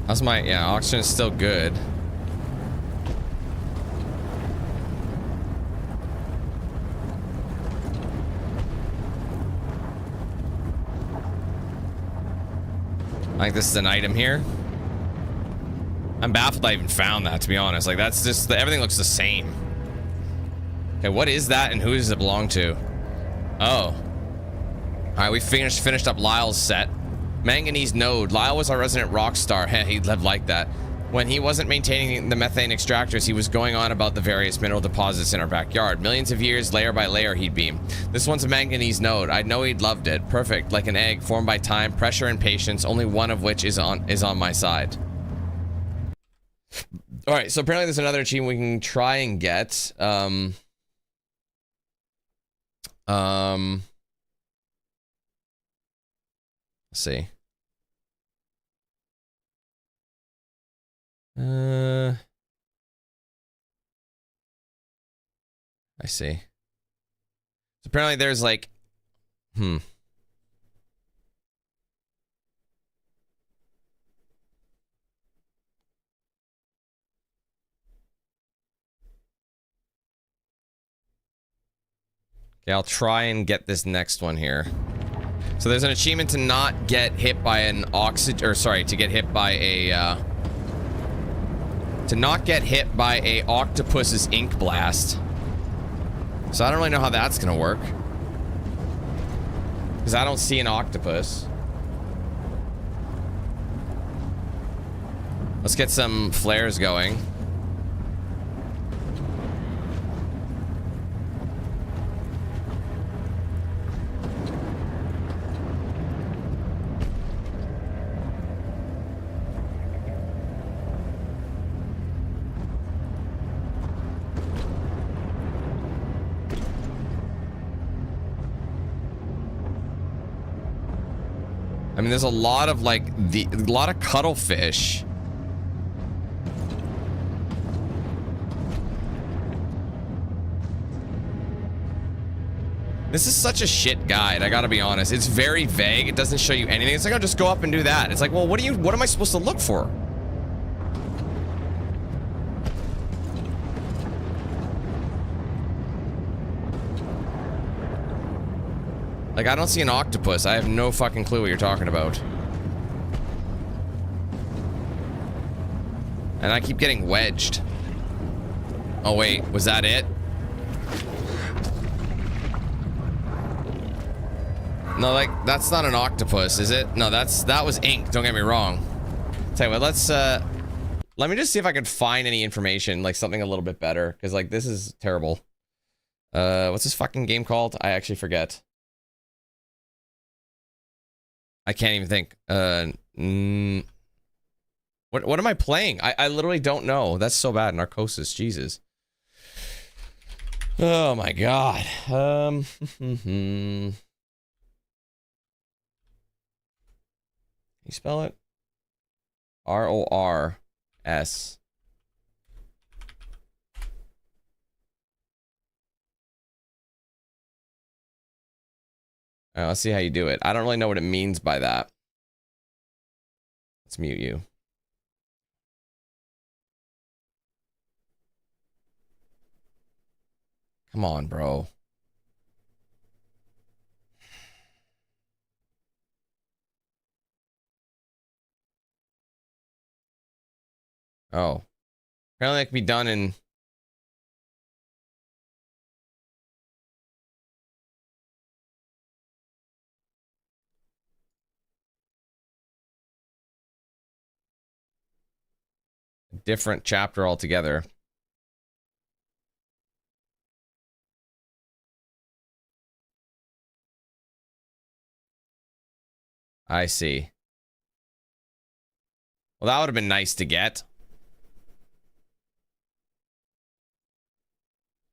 How's my, yeah, oxygen is still good. I think this is an item here. I'm baffled I even found that, to be honest. Like, that's just, everything looks the same. Okay, what is that and who does it belong to? Oh. Alright, we finished up Lyle's set. Manganese node. Lyle was our resident rock star. Heh, he'd have liked that. When he wasn't maintaining the methane extractors, he was going on about the various mineral deposits in our backyard. Millions of years, layer by layer, he'd beam. This one's a manganese node. I know he'd loved it. Perfect, like an egg, formed by time, pressure, and patience, only one of which is on my side. Alright, so apparently there's another achievement we can try and get. Let's see. I see. So apparently there's like, Okay, I'll try and get this next one here. So there's an achievement to not get hit by an oxygen, or sorry, to get hit by a, to not get hit by a octopus's ink blast. So I don't really know how that's gonna work. Because I don't see an octopus. Let's get some flares going. I mean, there's a lot of like a lot of cuttlefish. This is such a shit guide, I gotta be honest. It's very vague. It doesn't show you anything. It's like, I'll just go up and do that. It's like, well, what am I supposed to look for? Like, I don't see an octopus. I have no fucking clue what you're talking about. And I keep getting wedged. Oh wait, was that it? No, like, that's not an octopus, is it? No, that was ink, don't get me wrong. Tell you what, let me just see if I can find any information, like something a little bit better, because like, this is terrible. What's this fucking game called? I actually forget. I can't even think. What am I playing? I literally don't know. That's so bad. Narcosis, Jesus. Oh my god. You spell it? R-O-R-S. Let's see how you do it. I don't really know what it means by that. Let's mute you. Come on, bro. Oh. Apparently that can be done in... a different chapter altogether. I see. Well, that would have been nice to get.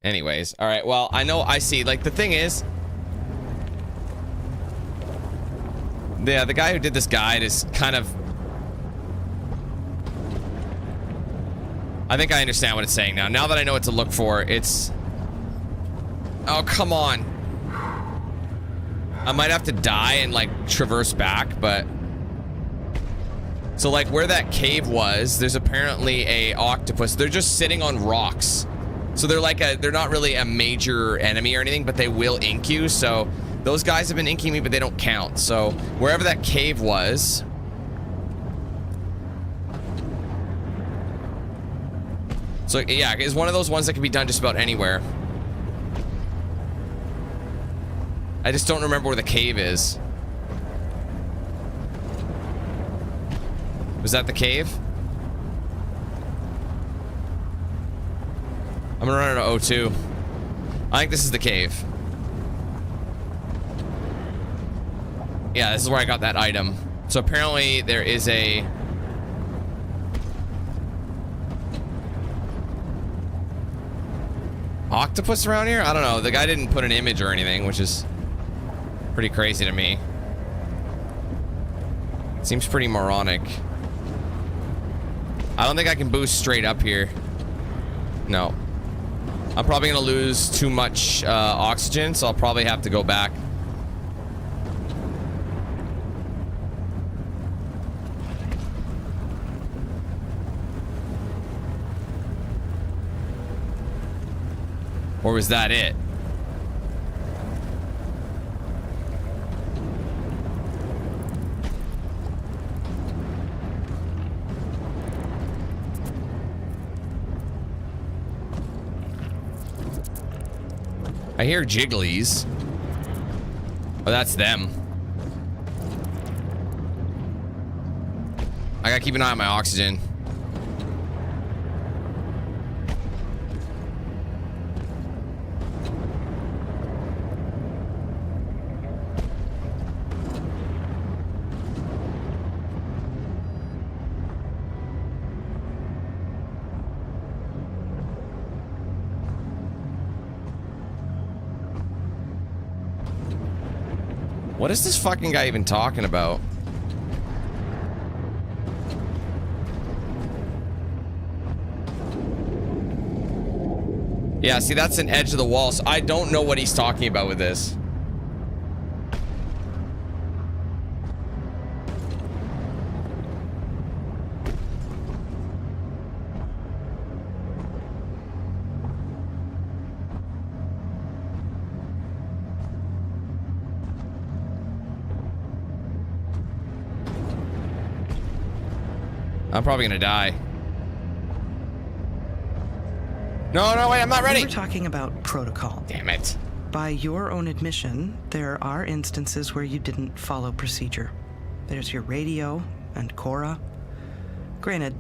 Anyways, all right, well, I see, like, the thing is, the guy who did this guide is kind of, I think I understand what it's saying now. Now that I know what to look for, it's, oh, come on. I might have to die and, like, traverse back, but, so, like, where that cave was, there's apparently a octopus. They're just sitting on rocks. So they're like they're not really a major enemy or anything, but they will ink you. So those guys have been inking me, but they don't count. So wherever that cave was. So yeah, it's one of those ones that can be done just about anywhere. I just don't remember where the cave is. Was that the cave? I'm gonna run out of O2. I think this is the cave. Yeah, this is where I got that item. So apparently there is a... octopus around here? I don't know. The guy didn't put an image or anything, which is pretty crazy to me. It seems pretty moronic. I don't think I can boost straight up here. No. I'm probably gonna lose too much oxygen, so I'll probably have to go back. Or was that it? I hear jigglies. Oh, that's them. I gotta keep an eye on my oxygen. What is this fucking guy even talking about? Yeah, see, that's an edge of the wall, so I don't know what he's talking about with this. I'm probably gonna die. No, no, wait, I'm not ready. We're talking about protocol. Damn it. By your own admission, there are instances where you didn't follow procedure. There's your radio and Cora. Granted,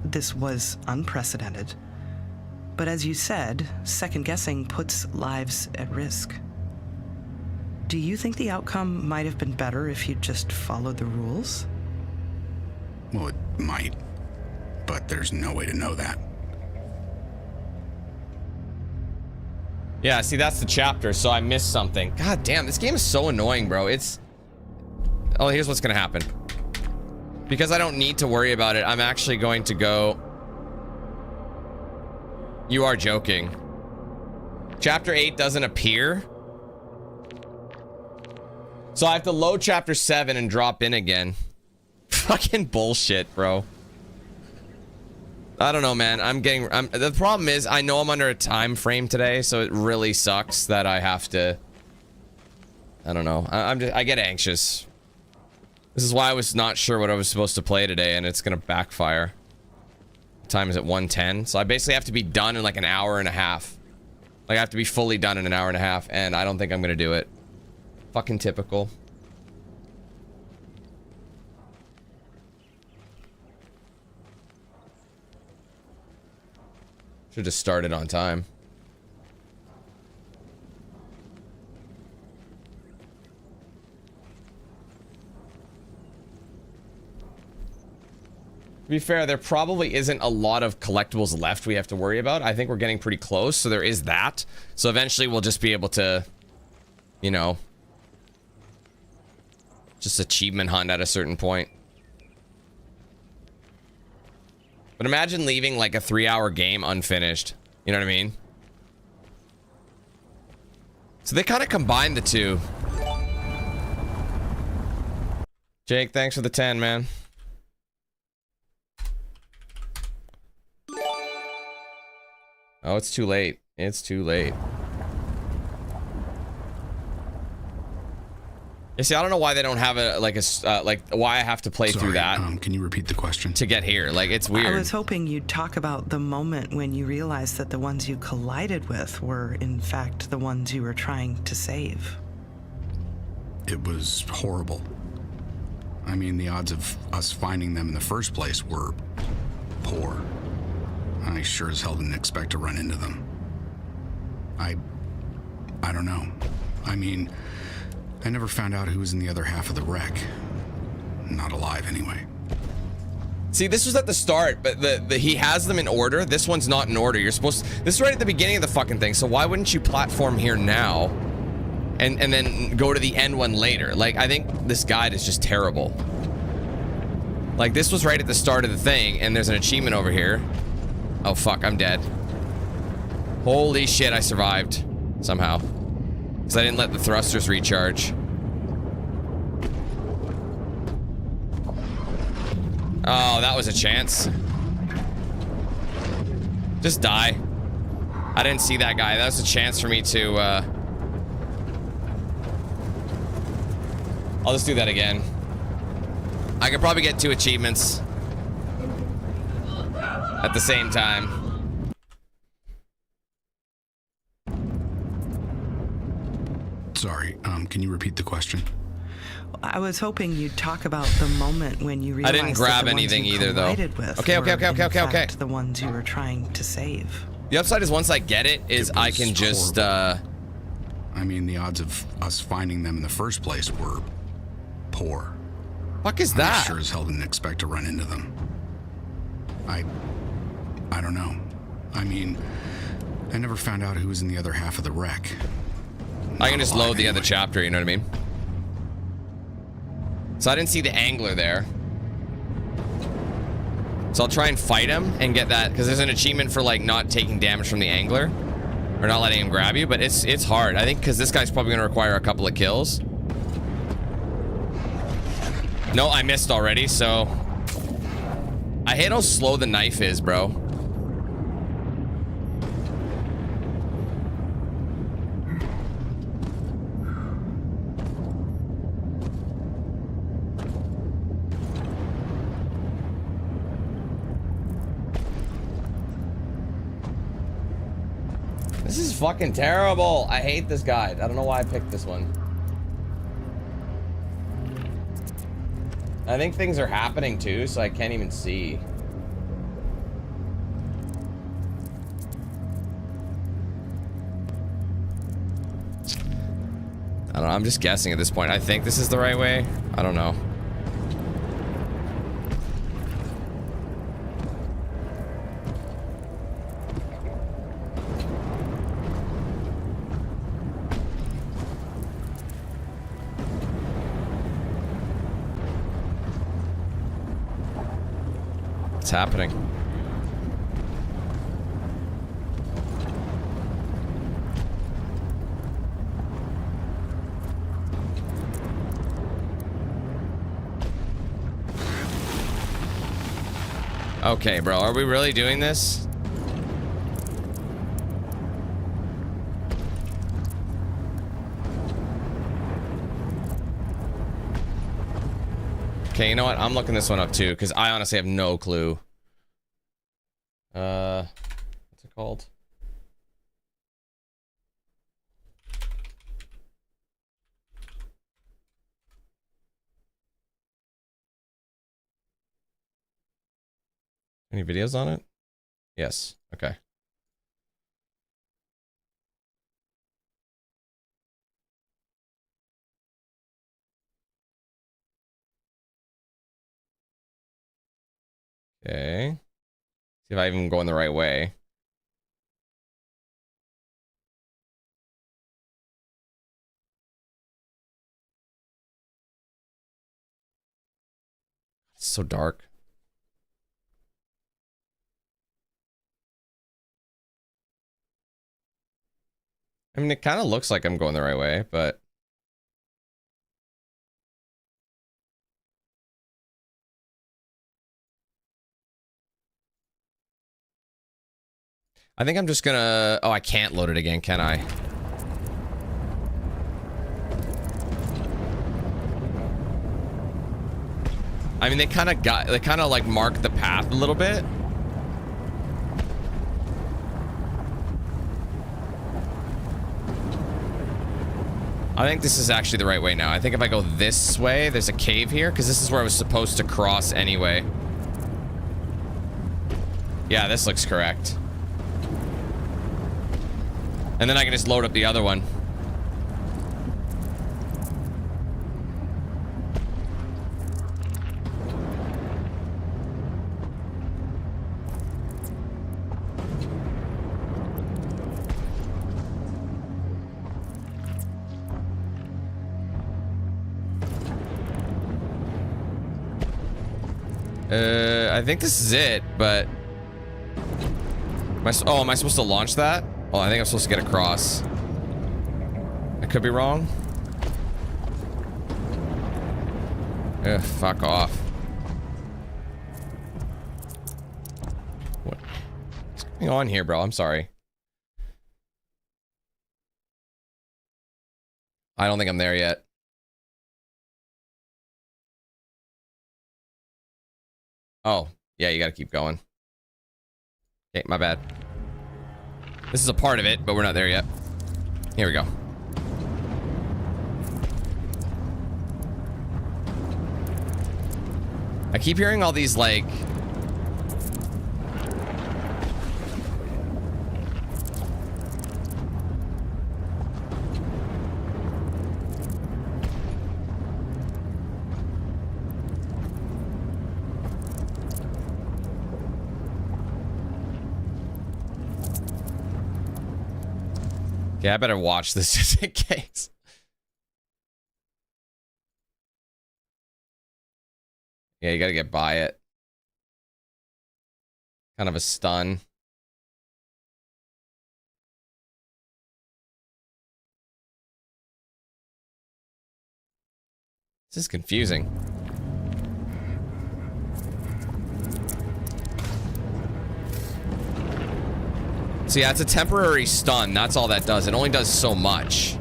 this was unprecedented. But as you said, second-guessing puts lives at risk. Do you think the outcome might have been better if you'd just followed the rules? Well, it might, but there's no way to know that. Yeah, see, that's the chapter, so I missed something. God damn, this game is so annoying, bro. It's... Oh, here's what's gonna happen. Because I don't need to worry about it, I'm actually going to go... You are joking. Chapter 8 doesn't appear. So I have to load chapter 7 and drop in again. Fucking bullshit, bro. I don't know, man. The problem is, I know I'm under a time frame today, so it really sucks that I have to... I don't know. I get anxious. This is why I was not sure what I was supposed to play today, and it's gonna backfire. Time is at 1:10, so I basically have to be done in like an hour and a half. Like, I have to be fully done in an hour and a half, and I don't think I'm gonna do it. Fucking typical. Should have started on time. To be fair, there probably isn't a lot of collectibles left we have to worry about. I think we're getting pretty close, so there is that. So eventually we'll just be able to, you know, just achievement hunt at a certain point. But imagine leaving like a 3-hour game unfinished. You know what I mean? So they kind of combine the two. Jake, thanks for the 10, man. Oh, it's too late. It's too late. You see, I don't know why they don't have a like why I have to play through that. Can you repeat the question? To get here, like, it's weird. I was hoping you'd talk about the moment when you realized that the ones you collided with were, in fact, the ones you were trying to save. It was horrible. I mean, the odds of us finding them in the first place were poor. I sure as hell didn't expect to run into them. I don't know. I mean, I never found out who was in the other half of the wreck. Not alive, anyway. See, this was at the start, but he has them in order. This one's not in order. You're supposed to... This is right at the beginning of the fucking thing, so why wouldn't you platform here now and then go to the end one later? Like, I think this guide is just terrible. Like, this was right at the start of the thing, and there's an achievement over here. Oh, fuck, I'm dead. Holy shit, I survived. Somehow. Because I didn't let the thrusters recharge. Oh, that was a chance. Just die. I didn't see that guy. That was a chance for me to, I'll just do that again. I could probably get 2 achievements at the same time. Sorry, can you repeat the question? I was hoping you'd talk about the moment when you realized I didn't grab anything either, though. Okay. The ones you were trying to save. The upside is once I get it, I can just, I mean, the odds of us finding them in the first place were poor. Fuck is that? I sure as hell didn't expect to run into them. I don't know. I mean, I never found out who was in the other half of the wreck. I can just load the other chapter, you know what I mean? So I didn't see the angler there. So I'll try and fight him and get that, because there's an achievement for, like, not taking damage from the angler. Or not letting him grab you, but it's hard. I think because this guy's probably going to require a couple of kills. No, I missed already, so... I hate how slow the knife is, bro. This is fucking terrible. I hate this guide. I don't know why I picked this one. I think things are happening too, so I can't even see. I don't know. I'm just guessing at this point. I think this is the right way. I don't know. What's happening? Okay, bro, are we really doing this? Okay, you know what? I'm looking this one up too, because I honestly have no clue. What's it called? Any videos on it? Yes. Okay. Okay. See if I even go in the right way. It's so dark. I mean, it kind of looks like I'm going the right way, but... I think I'm just gonna... Oh, I can't load it again, can I? I mean, they kind of like mark the path a little bit. I think this is actually the right way now. I think if I go this way, there's a cave here, because this is where I was supposed to cross anyway. Yeah, this looks correct. And then I can just load up the other one. I think this is it, but... am I supposed to launch that? Oh, I think I'm supposed to get across. I could be wrong. Ugh, fuck off. What's going on here, bro? I'm sorry. I don't think I'm there yet. Oh, yeah, you gotta keep going. Okay, my bad. This is a part of it, but we're not there yet. Here we go. I keep hearing all these, like... Yeah, I better watch this just in case. Yeah, you gotta get by it. Kind of a stun. This is confusing. So yeah, it's a temporary stun. That's all that does. It only does so much.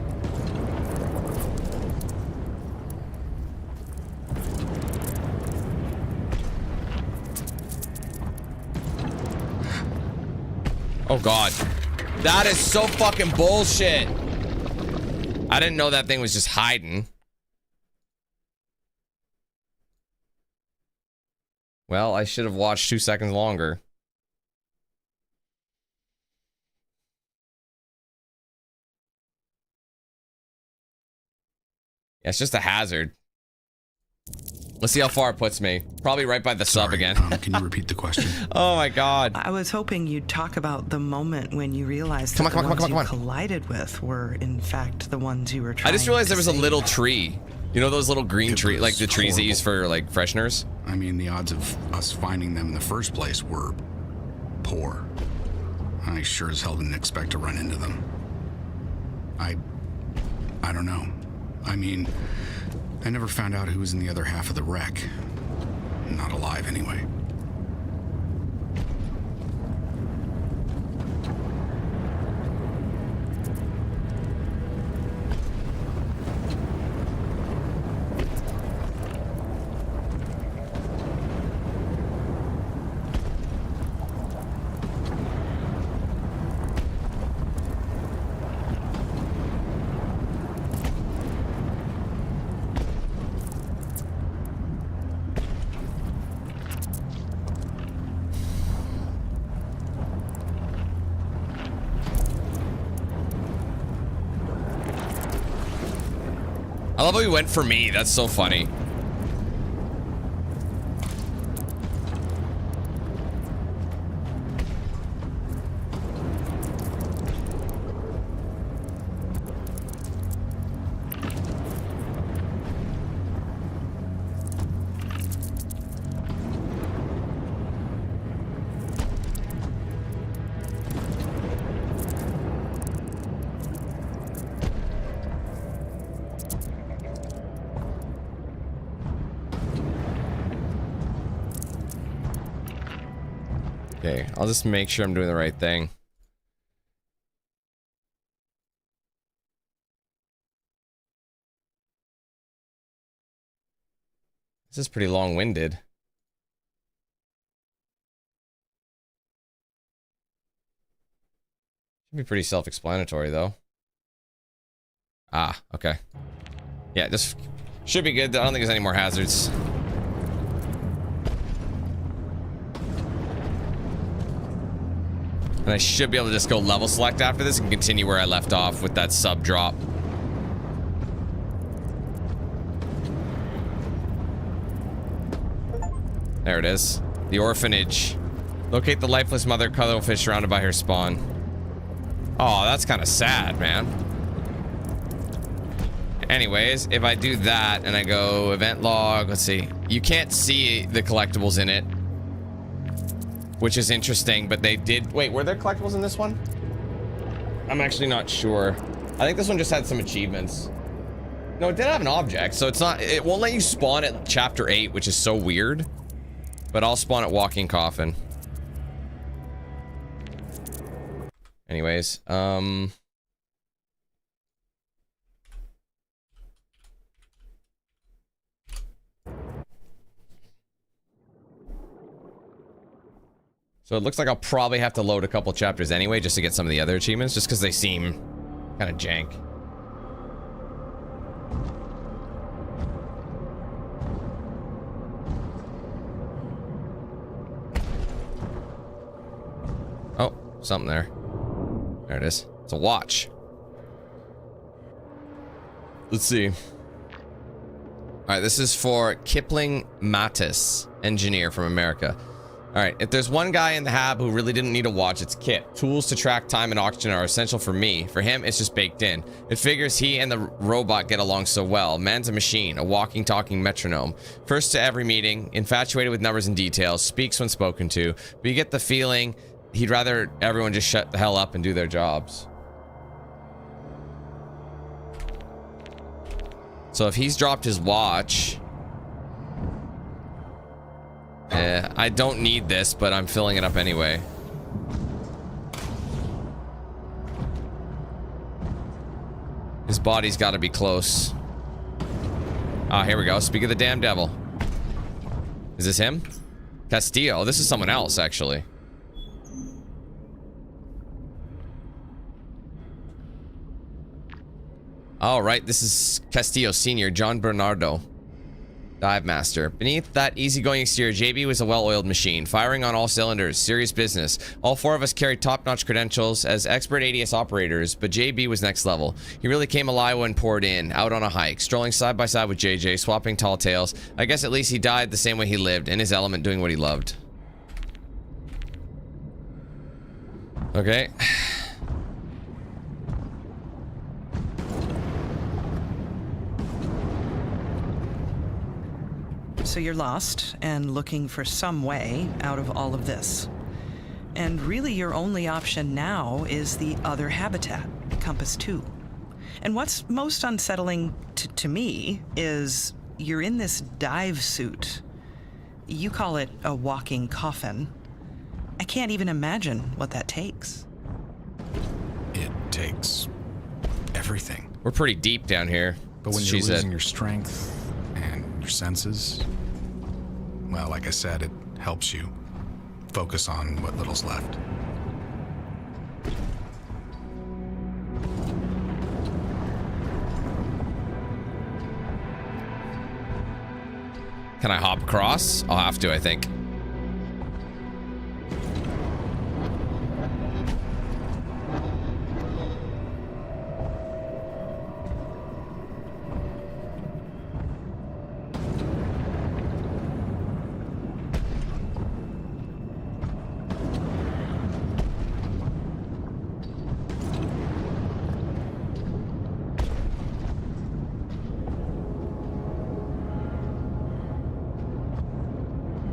Oh god. That is so fucking bullshit. I didn't know that thing was just hiding. Well, I should have watched 2 seconds longer. Yeah, it's just a hazard. Let's see how far it puts me. Probably right by the sub again. Can you repeat the question? Oh my god. I was hoping you'd talk about the moment when you realized Come that on, the come on, ones come on, you collided with were, in fact, the ones you were trying I just realized to there was a save. little tree. You know those little green It trees, was like the trees they horrible. use for like fresheners? I mean, the odds of us finding them in the first place were poor. I sure as hell didn't expect to run into them. I don't know. I mean, I never found out who was in the other half of the wreck. Not alive, anyway. I love how he went for me. That's so funny. Okay, I'll just make sure I'm doing the right thing. This is pretty long-winded. Should be pretty self-explanatory, though. Ah, okay. Yeah, this should be good. I don't think there's any more hazards. And I should be able to just go level select after this and continue where I left off with that sub drop. There it is. The orphanage. Locate the lifeless mother cuttlefish surrounded by her spawn. Oh, that's kind of sad, man. Anyways, if I do that and I go event log, let's see. You can't see the collectibles in it, which is interesting, but they did. Wait, were there collectibles in this one? I'm actually not sure. I think this one just had some achievements. No, it did have an object, so it's not. It won't let you spawn at chapter 8, which is so weird. But I'll spawn at walking coffin. Anyways, so it looks like I'll probably have to load a couple chapters anyway just to get some of the other achievements, just because they seem kind of jank. Oh, something there. There it is. It's a watch. Let's see. All right, this is for Kipling Mattis, engineer from America. All right, if there's one guy in the hab who really didn't need a watch, it's Kip. Tools to track time and oxygen are essential for me. For him, it's just baked in. It figures he and the robot get along so well. Man's a machine, a walking, talking metronome. First to every meeting, infatuated with numbers and details, speaks when spoken to, but you get the feeling he'd rather everyone just shut the hell up and do their jobs. So if he's dropped his watch... I don't need this, but I'm filling it up anyway. His body's got to be close. Ah, here we go. Speak of the damn devil. Is this him? Castillo. This is someone else, actually. All right, this is Castillo Sr., John Bernardo. Dive master. Beneath that easygoing exterior, JB was a well-oiled machine, firing on all cylinders. Serious business. All four of us carried top-notch credentials as expert ADS operators, but JB was next level. He really came alive when poured in, out on a hike, strolling side by side with JJ, swapping tall tales. I guess at least he died the same way he lived, in his element, doing what he loved. Okay. So you're lost and looking for some way out of all of this. And really your only option now is the other habitat, Compass 2. And what's most unsettling to me is you're in this dive suit. You call it a walking coffin. I can't even imagine what that takes. It takes everything. We're pretty deep down here. But when you're losing your strength and your senses, well, like I said, it helps you focus on what little's left. Can I hop across? I'll have to, I think.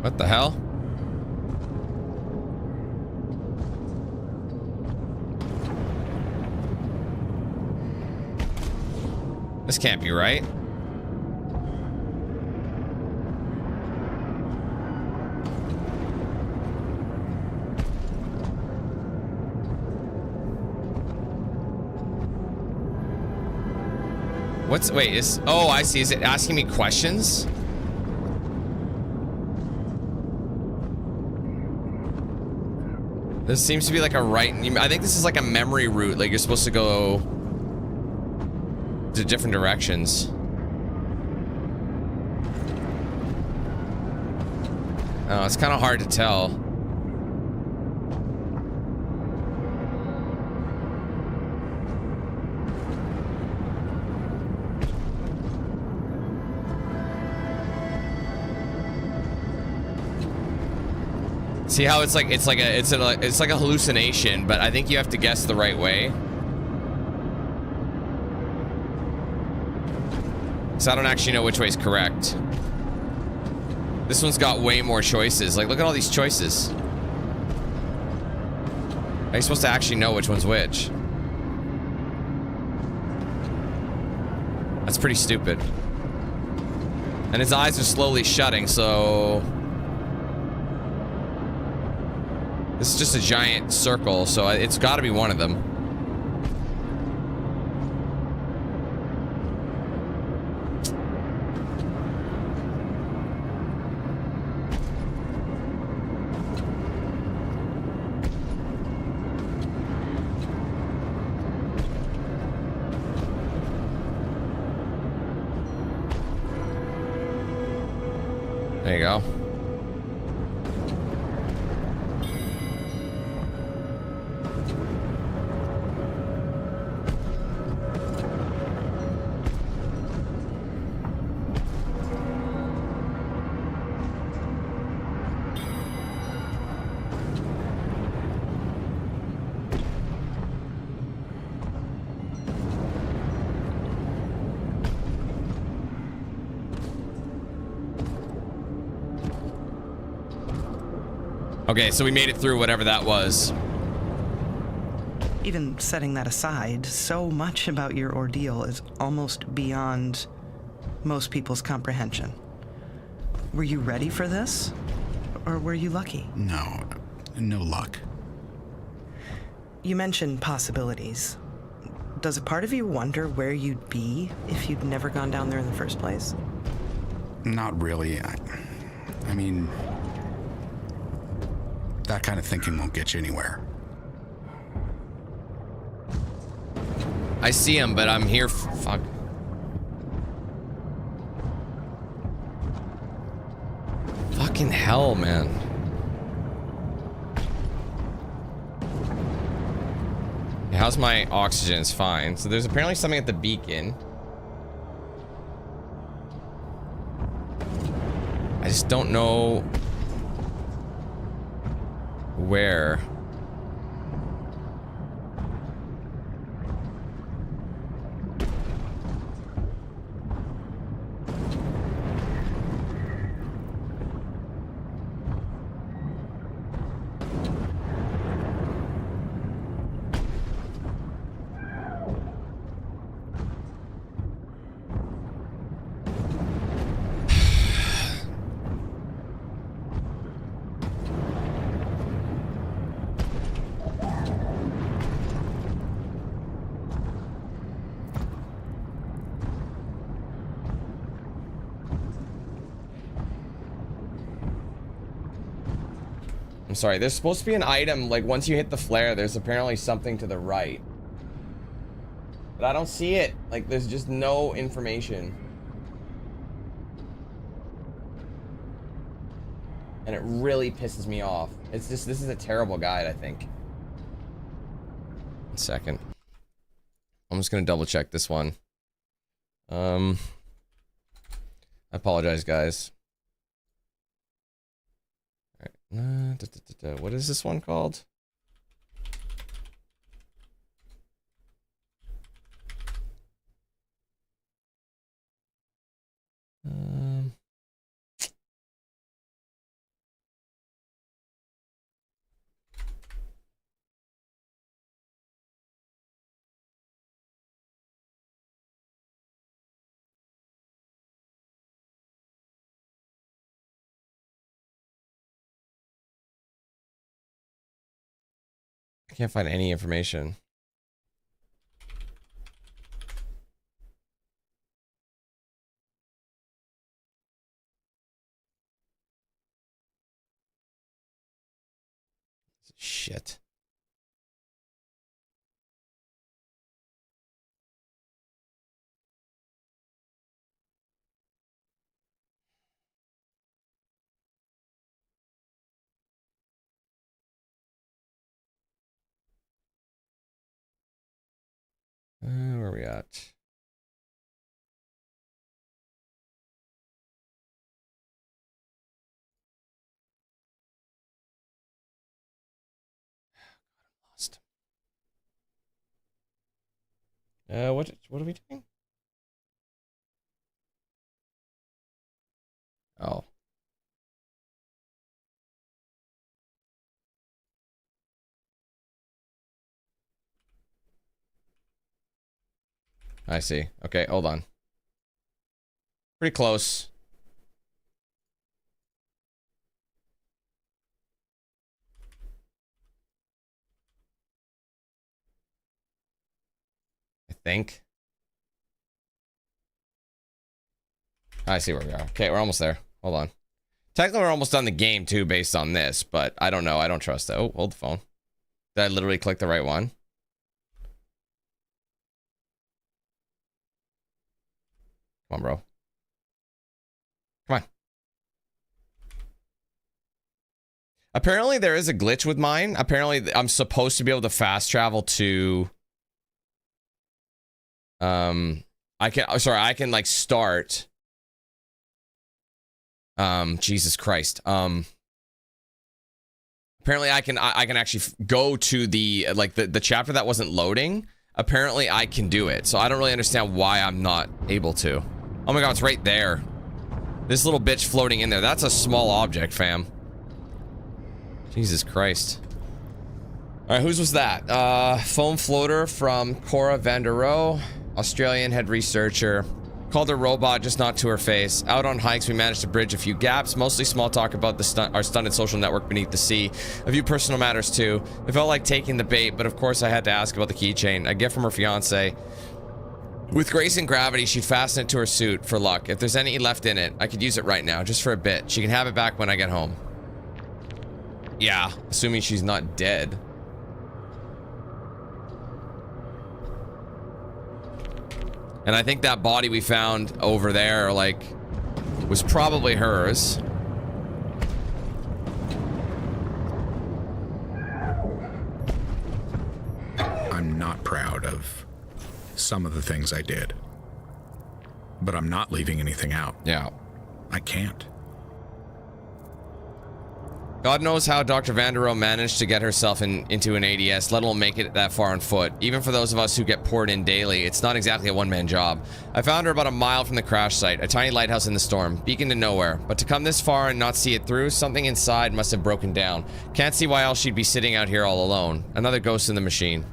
What the hell? This can't be right. Wait, oh, I see. Is it asking me questions? This seems to be like a I think this is like a memory route. Like you're supposed to go to different directions. Oh, it's kind of hard to tell. See how it's like a hallucination, but I think you have to guess the right way. So I don't actually know which way is correct. This one's got way more choices. Like, look at all these choices. Are you supposed to actually know which one's which? That's pretty stupid. And his eyes are slowly shutting, so... This is just a giant circle, so it's got to be one of them. There you go. Okay, so we made it through whatever that was. Even setting that aside, so much about your ordeal is almost beyond most people's comprehension. Were you ready for this? Or were you lucky? No luck. You mentioned possibilities. Does a part of you wonder where you'd be if you'd never gone down there in the first place? Not really. I mean, that kind of thinking won't get you anywhere. I see him, but I'm here. Fuck. Fucking hell, man. Yeah, how's my oxygen? It's fine. So there's apparently something at the beacon. I just don't know where. I'm sorry, there's supposed to be an item, like once you hit the flare, there's apparently something to the right. But I don't see it. Like there's just no information. And it really pisses me off. It's just, this is a terrible guide, I think. 1 second. I'm just gonna double check this one. I apologize, guys. What is this one called? I can't find any information. Shit. Where are we at? Lost. What are we doing? Oh. I see. Okay, hold on. Pretty close. I think. I see where we are. Okay, we're almost there. Hold on. Technically, we're almost done the game, too, based on this, but I don't know. I don't trust that. Oh, hold the phone. Did I literally click the right one? Come on, bro. Come on. Apparently, there is a glitch with mine. Apparently, I'm supposed to be able to fast travel to... I can, like, start... Jesus Christ. Apparently I can actually go to the, like, the chapter that wasn't loading. Apparently I can do it. So I don't really understand why I'm not able to. Oh my god, it's right there. This little bitch floating in there. That's a small object, fam. Jesus Christ. Alright, whose was that? Foam floater from Cora Van der Rohe, Australian head researcher. Called her robot, just not to her face. Out on hikes, we managed to bridge a few gaps. Mostly small talk about our stunted social network beneath the sea. A few personal matters too. It felt like taking the bait, but of course I had to ask about the keychain. A gift from her fiance. With grace and gravity, she'd fasten it to her suit for luck. If there's any left in it, I could use it right now, just for a bit. She can have it back when I get home. Yeah, assuming she's not dead. And I think that body we found over there, like, was probably hers. I'm not proud of some of the things I did. But I'm not leaving anything out. Yeah. I can't. God knows how Dr. Vanderohe managed to get herself into an ADS, let alone make it that far on foot. Even for those of us who get poured in daily, it's not exactly a one-man job. I found her about a mile from the crash site, a tiny lighthouse in the storm, beacon to nowhere. But to come this far and not see it through, something inside must have broken down. Can't see why else she'd be sitting out here all alone. Another ghost in the machine,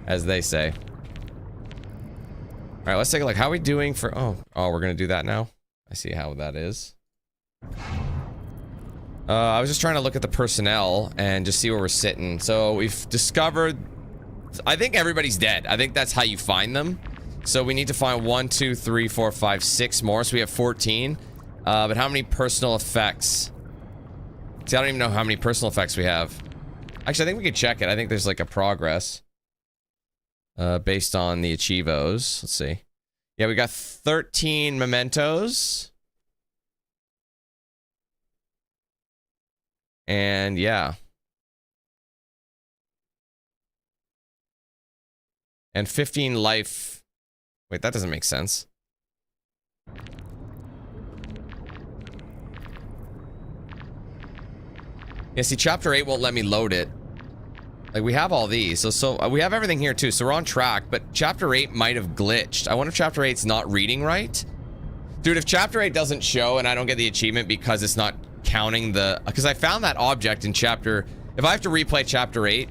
as they say. All right, let's take a look. How are we doing for... Oh, we're going to do that now? I see how that is. I was just trying to look at the personnel and just see where we're sitting. So we've discovered... I think everybody's dead. I think that's how you find them. So we need to find 1, 2, 3, 4, 5, 6 more. So we have 14. But how many personal effects? See, I don't even know how many personal effects we have. Actually, I think we could check it. I think there's like a progress. Based on the achievos. Let's see. Yeah, we got 13 mementos. And yeah. And 15 life. Wait, that doesn't make sense. Yeah, see, chapter 8 won't let me load it. Like, we have all these. So we have everything here too. So we're on track, but chapter 8 might have glitched. I wonder if chapter 8's not reading right. Dude, if chapter 8 doesn't show and I don't get the achievement because it's not counting the... Because I found that object in chapter... If I have to replay chapter 8...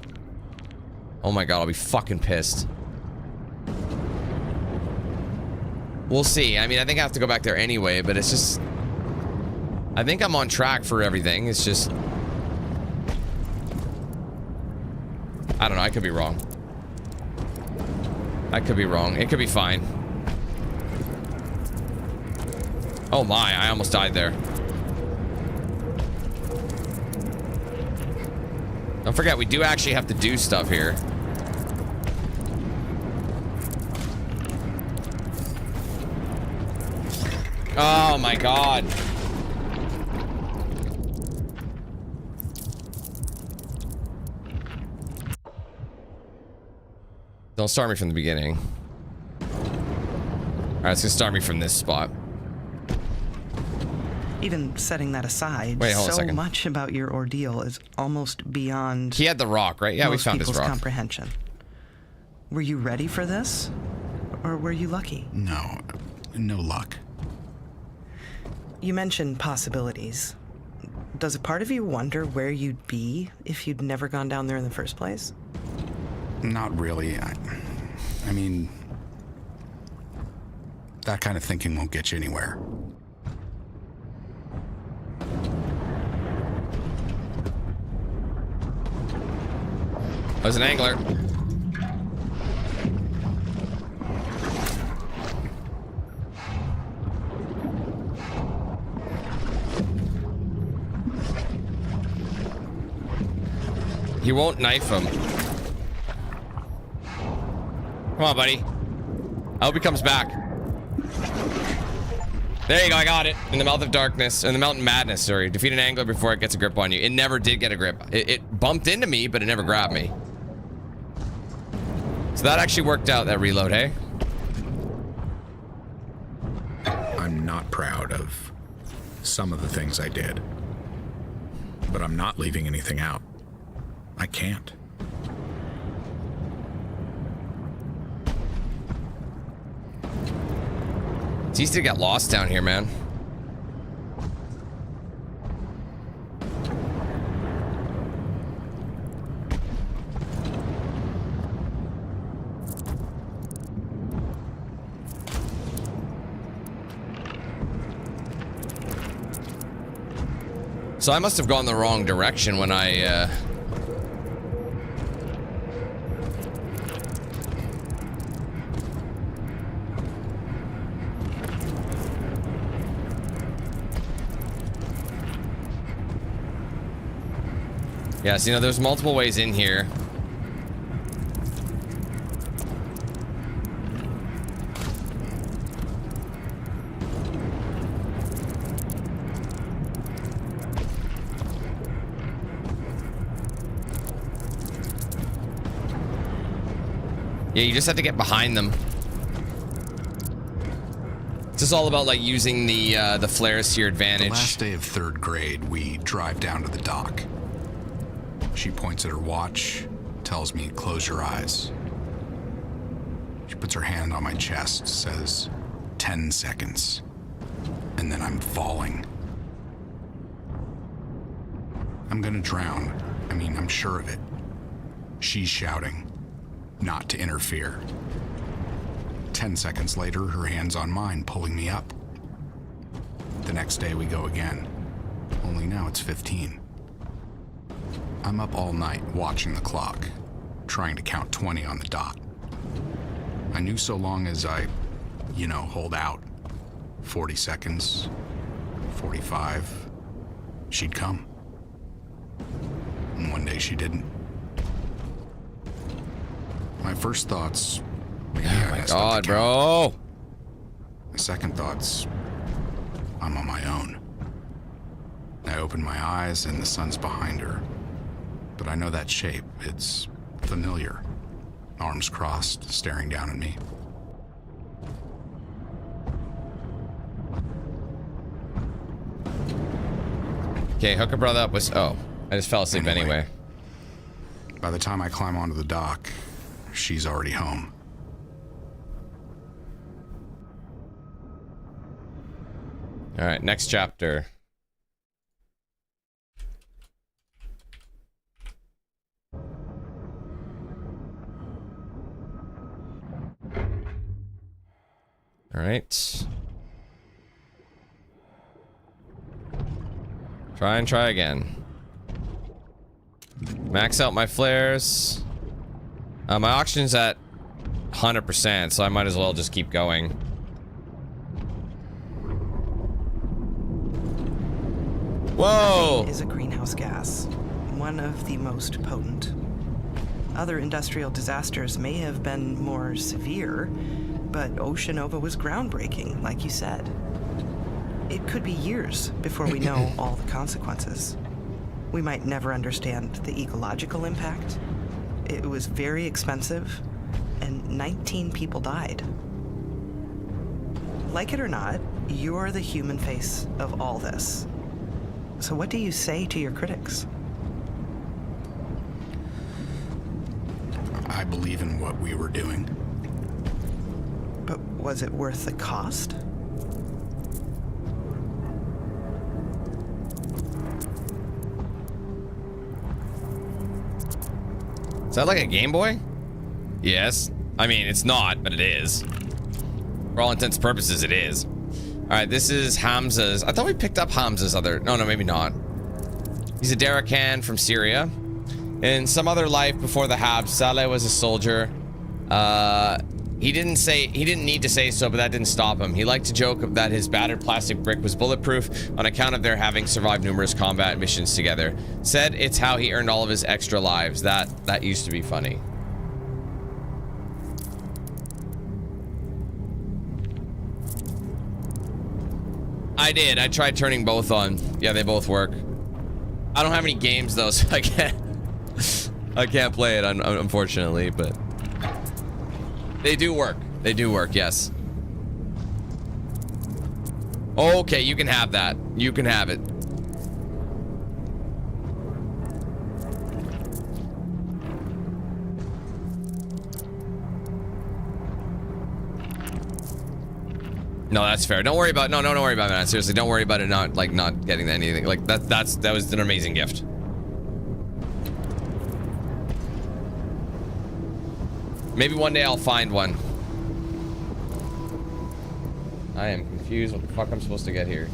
Oh my god, I'll be fucking pissed. We'll see. I mean, I think I have to go back there anyway, but it's just... I think I'm on track for everything. It's just... I don't know. I could be wrong. I could be wrong. It could be fine. Oh my, I almost died there. Don't forget, we do actually have to do stuff here. Oh my god. Don't start me from the beginning. Alright, it's gonna start me from this spot. Even setting that aside, wait, hold on a so second. much about your ordeal is almost beyond... He had the rock, right? Yeah, we found his rock. Comprehension. Were you ready for this? Or were you lucky? No luck. You mentioned possibilities. Does a part of you wonder where you'd be if you'd never gone down there in the first place? Not really. I mean, that kind of thinking won't get you anywhere. I was an angler. He won't knife him. Come on, buddy. I hope he comes back. There you go, I got it. In the mouth of darkness, in the mountain madness, sorry. Defeat an angler before it gets a grip on you. It never did get a grip. It bumped into me, but it never grabbed me. So that actually worked out, that reload, hey? I'm not proud of some of the things I did. But I'm not leaving anything out. I can't. It's easy to get lost down here, man. So I must have gone the wrong direction when I, Yeah, so, you know, there's multiple ways in here. Yeah, you just have to get behind them. It's just all about like using the flares to your advantage. The last day of 3rd grade, we drive down to the dock. She points at her watch, tells me, close your eyes. She puts her hand on my chest, says, 10 seconds. And then I'm falling. I'm gonna drown. I mean, I'm sure of it. She's shouting, not to interfere. 10 seconds later, her hand's on mine, pulling me up. The next day we go again. Only now it's 15. I'm up all night watching the clock, trying to count 20 on the dot. I knew so long as I, you know, hold out. 40 seconds, 45, she'd come. And one day she didn't. My first thoughts, maybe I messed up the count. Bro. My second thoughts, I'm on my own. I open my eyes and the sun's behind her. But I know that shape. It's familiar. Arms crossed, staring down at me. Okay, hook a brother up with... Oh, I just fell asleep anyway. By the time I climb onto the dock, she's already home. All right, next chapter. All right. Try again. Max out my flares. My oxygen's at 100%, so I might as well just keep going. Whoa! Is a greenhouse gas, one of the most potent. Other industrial disasters may have been more severe, but Oceanova was groundbreaking, like you said. It could be years before we know all the consequences. We might never understand the ecological impact. It was very expensive, and 19 people died. Like it or not, you're the human face of all this. So what do you say to your critics? I believe in what we were doing. But was it worth the cost? Is that like a Game Boy? Yes. I mean, it's not, but it is. For all intents and purposes, it is. All right, this is Hamza's. I thought we picked up Hamza's other... No, maybe not. He's a Darakan from Syria. In some other life before the Habs, Saleh was a soldier. He didn't need to say so, but that didn't stop him. He liked to joke that his battered plastic brick was bulletproof on account of their having survived numerous combat missions together. Said it's how he earned all of his extra lives. That used to be funny. I did. I tried turning both on. Yeah, they both work. I don't have any games though, so I can't play it unfortunately, but they do work. They do work, yes. Okay, you can have that. You can have it. No, that's fair. Don't worry about don't worry about that. Seriously, don't worry about it not getting anything. Like that was an amazing gift. Maybe one day I'll find one. I am confused what the fuck I'm supposed to get here.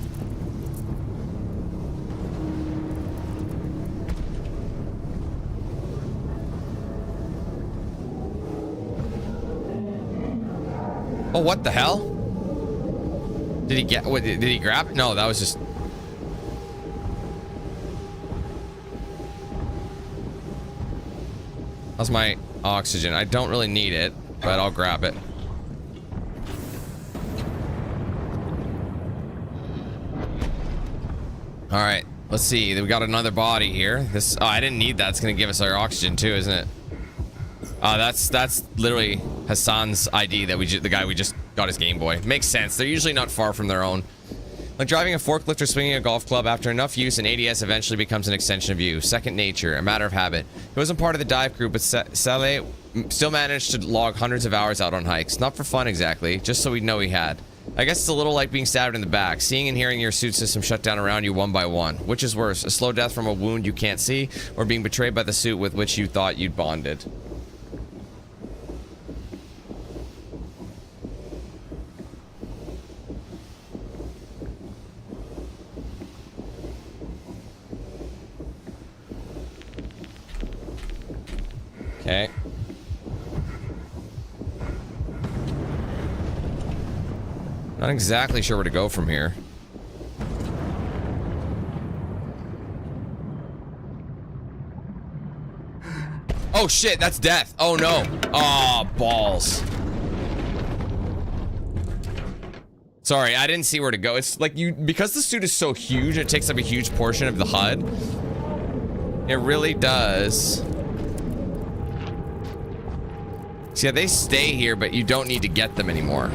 Oh, what the hell? Did he get, what, did he grab it? No, that was just... That's my oxygen. I don't really need it, but I'll grab it. All right, let's see. We got another body here. This, oh, I didn't need that. It's gonna give us our oxygen too, isn't it? That's literally Hassan's ID that the guy we just got his Game Boy. Makes sense. They're usually not far from their own. Like driving a forklift or swinging a golf club, after enough use, an ADS eventually becomes an extension of you. Second nature, a matter of habit. He wasn't part of the dive group, but Saleh still managed to log hundreds of hours out on hikes. Not for fun exactly, just so we'd know he had. I guess it's a little like being stabbed in the back, seeing and hearing your suit system shut down around you one by one. Which is worse, a slow death from a wound you can't see, or being betrayed by the suit with which you thought you'd bonded? Okay. Not exactly sure where to go from here. Oh shit, that's death. Oh no. Oh, balls. Sorry, I didn't see where to go. It's like because the suit is so huge, it takes up a huge portion of the HUD. It really does. See, yeah, they stay here, but you don't need to get them anymore.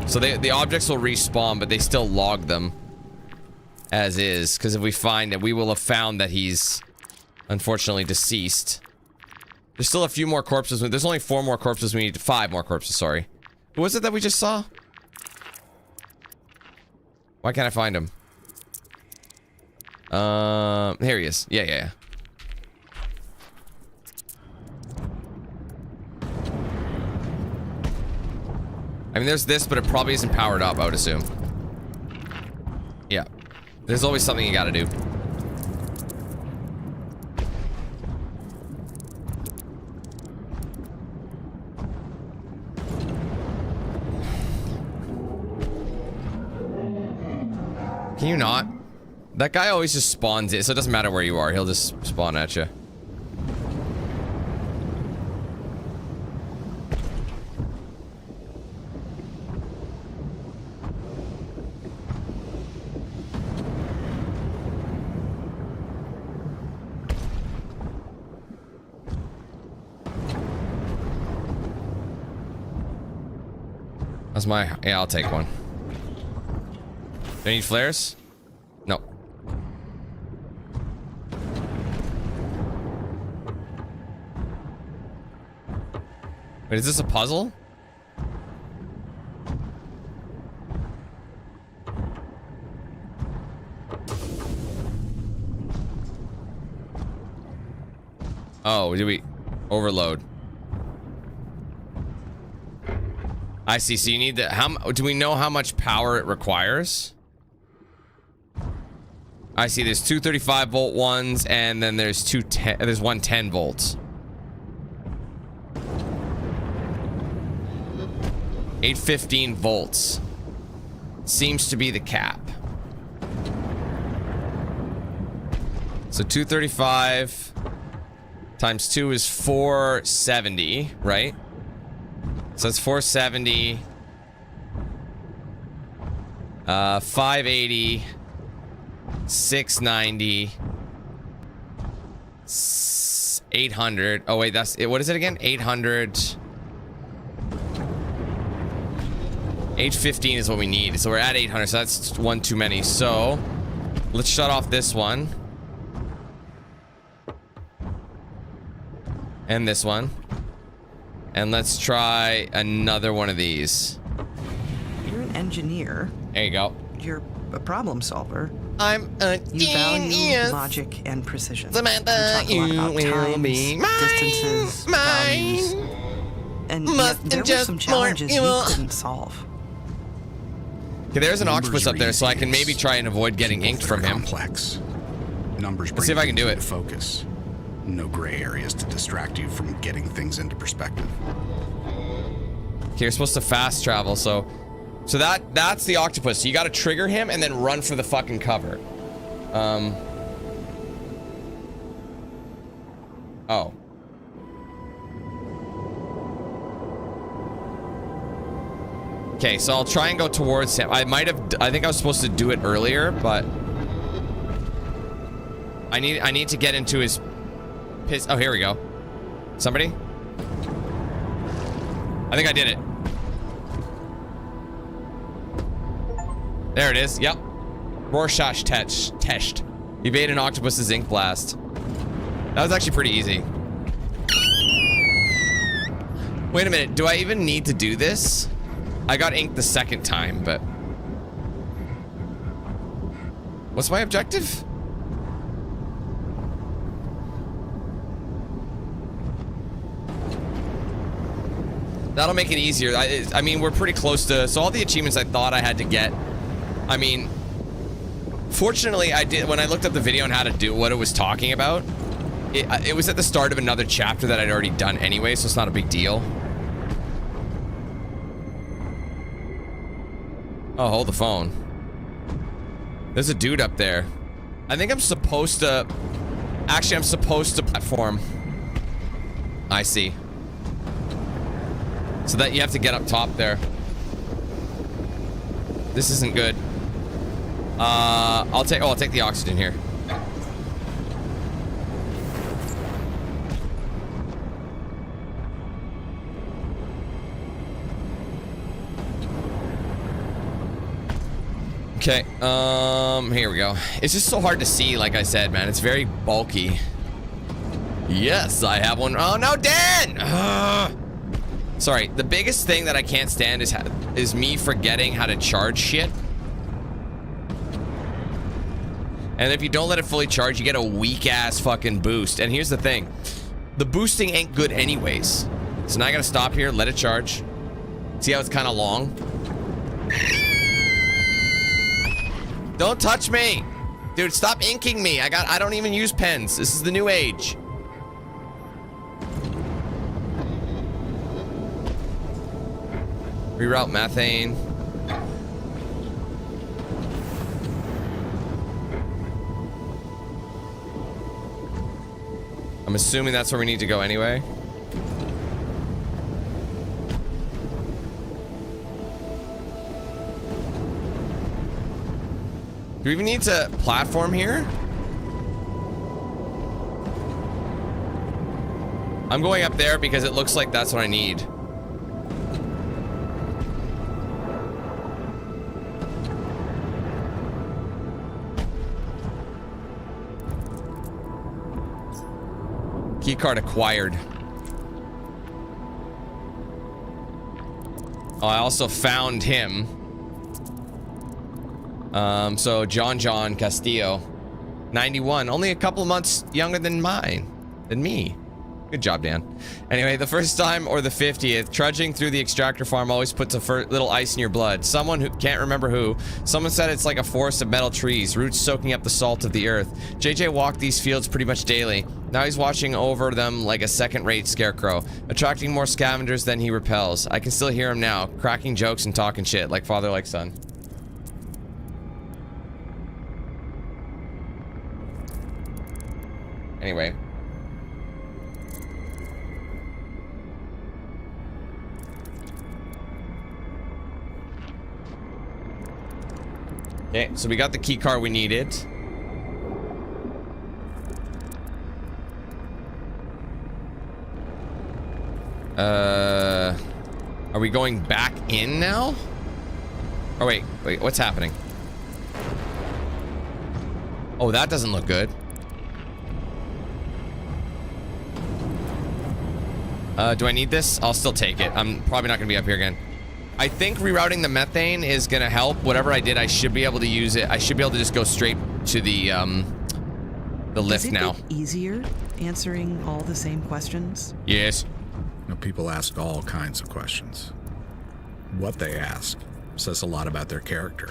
So the objects will respawn, but they still log them as is. Because if we find it, we will have found that he's unfortunately deceased. There's still a few more corpses. There's only 4 more corpses. We need 5 more corpses, sorry. Who was it that we just saw? Why can't I find him? Here he is. Yeah. I mean, there's this, but it probably isn't powered up, I would assume. Yeah. There's always something you gotta do. Can you not? That guy always just spawns it, so it doesn't matter where you are. He'll just spawn at you. That's my... Yeah, I'll take one. Do I need flares? No. Wait, is this a puzzle? Oh, did we overload? I see. So you need the... How do we know how much power it requires? I see. There's 235 volt ones, and then there's there's one 10 volts. 815 volts seems to be the cap. So 235 times 2 is 470, right? So that's 470, 580, 690, 800. Oh wait, that's it. What is it again? 800. 815 is what we need. So we're at 800. So that's one too many. So let's shut off this one. And this one. And let's try another one of these. You're an engineer. There you go. You're a problem solver. I'm a You value genius. logic and precision. Samantha, you will be mine, distances, mine. values. And yet Must there were just some challenges more you evil. couldn't solve. Okay, there's an Numbers octopus up there, so I can maybe try and avoid getting inked from him. Complex. Numbers Let's see if I can do bring it. things into focus. No gray areas to distract you from getting things into perspective. Okay, you're supposed to fast travel, so that's the octopus. So you got to trigger him and then run for the fucking cover. Oh. Okay, so I'll try and go towards him. I think I was supposed to do it earlier, but I need to get into his piss. Oh, here we go. Somebody? I think I did it. There it is. Yep. Rorschach test. Evade an octopus's ink blast. That was actually pretty easy. Wait a minute. Do I even need to do this? I got inked the second time, but... What's my objective? That'll make it easier. I mean, we're pretty close to... So all the achievements I thought I had to get... I mean... Fortunately, I did... When I looked up the video on how to do what it was talking about, it was at the start of another chapter that I'd already done anyway, so it's not a big deal. Oh, hold the phone. There's a dude up there. I think I'm supposed to... Actually, I'm supposed to platform. I see. So that you have to get up top there. This isn't good. I'll take the oxygen here. Okay, here we go. It's just so hard to see, like I said, man. It's very bulky. Yes, I have one. Oh, no, Dan! Ugh. Sorry, the biggest thing that I can't stand is me forgetting how to charge shit. And if you don't let it fully charge, you get a weak-ass fucking boost. And here's the thing. The boosting ain't good anyways. So now I gotta stop here, let it charge. See how it's kind of long? Don't touch me! Dude, stop inking me. I don't even use pens. This is the new age. Reroute methane. I'm assuming that's where we need to go anyway. Do we even need to platform here? I'm going up there because it looks like that's what I need. Keycard acquired. Oh, I also found him. So John Castillo, 91, only a couple months younger than me. Good job, Dan. Anyway, the first time or the 50th, trudging through the extractor farm always puts a little ice in your blood. Someone who can't remember who. Someone said it's like a forest of metal trees, roots soaking up the salt of the earth. JJ walked these fields pretty much daily. Now he's watching over them like a second-rate scarecrow, attracting more scavengers than he repels. I can still hear him now, cracking jokes and talking shit like father like son. Anyway. Okay, so we got the key card we needed. Are we going back in now? Oh, wait, what's happening? Oh, that doesn't look good. Do I need this? I'll still take it. I'm probably not gonna be up here again. I think rerouting the methane is gonna help. Whatever I did, I should be able to use it. I should be able to just go straight to the lift now. Is it easier answering all the same questions? Yes. You know, people ask all kinds of questions. What they ask says a lot about their character,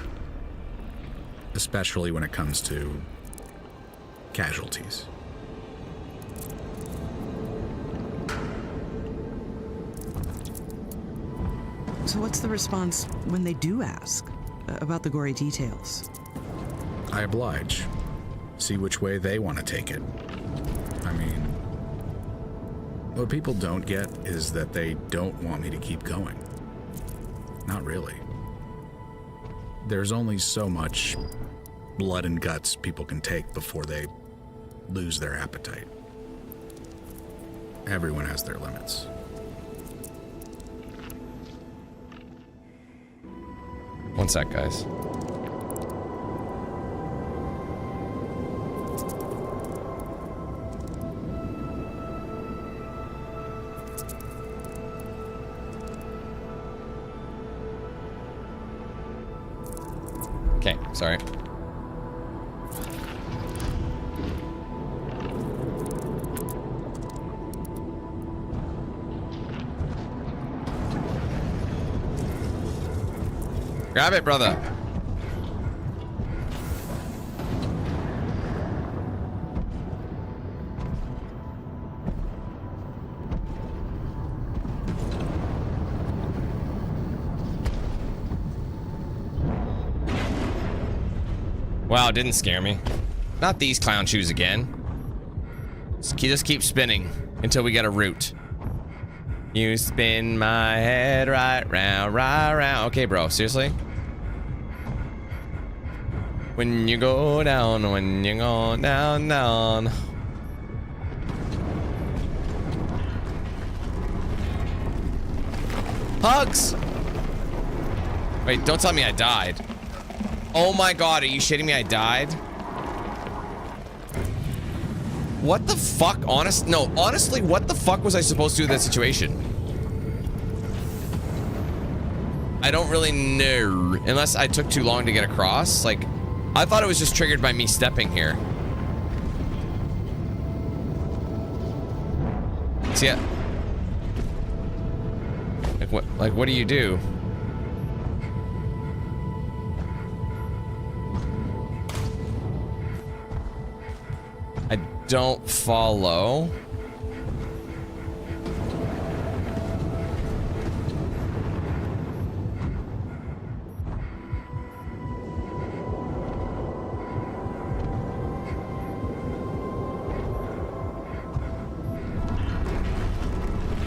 especially when it comes to casualties. So what's the response when they do ask about the gory details? I oblige. See which way they want to take it. I mean, what people don't get is that they don't want me to keep going. Not really. There's only so much blood and guts people can take before they lose their appetite. Everyone has their limits. One sec, guys. Okay, sorry. Grab it, brother. Wow, it didn't scare me. Not these clown shoes again. Just keep spinning until we get a route. You spin my head right round, right round. Okay, bro, seriously? When you go down, when you go down, down. Hugs! Wait, don't tell me I died. Oh my god, are you shitting me? I died? What the fuck? Honestly, what the fuck was I supposed to do in that situation? I don't really know. Unless I took too long to get across. Like, I thought it was just triggered by me stepping here. See ya. Like what do you do? I don't follow.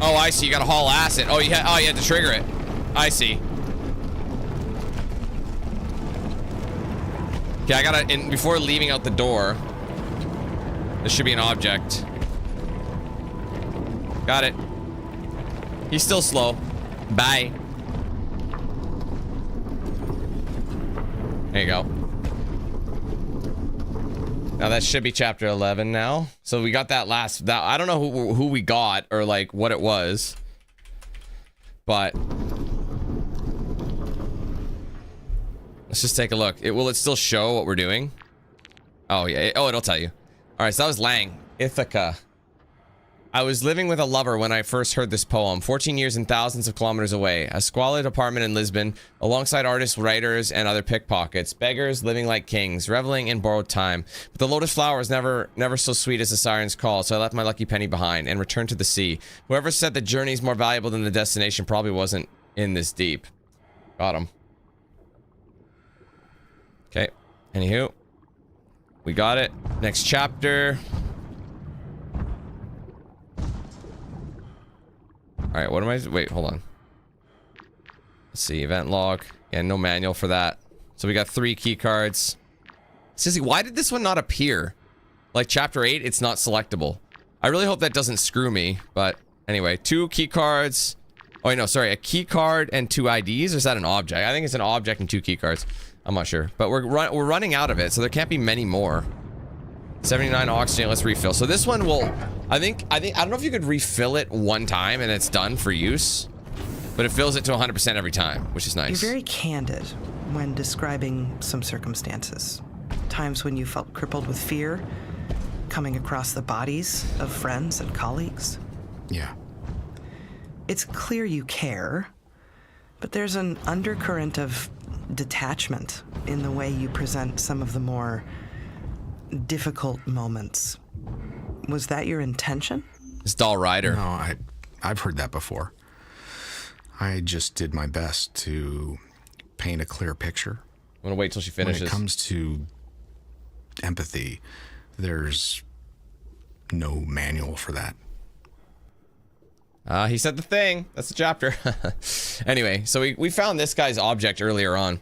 Oh, I see. You gotta haul acid. Oh, you had to trigger it. I see. Okay, I gotta, before leaving out the door, there should be an object. Got it. He's still slow. Bye. There you go. Now that should be chapter 11 now. So we got that last, I don't know who we got or like what it was, but let's just take a look. Will it still show what we're doing? Oh yeah. Oh, it'll tell you. All right, so that was Lang, Ithaca. I was living with a lover when I first heard this poem, 14 years and thousands of kilometers away. A squalid apartment in Lisbon, alongside artists, writers, and other pickpockets. Beggars living like kings, reveling in borrowed time. But the lotus flower was never so sweet as the siren's call, so I left my lucky penny behind and returned to the sea. Whoever said the journey's more valuable than the destination probably wasn't in this deep. Got him. Okay, anywho. We got it. Next chapter. Alright, what am I... Wait, hold on. Let's see, event log. Yeah, no manual for that. So we got 3 key cards. Sissy, why did this one not appear? Like chapter 8, it's not selectable. I really hope that doesn't screw me, but anyway, 2 key cards. Oh, wait, no, sorry, a key card and 2 IDs, or is that an object? I think it's an object and 2 key cards. I'm not sure, but we're running out of it, so there can't be many more. 79 oxygen, let's refill. So this one will, I don't know if you could refill it one time and it's done for use, but it fills it to 100% every time, which is nice. You're very candid when describing some circumstances. Times when you felt crippled with fear, coming across the bodies of friends and colleagues. Yeah. It's clear you care, but there's an undercurrent of detachment in the way you present some of the more difficult moments. Was that your intention? It's Doll Rider. No, I've heard that before. I just did my best to paint a clear picture. I'm gonna wait till she finishes. When it comes to empathy, there's no manual for that. He said the thing. That's the chapter. Anyway, so we found this guy's object earlier on.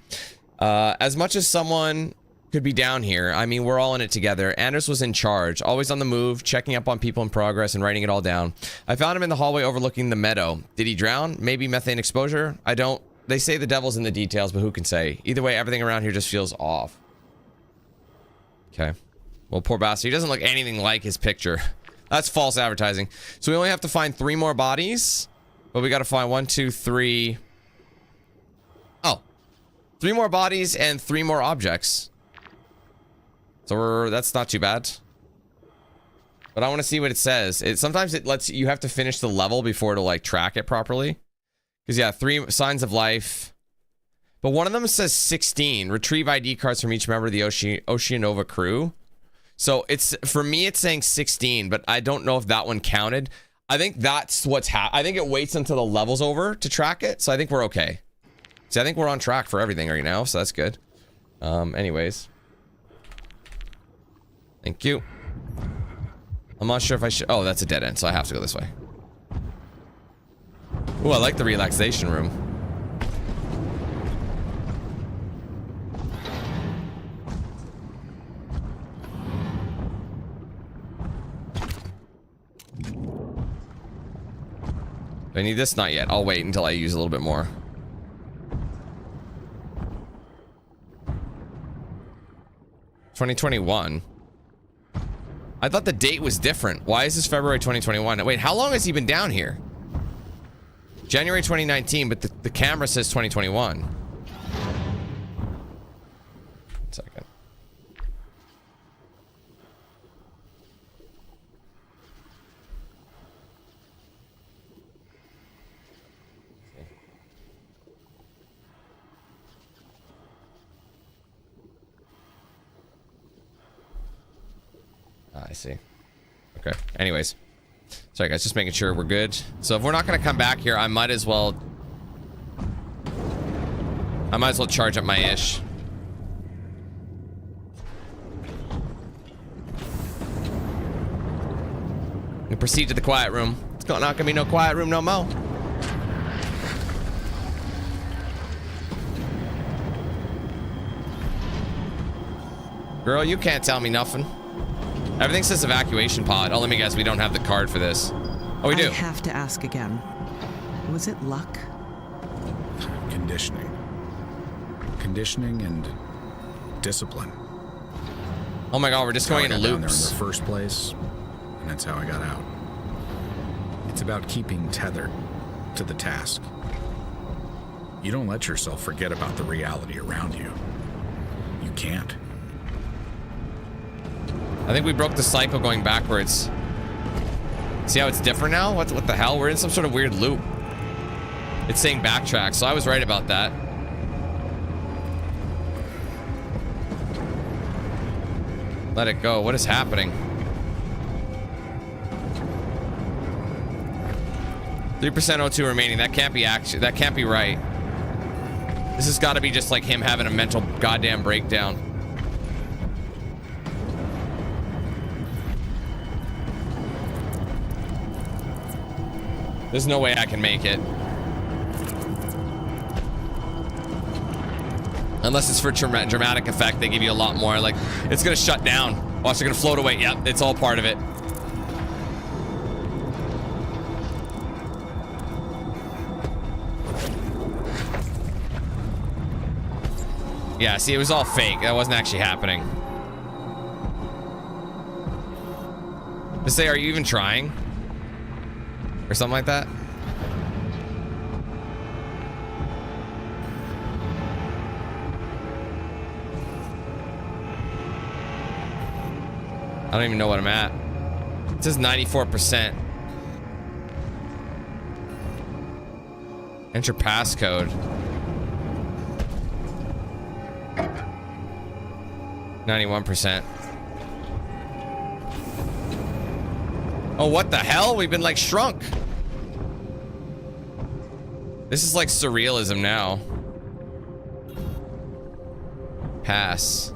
As much as someone could be down here, I mean, we're all in it together. Anders was in charge, always on the move, checking up on people in progress and writing it all down. I found him in the hallway overlooking the meadow. Did he drown? Maybe methane exposure? I don't... They say the devil's in the details, but who can say? Either way, everything around here just feels off. Okay. Well, poor bastard. He doesn't look anything like his picture. That's false advertising. So we only have to find 3 more bodies. But we got to find 1, 2, 3... Oh. 3 more bodies and 3 more objects. So that's not too bad. But I want to see what it says. Sometimes it lets you have to finish the level before it'll like track it properly. Because yeah, 3 signs of life. But one of them says 16. Retrieve ID cards from each member of the Oceanova crew. So it's, for me, it's saying 16, but I don't know if that one counted. I think that's what's I think it waits until the level's over to track it. So I think we're okay. See, I think we're on track for everything right now, so that's good. Anyways. Thank you. I'm not sure if I should... Oh, that's a dead end, so I have to go this way. Ooh, I like the relaxation room. Do I need this? Not yet. I'll wait until I use a little bit more. $2021. I thought the date was different. Why is this February 2021? Wait, how long has he been down here? January 2019, but the camera says 2021. 1 second. I see. Okay. Anyways. Sorry, guys. Just making sure we're good. So if we're not going to come back here, I might as well charge up my ish. And proceed to the quiet room. It's not going to be no quiet room no more. Girl, you can't tell me nothing. Everything says evacuation pod. Oh, let me guess. We don't have the card for this. Oh, we do. I have to ask again. Was it luck? Conditioning. Conditioning and discipline. Oh my god, we're just going in loops. Down there in the first place, and that's how I got out. It's about keeping tethered to the task. You don't let yourself forget about the reality around you. You can't. I think we broke the cycle going backwards. See how it's different now? What the hell? We're in some sort of weird loop. It's saying backtrack, so I was right about that. Let it go. What is happening? 3% O2 remaining. That can't be that can't be right. This has got to be just like him having a mental goddamn breakdown. There's no way I can make it. Unless it's for dramatic effect, they give you a lot more. Like, it's gonna shut down. Watch, they're gonna float away. Yep, it's all part of it. Yeah, see, it was all fake. That wasn't actually happening. To say, are you even trying? Or something like that. I don't even know what I'm at. It says 94%. Enter passcode. 91%. Oh, what the hell? We've been like shrunk. This is like surrealism now. Pass.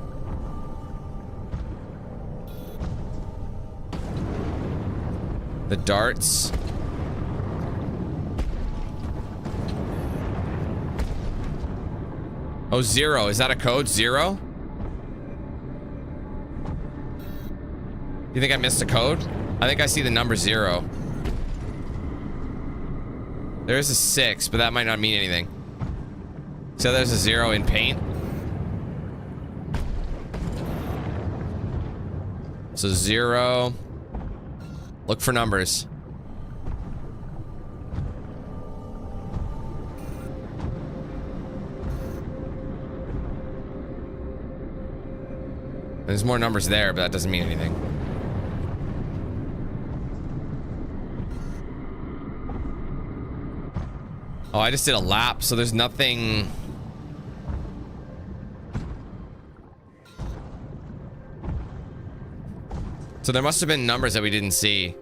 The darts. Oh, 0. Is that a code? 0? You think I missed a code? I think I see the number 0. There's a 6, but that might not mean anything. So there's a 0 in paint. So 0. Look for numbers. There's more numbers there, but that doesn't mean anything. Oh, I just did a lap, so there's nothing. So there must have been numbers that we didn't see.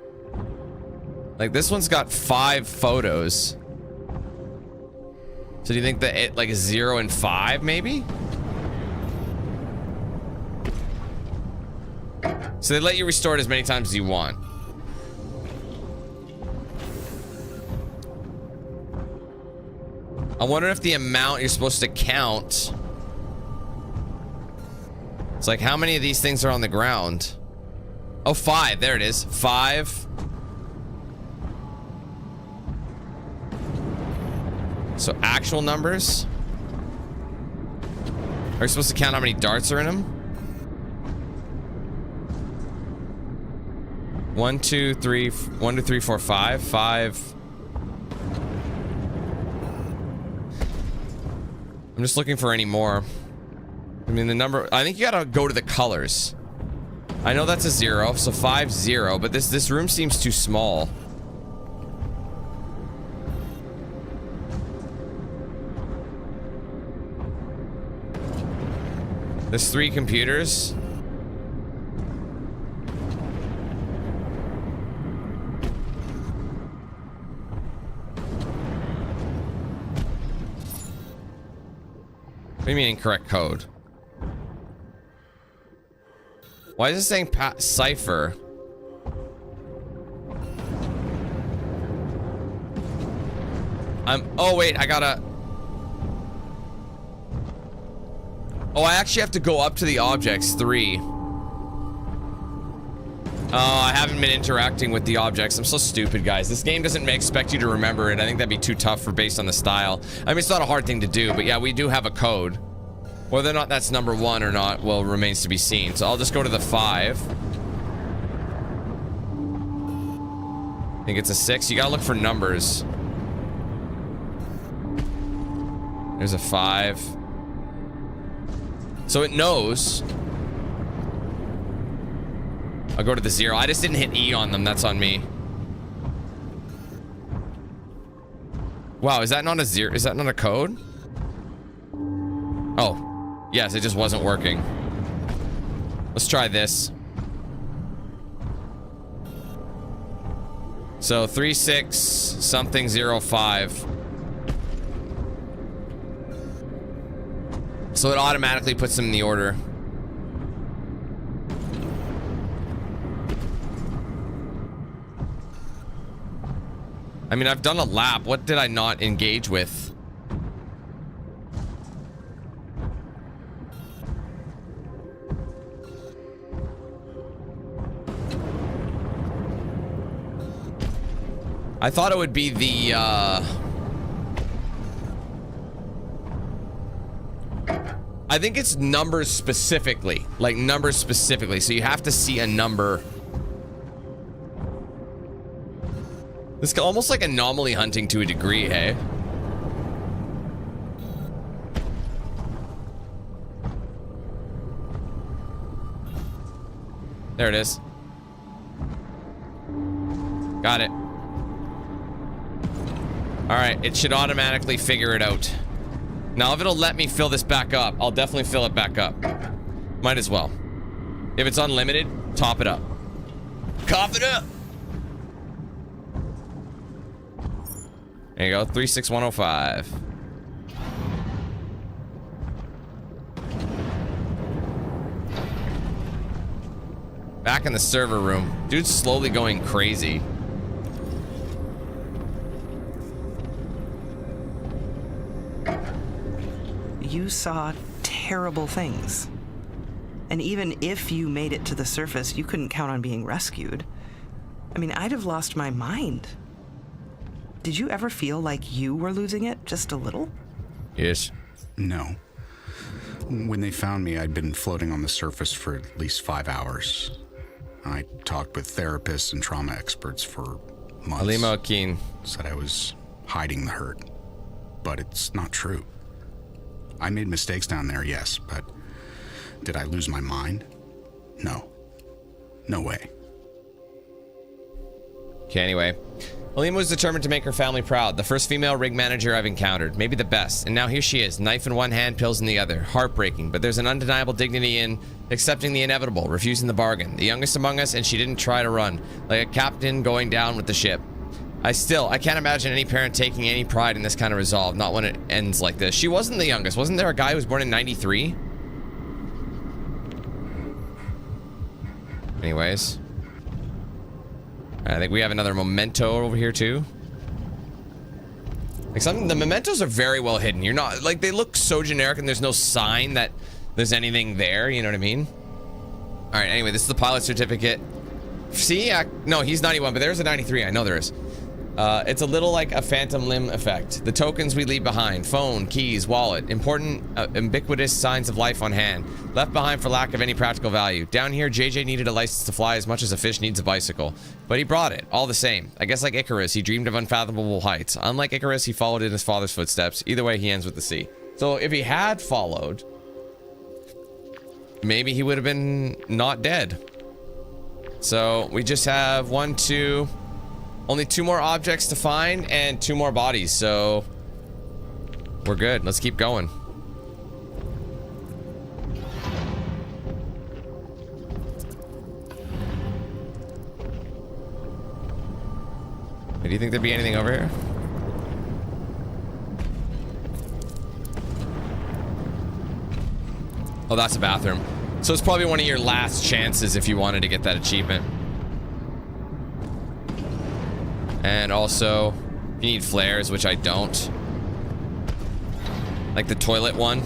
Like this one's got 5 photos. So do you think that it like 0 and 5 maybe? So they let you restore it as many times as you want. I wonder if the amount you're supposed to count. It's like how many of these things are on the ground? Oh, 5. There it is. 5. So actual numbers. Are you supposed to count how many darts are in them? 1, 2, 3, 1, 2, 3, 4, 5. 5. I'm just looking for any more. I mean, the number. I think you gotta go to the colors. I know that's a 0, so 5, 0, but this room seems too small. There's 3 computers. What do you mean incorrect code? Why is it saying cipher? Oh wait, I gotta. Oh, I actually have to go up to the objects. 3. Oh, I haven't been interacting with the objects. I'm so stupid, guys. This game doesn't expect you to remember it. I think that'd be too tough for based on the style. I mean, it's not a hard thing to do, but yeah, we do have a code. Whether or not that's number 1 or not, well, remains to be seen. So I'll just go to the 5. I think it's a 6. You gotta look for numbers. There's a 5. So it knows. I'll go to the 0. I just didn't hit E on them. That's on me. Wow, is that not a 0? Is that not a code? Oh. Yes, it just wasn't working. Let's try this. So 3, 6, something 0, 5. So it automatically puts them in the order. I mean, I've done a lap. What did I not engage with? I thought it would be the, I think it's numbers specifically. Like, numbers specifically. So you have to see a number. This is almost like anomaly hunting to a degree, hey? There it is. Got it. Alright, it should automatically figure it out. Now, if it'll let me fill this back up, I'll definitely fill it back up. Might as well. If it's unlimited, top it up. Cough it up! There you go, 36105. Back in the server room. Dude's slowly going crazy. You saw terrible things. And even if you made it to the surface, you couldn't count on being rescued. I mean, I'd have lost my mind. Did you ever feel like you were losing it just a little? Yes. No. When they found me, I'd been floating on the surface for at least 5 hours. I talked with therapists and trauma experts for months. Alima Keen said I was hiding the hurt. But it's not true. I made mistakes down there, yes, but did I lose my mind? No. No way. Okay, anyway. Alima was determined to make her family proud. The first female rig manager I've encountered. Maybe the best. And now here she is. Knife in one hand, pills in the other. Heartbreaking, but there's an undeniable dignity in accepting the inevitable, refusing the bargain. The youngest among us, and she didn't try to run. Like a captain going down with the ship. I can't imagine any parent taking any pride in this kind of resolve. Not when it ends like this. She wasn't the youngest. Wasn't there a guy who was born in 93? Anyways. I think we have another memento over here too. Like the mementos are very well hidden. You're not like, they look so generic and there's no sign that there's anything there, you know what I mean? All right, anyway, this is the pilot certificate. See, no, he's 91, but there's a 93. I know there is. It's a little like a phantom limb effect. The tokens we leave behind: phone, keys, wallet, important, ubiquitous signs of life on hand, left behind for lack of any practical value. Down here, JJ needed a license to fly as much as a fish needs a bicycle, but he brought it, all the same. I guess like Icarus, he dreamed of unfathomable heights. Unlike Icarus, he followed in his father's footsteps. Either way, he ends with the sea. So if he had followed, maybe he would have been not dead. So we just have only 2 more objects to find and 2 more bodies, so we're good. Let's keep going. Do you think there'd be anything over here? Oh, that's a bathroom. So it's probably one of your last chances if you wanted to get that achievement. And also, you need flares, which I don't. Like the toilet one.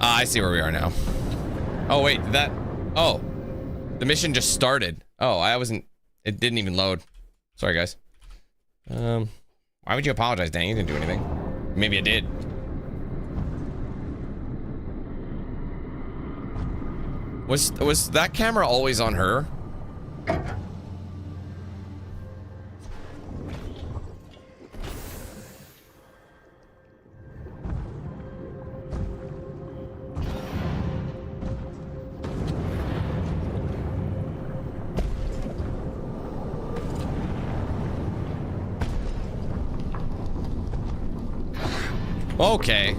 I see where we are now. Oh, wait, oh. The mission just started. Oh, it didn't even load. Sorry, guys. Why would you apologize, Dan? You didn't do anything. Maybe I did. Was that camera always on her? Okay.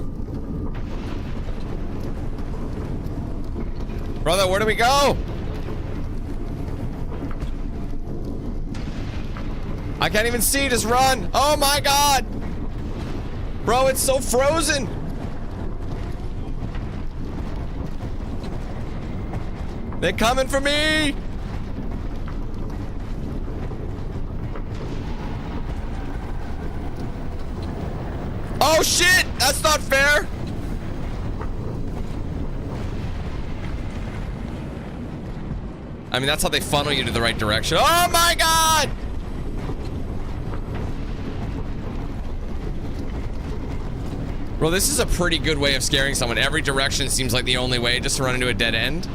Brother, where do we go? I can't even see, just run. Oh my god. Bro, it's so frozen. They're coming for me. Oh shit! That's not fair! I mean, that's how they funnel you to the right direction. Oh my god! Bro, this is a pretty good way of scaring someone. Every direction seems like the only way, just to run into a dead end.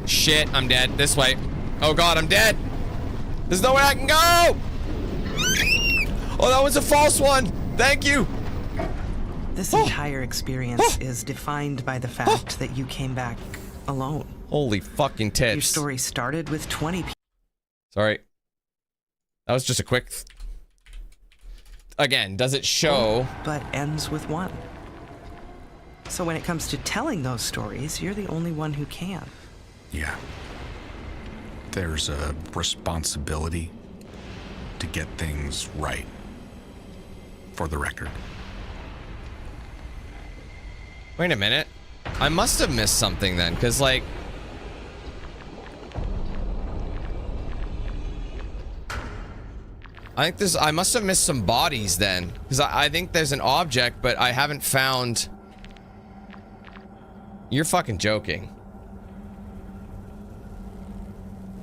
Shit, I'm dead. This way. Oh god, I'm dead. There's no way I can go. Oh, that was a false one. Thank you. This entire experience is defined by the fact that you came back alone. Holy fucking tits. Your story started with 20 people. Sorry. That was just a quick... Again, does it show... But ends with 1. So when it comes to telling those stories, you're the only one who can. Yeah. There's a responsibility to get things right. For the record. Wait a minute. I must have missed something then, because like... I must have missed some bodies then. Because I think there's an object, but I haven't found... You're fucking joking.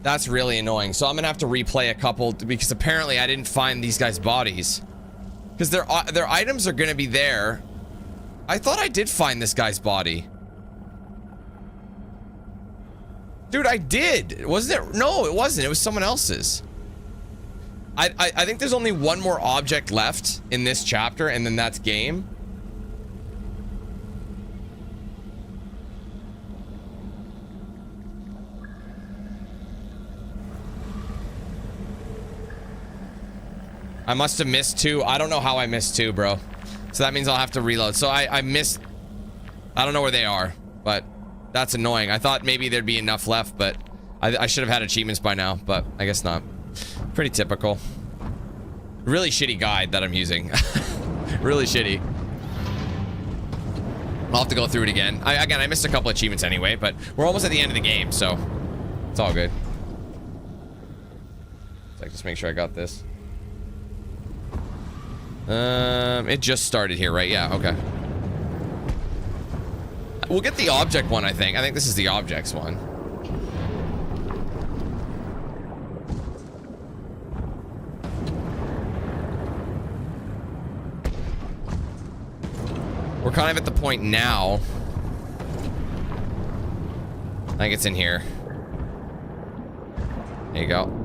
That's really annoying. So I'm gonna have to replay a couple, because apparently I didn't find these guys' bodies. Because their items are gonna be there. I thought I did find this guy's body. Dude, I did. Wasn't it? No, it wasn't. It was someone else's. I think there's only one more object left in this chapter, and then that's game. I must have missed 2. I don't know how I missed 2, bro. So that means I'll have to reload. So I missed... I don't know where they are, but that's annoying. I thought maybe there'd be enough left, but I should have had achievements by now, but I guess not. Pretty typical. Really shitty guide that I'm using. Really shitty. I'll have to go through it again. Again, I missed a couple achievements anyway, but we're almost at the end of the game, so it's all good. So just make sure I got this. It just started here, right? Yeah, okay. We'll get the object one, I think. I think this is the objects one. We're kind of at the point now. I think it's in here. There you go.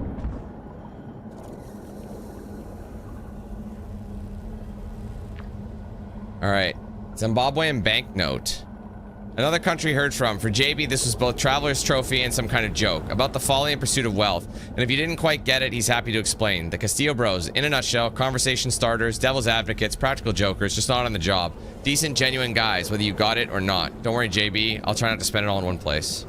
All right, Zimbabwean banknote. Another country heard from. For JB, this was both traveler's trophy and some kind of joke about the folly and pursuit of wealth. And if you didn't quite get it, he's happy to explain. The Castillo Bros, in a nutshell, conversation starters, devil's advocates, practical jokers, just not on the job. Decent, genuine guys, whether you got it or not. Don't worry, JB. I'll try not to spend it all in one place.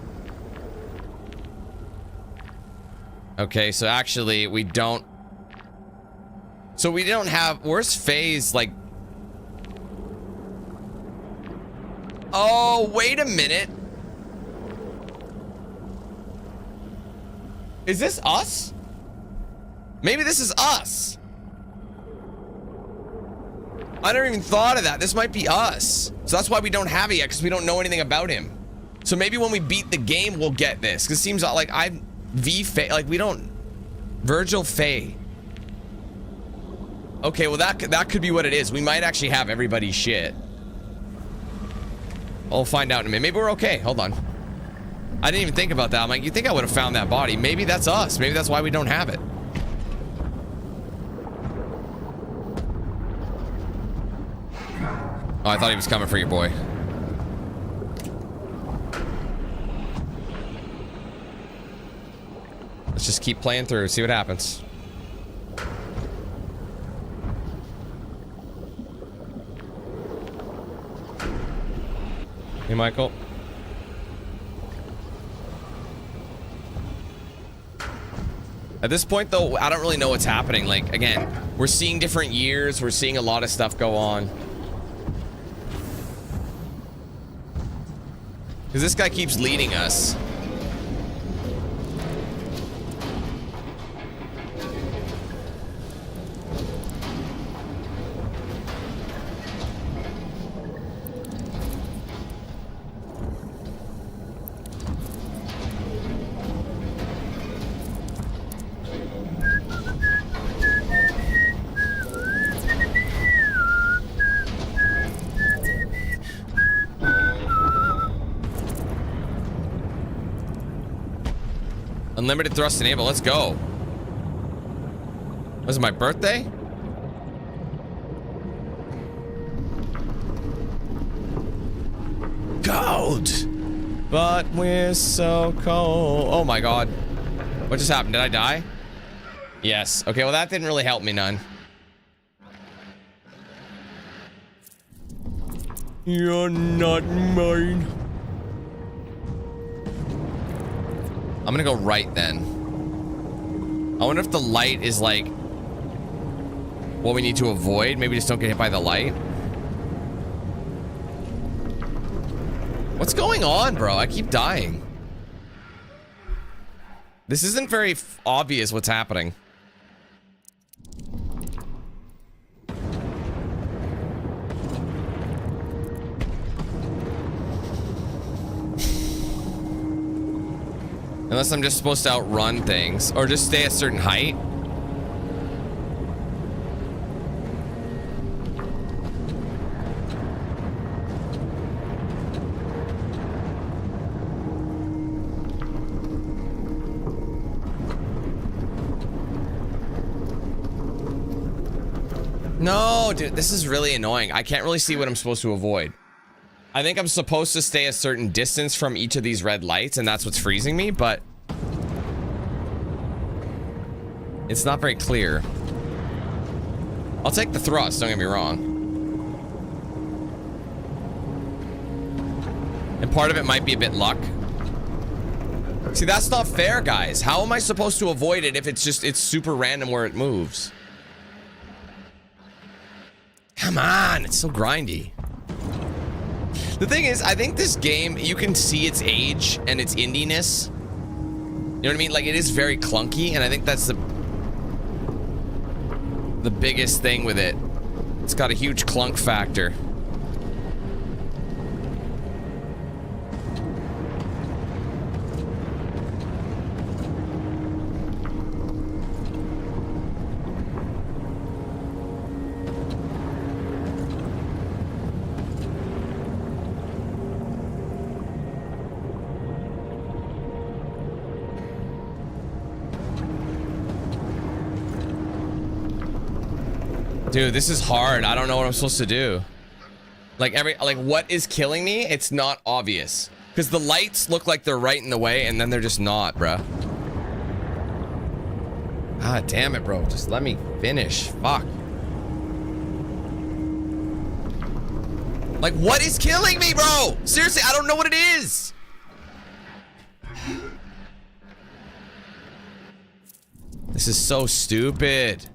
Okay, so actually, we don't... So we don't have... Where's Faye's, like... Oh, wait a minute. Is this us? Maybe this is us. I never even thought of that. This might be us. So that's why we don't have it yet, because we don't know anything about him. So maybe when we beat the game, we'll get this. Because it seems like I'm V-Faye. Like, we don't... Virgil Faye. Okay, well, that could be what it is. We might actually have everybody's shit. I'll find out in a minute. Maybe we're okay. Hold on. I didn't even think about that. I'm like, you think I would have found that body? Maybe that's us. Maybe that's why we don't have it. Oh, I thought he was coming for your boy. Let's just keep playing through, see what happens. Hey, Michael. At this point, though, I don't really know what's happening. Like, again, we're seeing different years. We're seeing a lot of stuff go on. Because this guy keeps leading us. Unlimited thrust enable, let's go. Was it my birthday? cold. But we're so cold. Oh my god. What just happened? Did I die? Yes. Okay, well that didn't really help me none. You're not mine. I'm gonna go right then. I wonder if the light is like what we need to avoid. Maybe just don't get hit by the light. What's going on, bro? I keep dying. This isn't very obvious what's happening. Unless I'm just supposed to outrun things or just stay a certain height. No, dude, this is really annoying. I can't really see what I'm supposed to avoid. I think I'm supposed to stay a certain distance from each of these red lights, and that's what's freezing me, but it's not very clear. I'll take the thrust, don't get me wrong. And part of it might be a bit luck. See, that's not fair, guys. How am I supposed to avoid it if it's super random where it moves? Come on, it's so grindy. The thing is, I think this game, you can see its age and its indiness. You know what I mean? Like, it is very clunky, and I think that's the biggest thing with it. It's got a huge clunk factor. Dude, this is hard. I don't know what I'm supposed to do. Like what is killing me? It's not obvious. Because the lights look like they're right in the way, and then they're just not, bruh. Ah, damn it, bro. Just let me finish. Fuck. Like, what is killing me, bro? Seriously, I don't know what it is. This is so stupid.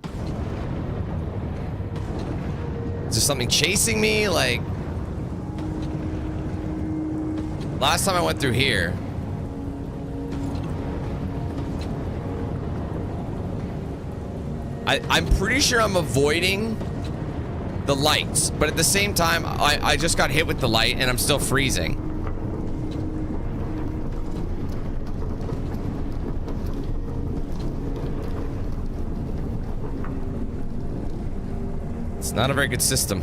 Is there something chasing me? Like, last time I went through here, I'm pretty sure I'm avoiding the lights, but at the same time, I just got hit with the light and I'm still freezing. It's not a very good system.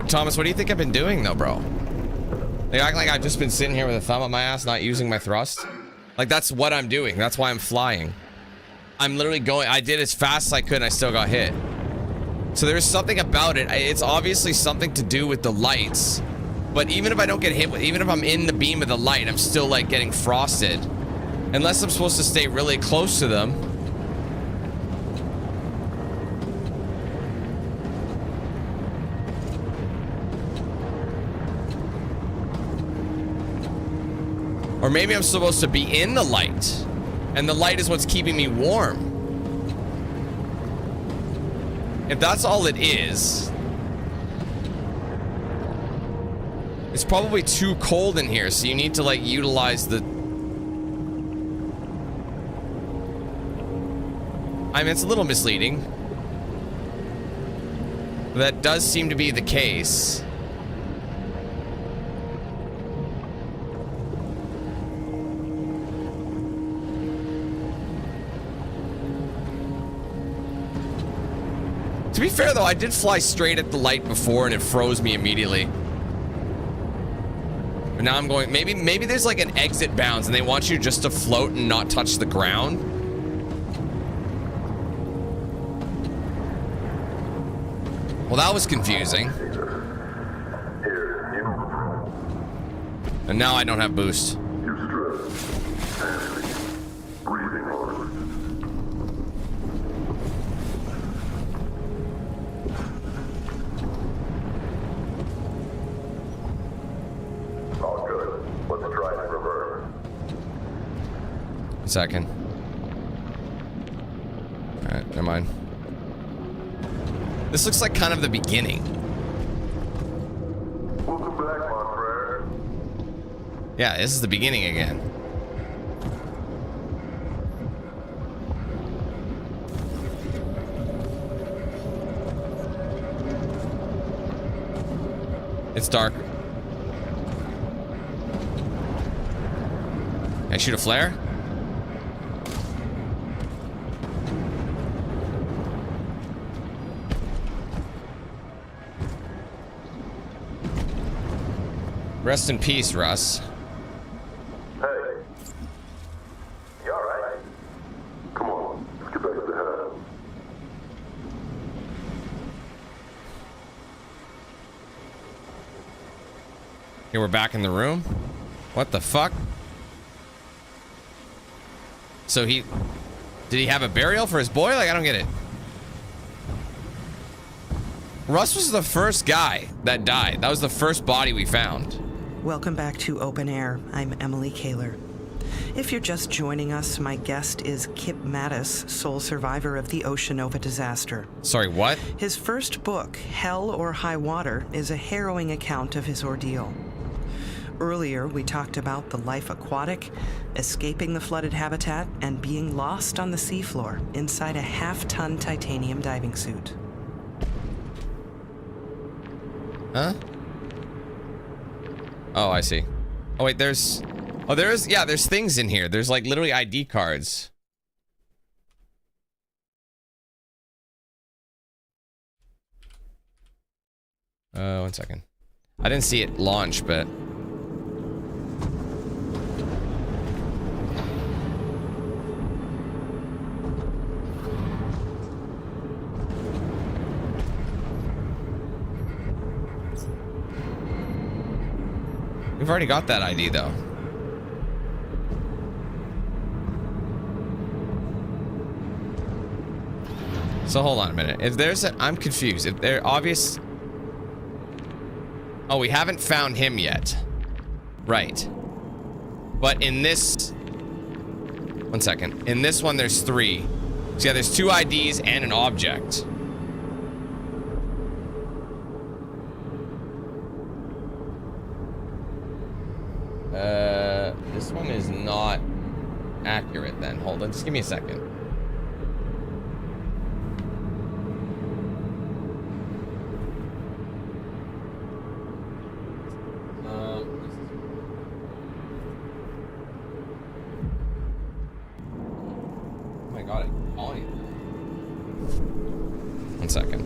Thomas, what do you think I've been doing though, bro? They act like I've just been sitting here with a thumb up my ass, not using my thrust. Like, that's what I'm doing. That's why I'm flying. I'm literally going. I did as fast as I could and I still got hit. So there's something about it. It's obviously something to do with the lights. But even if I don't get hit with, even if I'm in the beam of the light, I'm still like getting frosted. Unless I'm supposed to stay really close to them. Or maybe I'm supposed to be in the light, and the light is what's keeping me warm. If that's all it is, it's probably too cold in here, so you need to like utilize the... I mean, it's a little misleading. But that does seem to be the case. To be fair though, I did fly straight at the light before and it froze me immediately. But now I'm going, maybe there's like an exit bounds and they want you just to float and not touch the ground. Well, that was confusing. And now I don't have boost. Second. Alright, never mind. This looks like kind of the beginning. Welcome back, my friend. Yeah, this is the beginning again. It's dark. Can I shoot a flare? Rest in peace, Russ. Hey. You alright? Come on, let's get back to the house. Okay, we're back in the room. What the fuck? So did he have a burial for his boy? Like, I don't get it. Russ was the first guy that died. That was the first body we found. Welcome back to Open Air. I'm Emily Kaler. If you're just joining us, my guest is Kip Mattis, sole survivor of the Ocean Nova disaster. Sorry, what? His first book, Hell or High Water, is a harrowing account of his ordeal. Earlier, we talked about the life aquatic, escaping the flooded habitat, and being lost on the seafloor inside a half-ton titanium diving suit. Huh? Oh, I see. Oh, wait, there's things in here. There's like literally ID cards. One second. I didn't see it launch, but... We've already got that ID, though. So hold on a minute. If there's a... I'm confused. If they're obvious... Oh, we haven't found him yet. Right. But in this... One second. In this one, there's 3. So yeah, there's 2 IDs and an object. This one is not accurate then. Hold on, just give me a second. Oh my god, I'm calling you. 1 second.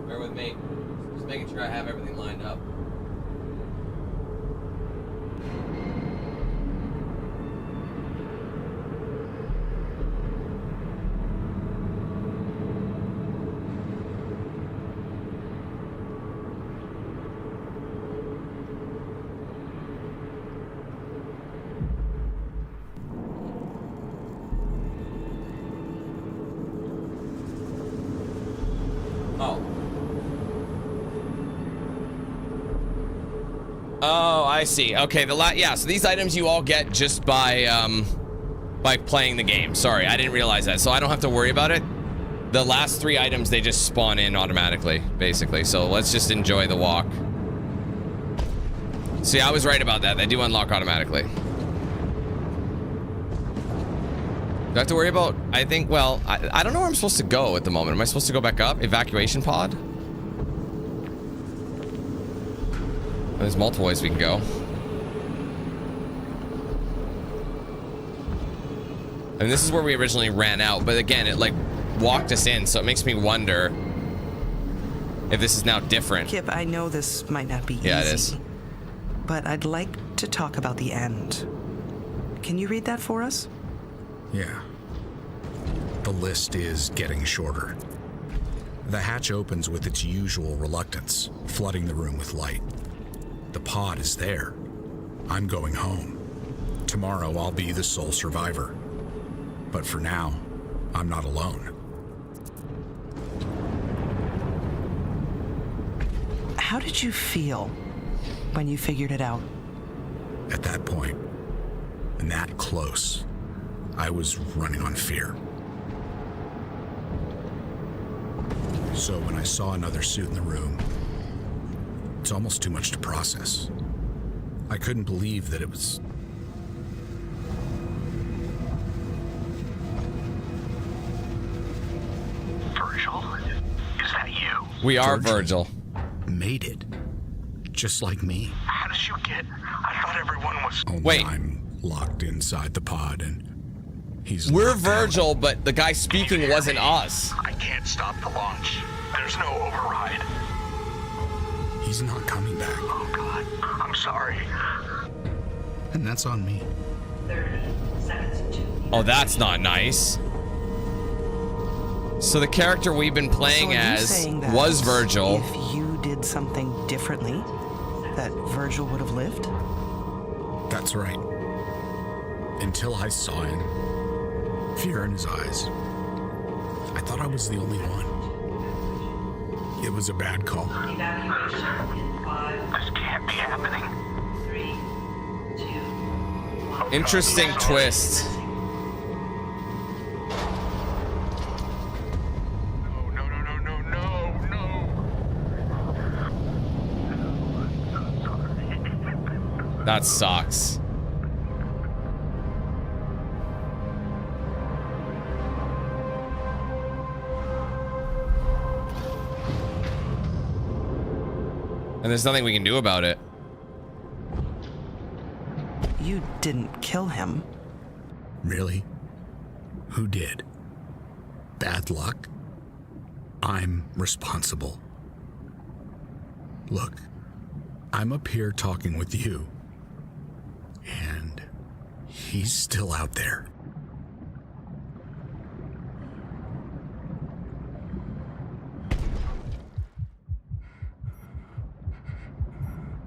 Bear with me. Just making sure I have everything lined up. Oh. I see. Okay, yeah, so these items you all get just by playing the game. Sorry, I didn't realize that. So I don't have to worry about it. The last 3 items, they just spawn in automatically, basically. So let's just enjoy the walk. See, I was right about that. They do unlock automatically. Do I have to worry about, I think, well, I don't know where I'm supposed to go at the moment. Am I supposed to go back up? Evacuation pod? There's multiple ways we can go. And this is where we originally ran out, but again, it like walked us in, so it makes me wonder if this is now different. Kip, I know this might not be easy. Yeah, it is. But I'd like to talk about the end. Can you read that for us? Yeah. The list is getting shorter. The hatch opens with its usual reluctance, flooding the room with light. The pod is there. I'm going home. Tomorrow I'll be the sole survivor. But for now, I'm not alone. How did you feel when you figured it out? At that point, and that close, I was running on fear. So when I saw another suit in the room, it's almost too much to process. I couldn't believe that it was... Virgil? Is that you? We are Virgil. Made it. Just like me. How did you get... I thought everyone was... Only Wait. I'm locked inside the pod and he's... We're locked out. Virgil, but the guy speaking wasn't us. I can't stop the launch. There's no override. He's not coming back. Oh, God. I'm sorry. And that's on me. 30 seconds to... Oh, that's not nice. So the character we've been playing So are you as saying that was Virgil. If you did something differently, that Virgil would have lived? That's right. Until I saw him. Fear in his eyes. I thought I was the only one. It was a bad call. Evacuation in 5, This can't be happening. 3, 2, 1. Interesting twist. That sucks. And there's nothing we can do about it. You didn't kill him. Really? Who did? Bad luck? I'm responsible. Look, I'm up here talking with you. And he's still out there.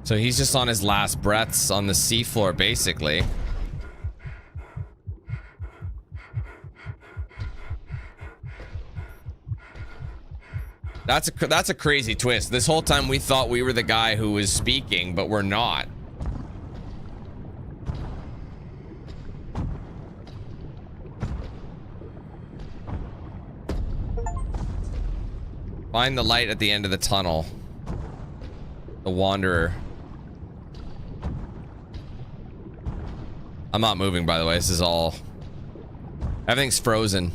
So he's just on his last breaths on the seafloor, basically. That's a crazy twist. This whole time we thought we were the guy who was speaking, but we're not. Find the light at the end of the tunnel. The Wanderer. I'm not moving, by the way. This is all... Everything's frozen.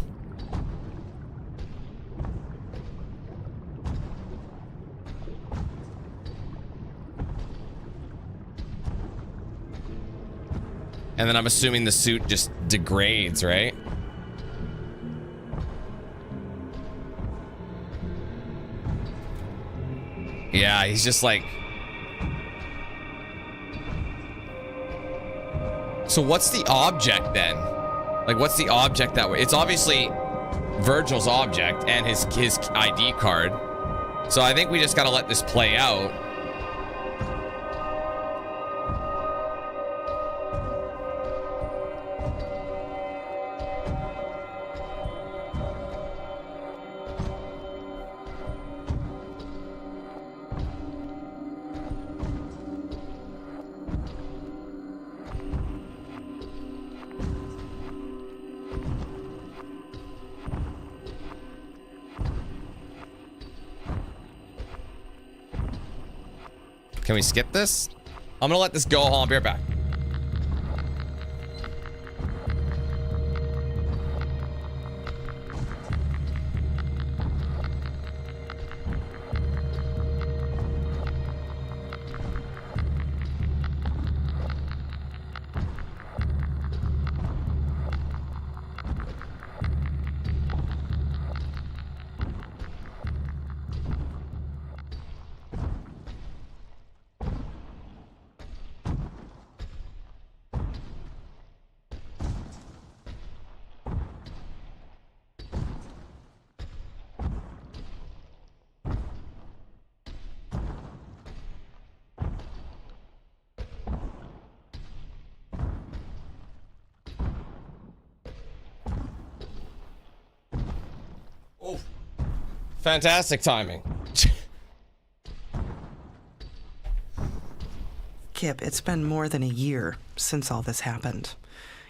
And then I'm assuming the suit just degrades, right? Yeah, he's just like... So what's the object then? Like, what's the object that way? It's obviously Virgil's object and his ID card. So I think we just gotta let this play out. Can we skip this? I'm gonna let this go. I'll be right back. Oh, fantastic timing. Kip, it's been more than a year since all this happened.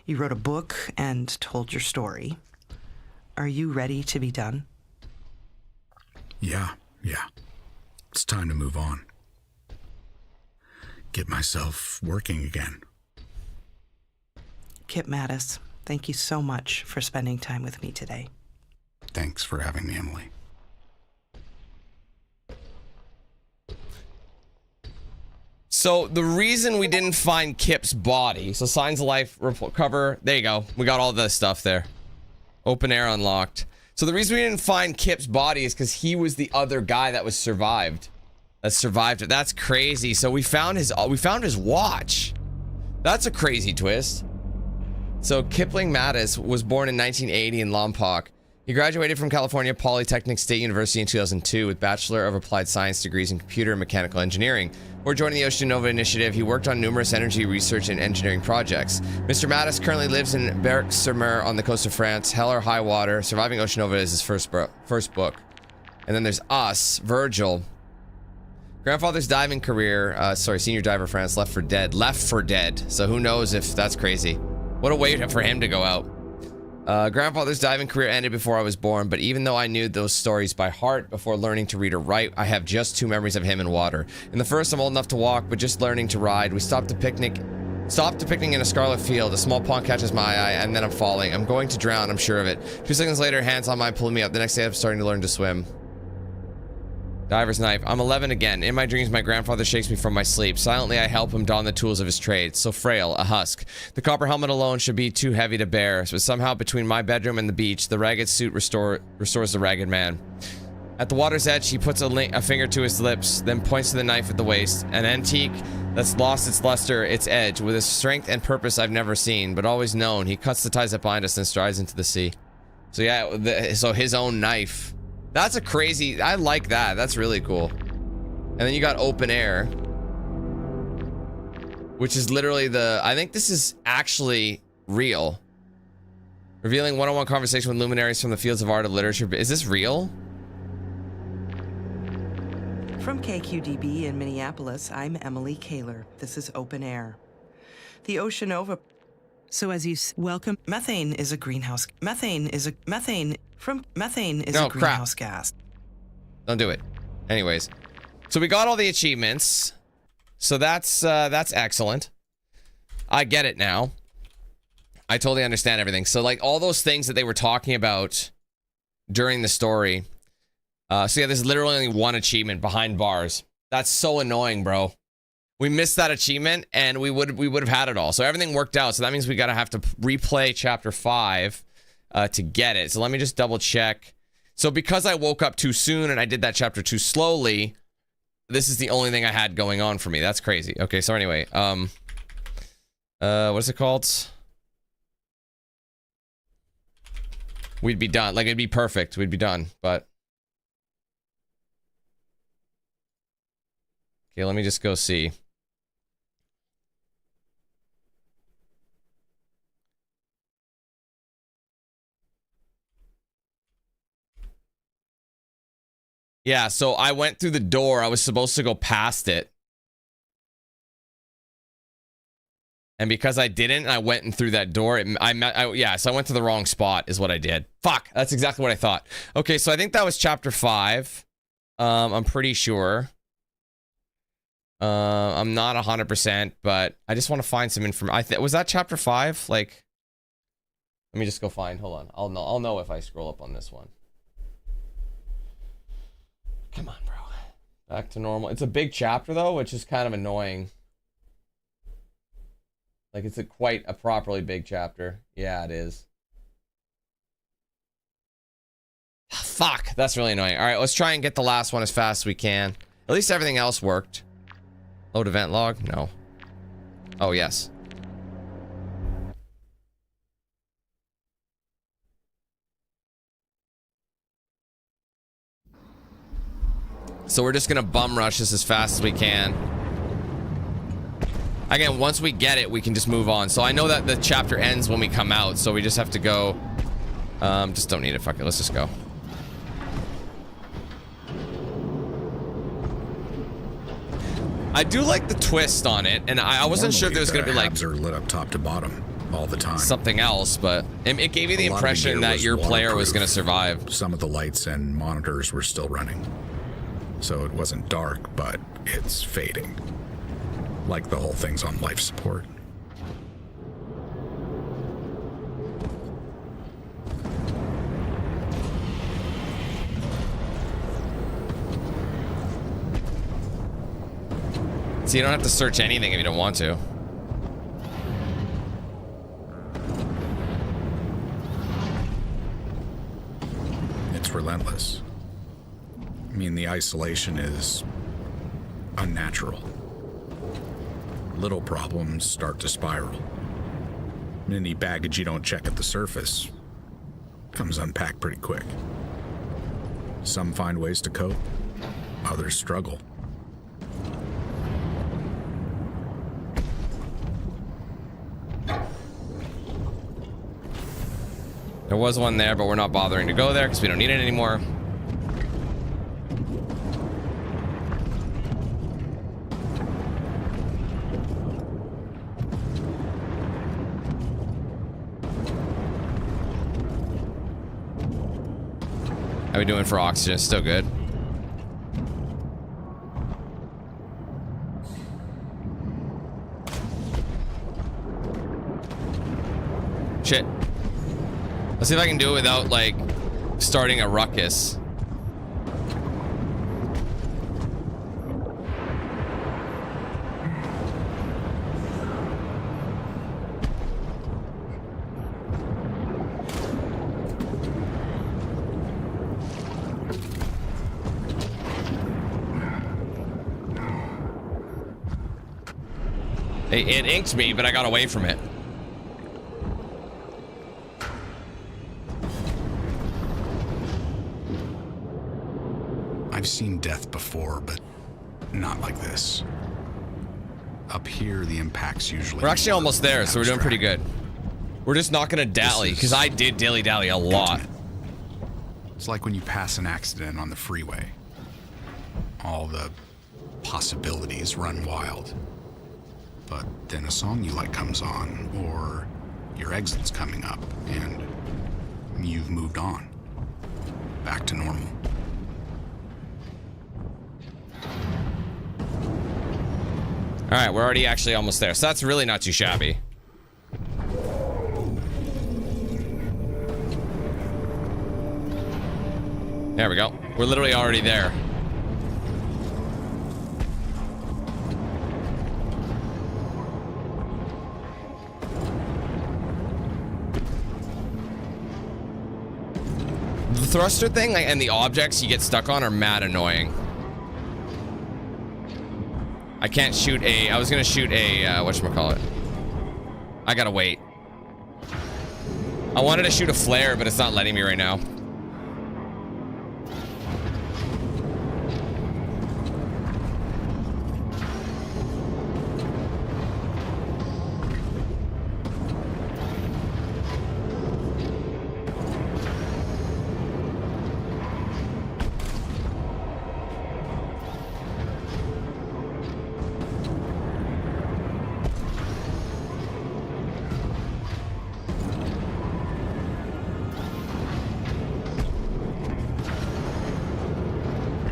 You wrote a book and told your story. Are you ready to be done? Yeah. It's time to move on. Get myself working again. Kip Mattis, thank you so much for spending time with me today. Thanks for having me, Emily. So the reason we didn't find Kip's body, so signs of life cover, there you go. We got all the stuff there. Open air unlocked. So the reason we didn't find Kip's body is because he was the other guy that was survived. That survived it. That's crazy. So we found his watch. That's a crazy twist. So Kipling Mattis was born in 1980 in Lompoc. He graduated from California Polytechnic State University in 2002 with Bachelor of Applied Science degrees in Computer and Mechanical Engineering. Before joining the Ocean Nova Initiative, he worked on numerous energy research and engineering projects. Mr. Mattis currently lives in Berck-sur-Mer on the coast of France. Hell or High Water. Surviving Ocean Nova is his first book. And then there's us, Virgil. Grandfather's diving career, senior diver France, left for dead. So who knows if that's crazy. What a way for him to go out. Grandfather's diving career ended before I was born, but even though I knew those stories by heart before learning to read or write, I have just two memories of him in water. In the first, I'm old enough to walk, but just learning to ride. We stopped to picnic in a scarlet field. A small pond catches my eye, and then I'm falling. I'm going to drown, I'm sure of it. 2 seconds later, hands on mine pulling me up. The next day, I'm starting to learn to swim. Diver's knife. I'm 11 again. In my dreams, my grandfather shakes me from my sleep. Silently, I help him don the tools of his trade. So frail, a husk. The copper helmet alone should be too heavy to bear, but somehow between my bedroom and the beach, the ragged suit restores the ragged man. At the water's edge, he puts a finger to his lips, then points to the knife at the waist. An antique that's lost its luster, its edge, with a strength and purpose I've never seen, but always known. He cuts the ties that bind us and strides into the sea. So yeah, so his own knife. That's a crazy, I like that. That's really cool. And then you got open air, which is literally I think this is actually real. Revealing one-on-one conversation with luminaries from the fields of art of literature. Is this real? From KQDB in Minneapolis, I'm Emily Kaler. This is Open Air. The Ocean Nova. So as you welcome, methane is a greenhouse. Methane is a greenhouse gas. Don't do it. Anyways, so we got all the achievements. So that's excellent. I get it now. I totally understand everything. So like all those things that they were talking about during the story. So yeah, there's literally only one achievement, behind bars. That's so annoying, bro. We missed that achievement and we would have had it all. So everything worked out. So that means we gotta have to replay chapter 5 to get it. So let me just double check. So because I woke up too soon and I did that chapter too slowly, this is the only thing I had going on for me. That's crazy. Okay, so anyway, what's it called? We'd be done. Like it'd be perfect. We'd be done, but okay, let me just go see. Yeah, so I went through the door. I was supposed to go past it. And because I didn't, I went and through that door. So I went to the wrong spot is what I did. Fuck, that's exactly what I thought. Okay, so I think that was chapter 5. I'm pretty sure. I'm not 100%, but I just want to find some information. Was that chapter 5? Like, let me just go find. Hold on. I'll know if I scroll up on this one. Come on, bro. Back to normal. It's a big chapter though, which is kind of annoying. Like, it's quite a properly big chapter. Yeah, it is. Fuck, that's really annoying. All right, let's try and get the last one as fast as we can. At least everything else worked. Load event log? No. Oh, yes. So we're just gonna bum rush this as fast as we can. Again, once we get it, we can just move on. So I know that the chapter ends when we come out, so we just have to go. Just don't need it. Fuck it. Let's just go. I do like the twist on it, and I wasn't sure if there was gonna be like tabs are lit up top to bottom all the time. Something else, but it gave you the impression that your player was gonna survive. Some of the lights and monitors were still running, so it wasn't dark, but it's fading. Like the whole thing's on life support. So you don't have to search anything if you don't want to. It's relentless. I mean, the isolation is unnatural. Little problems start to spiral. Any baggage you don't check at the surface comes unpacked pretty quick. Some find ways to cope, others struggle. There was one there, but we're not bothering to go there because we don't need it anymore. How we doing for oxygen? Still good. Shit. Let's see if I can do it without, like, starting a ruckus. It inked me, but I got away from it. I've seen death before, but not like this. Up here, the impact's usually... We're actually almost there, so we're doing pretty good. We're just not gonna dally, because I did dilly-dally a lot. It's like when you pass an accident on the freeway. All the possibilities run wild. But then a song you like comes on, or your exit's coming up, and you've moved on. Back to normal. All right, we're already actually almost there, so that's really not too shabby. There we go. We're literally already there. The thruster thing, like, and the objects you get stuck on are mad annoying. I can't shoot a... I was gonna shoot a... whatchamacallit. I gotta wait. I wanted to shoot a flare, but it's not letting me right now.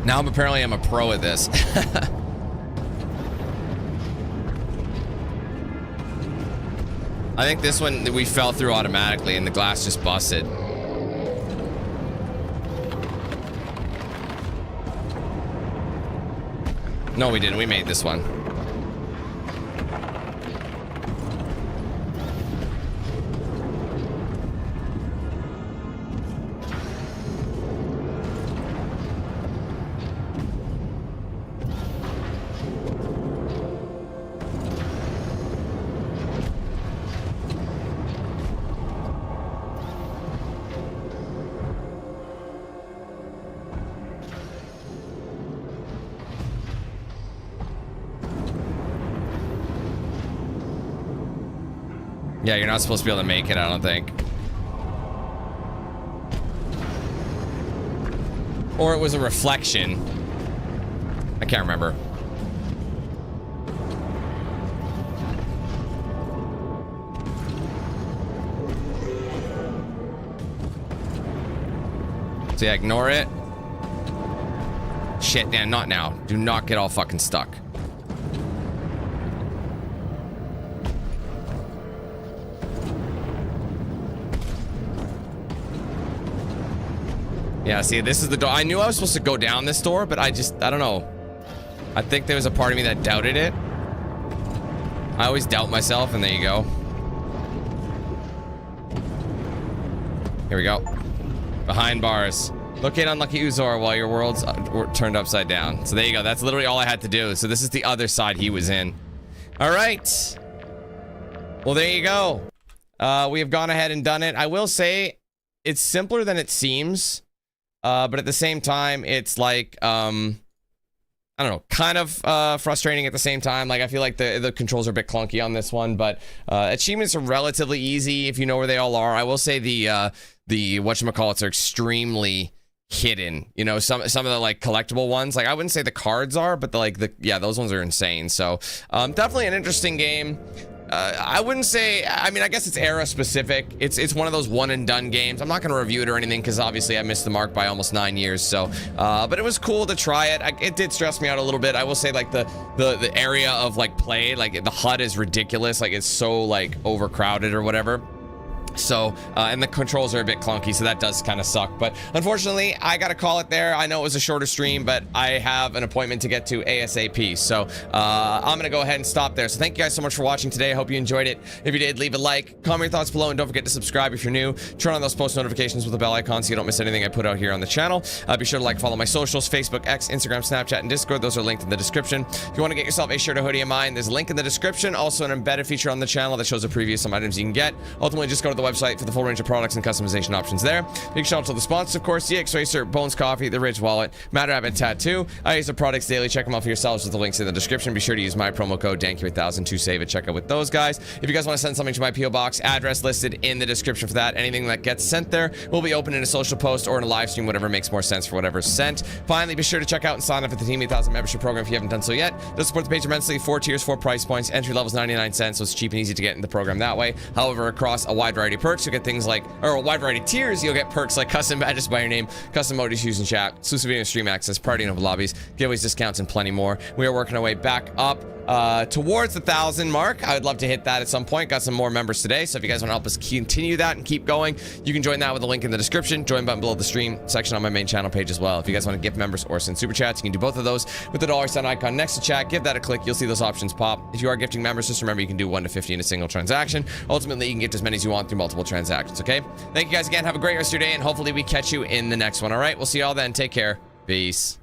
Now apparently I'm a pro at this. I think this one we fell through automatically and the glass just busted. No, we didn't. We made this one. Yeah, you're not supposed to be able to make it, I don't think. Or it was a reflection. I can't remember. So yeah, ignore it. Shit, Dan, not now. Do not get all fucking stuck. Yeah, see, this is the door. I knew I was supposed to go down this door, but I don't know. I think there was a part of me that doubted it. I always doubt myself, and there you go. Here we go. Behind bars. Locate unlucky Uzor while your world's turned upside down. So there you go. That's literally all I had to do. So this is the other side he was in. All right. Well, there you go. We have gone ahead and done it. I will say it's simpler than it seems. But at the same time, it's like, I don't know, kind of frustrating at the same time. Like, I feel like the controls are a bit clunky on this one, but achievements are relatively easy if you know where they all are. I will say the whatchamacallits are extremely hidden. You know, some of the like collectible ones, like I wouldn't say the cards are, but yeah, those ones are insane. So definitely an interesting game. I wouldn't say, I mean, I guess it's era specific. It's one of those one and done games. I'm not going to review it or anything because obviously I missed the mark by almost 9 years. So, but it was cool to try it. It did stress me out a little bit. I will say like the area of like play, like the HUD is ridiculous. Like it's so like overcrowded or whatever. So, and the controls are a bit clunky, so that does kind of suck. But unfortunately, I got to call it there. I know it was a shorter stream, but I have an appointment to get to ASAP. So, I'm going to go ahead and stop there. So thank you guys so much for watching today. I hope you enjoyed it. If you did, leave a like, comment your thoughts below, and don't forget to subscribe if you're new. Turn on those post notifications with the bell icon so you don't miss anything I put out here on the channel. Be sure to like, follow my socials, Facebook, X, Instagram, Snapchat, and Discord. Those are linked in the description. If you want to get yourself a shirt or hoodie of mine, there's a link in the description. Also an embedded feature on the channel that shows a preview of some items you can get. Ultimately, just go to the website for the full range of products and customization options there. Big shout out to the sponsors, of course, DXRacer, Bones Coffee, The Ridge Wallet, Matter Rabbit Tattoo. I use the products daily. Check them out for yourselves with the links in the description. Be sure to use my promo code DANQ8000 to save at checkout with those guys. If you guys want to send something to my PO box, address listed in the description for that. Anything that gets sent there will be open in a social post or in a live stream, whatever makes more sense for whatever's sent. Finally, be sure to check out and sign up for the Team 8000 membership program if you haven't done so yet. They'll support the page immensely. 4 tiers, 4 price points. Entry level is 99 cents, so it's cheap and easy to get in the program that way. However, across a wide variety of perks, you'll get things like, or a wide variety of tiers, you'll get perks like custom badges by your name, custom emojis used in chat, exclusive video stream access, party and lobbies, giveaways, discounts, and plenty more. We are working our way back up towards the 1,000 mark. I would love to hit that at some point. Got some more members today, so if you guys want to help us continue that and keep going, you can join that with a link in the description. Join button below the stream section on my main channel page as well. If you guys want to gift members or send super chats, you can do both of those with the $sign icon next to chat. Give that a click. You'll see those options pop. If you are gifting members, just remember you can do 1 to 50 in a single transaction. Ultimately, you can gift as many as you want through multiple transactions, okay? Thank you guys again. Have a great rest of your day, and hopefully we catch you in the next one, all right? We'll see you all then. Take care. Peace.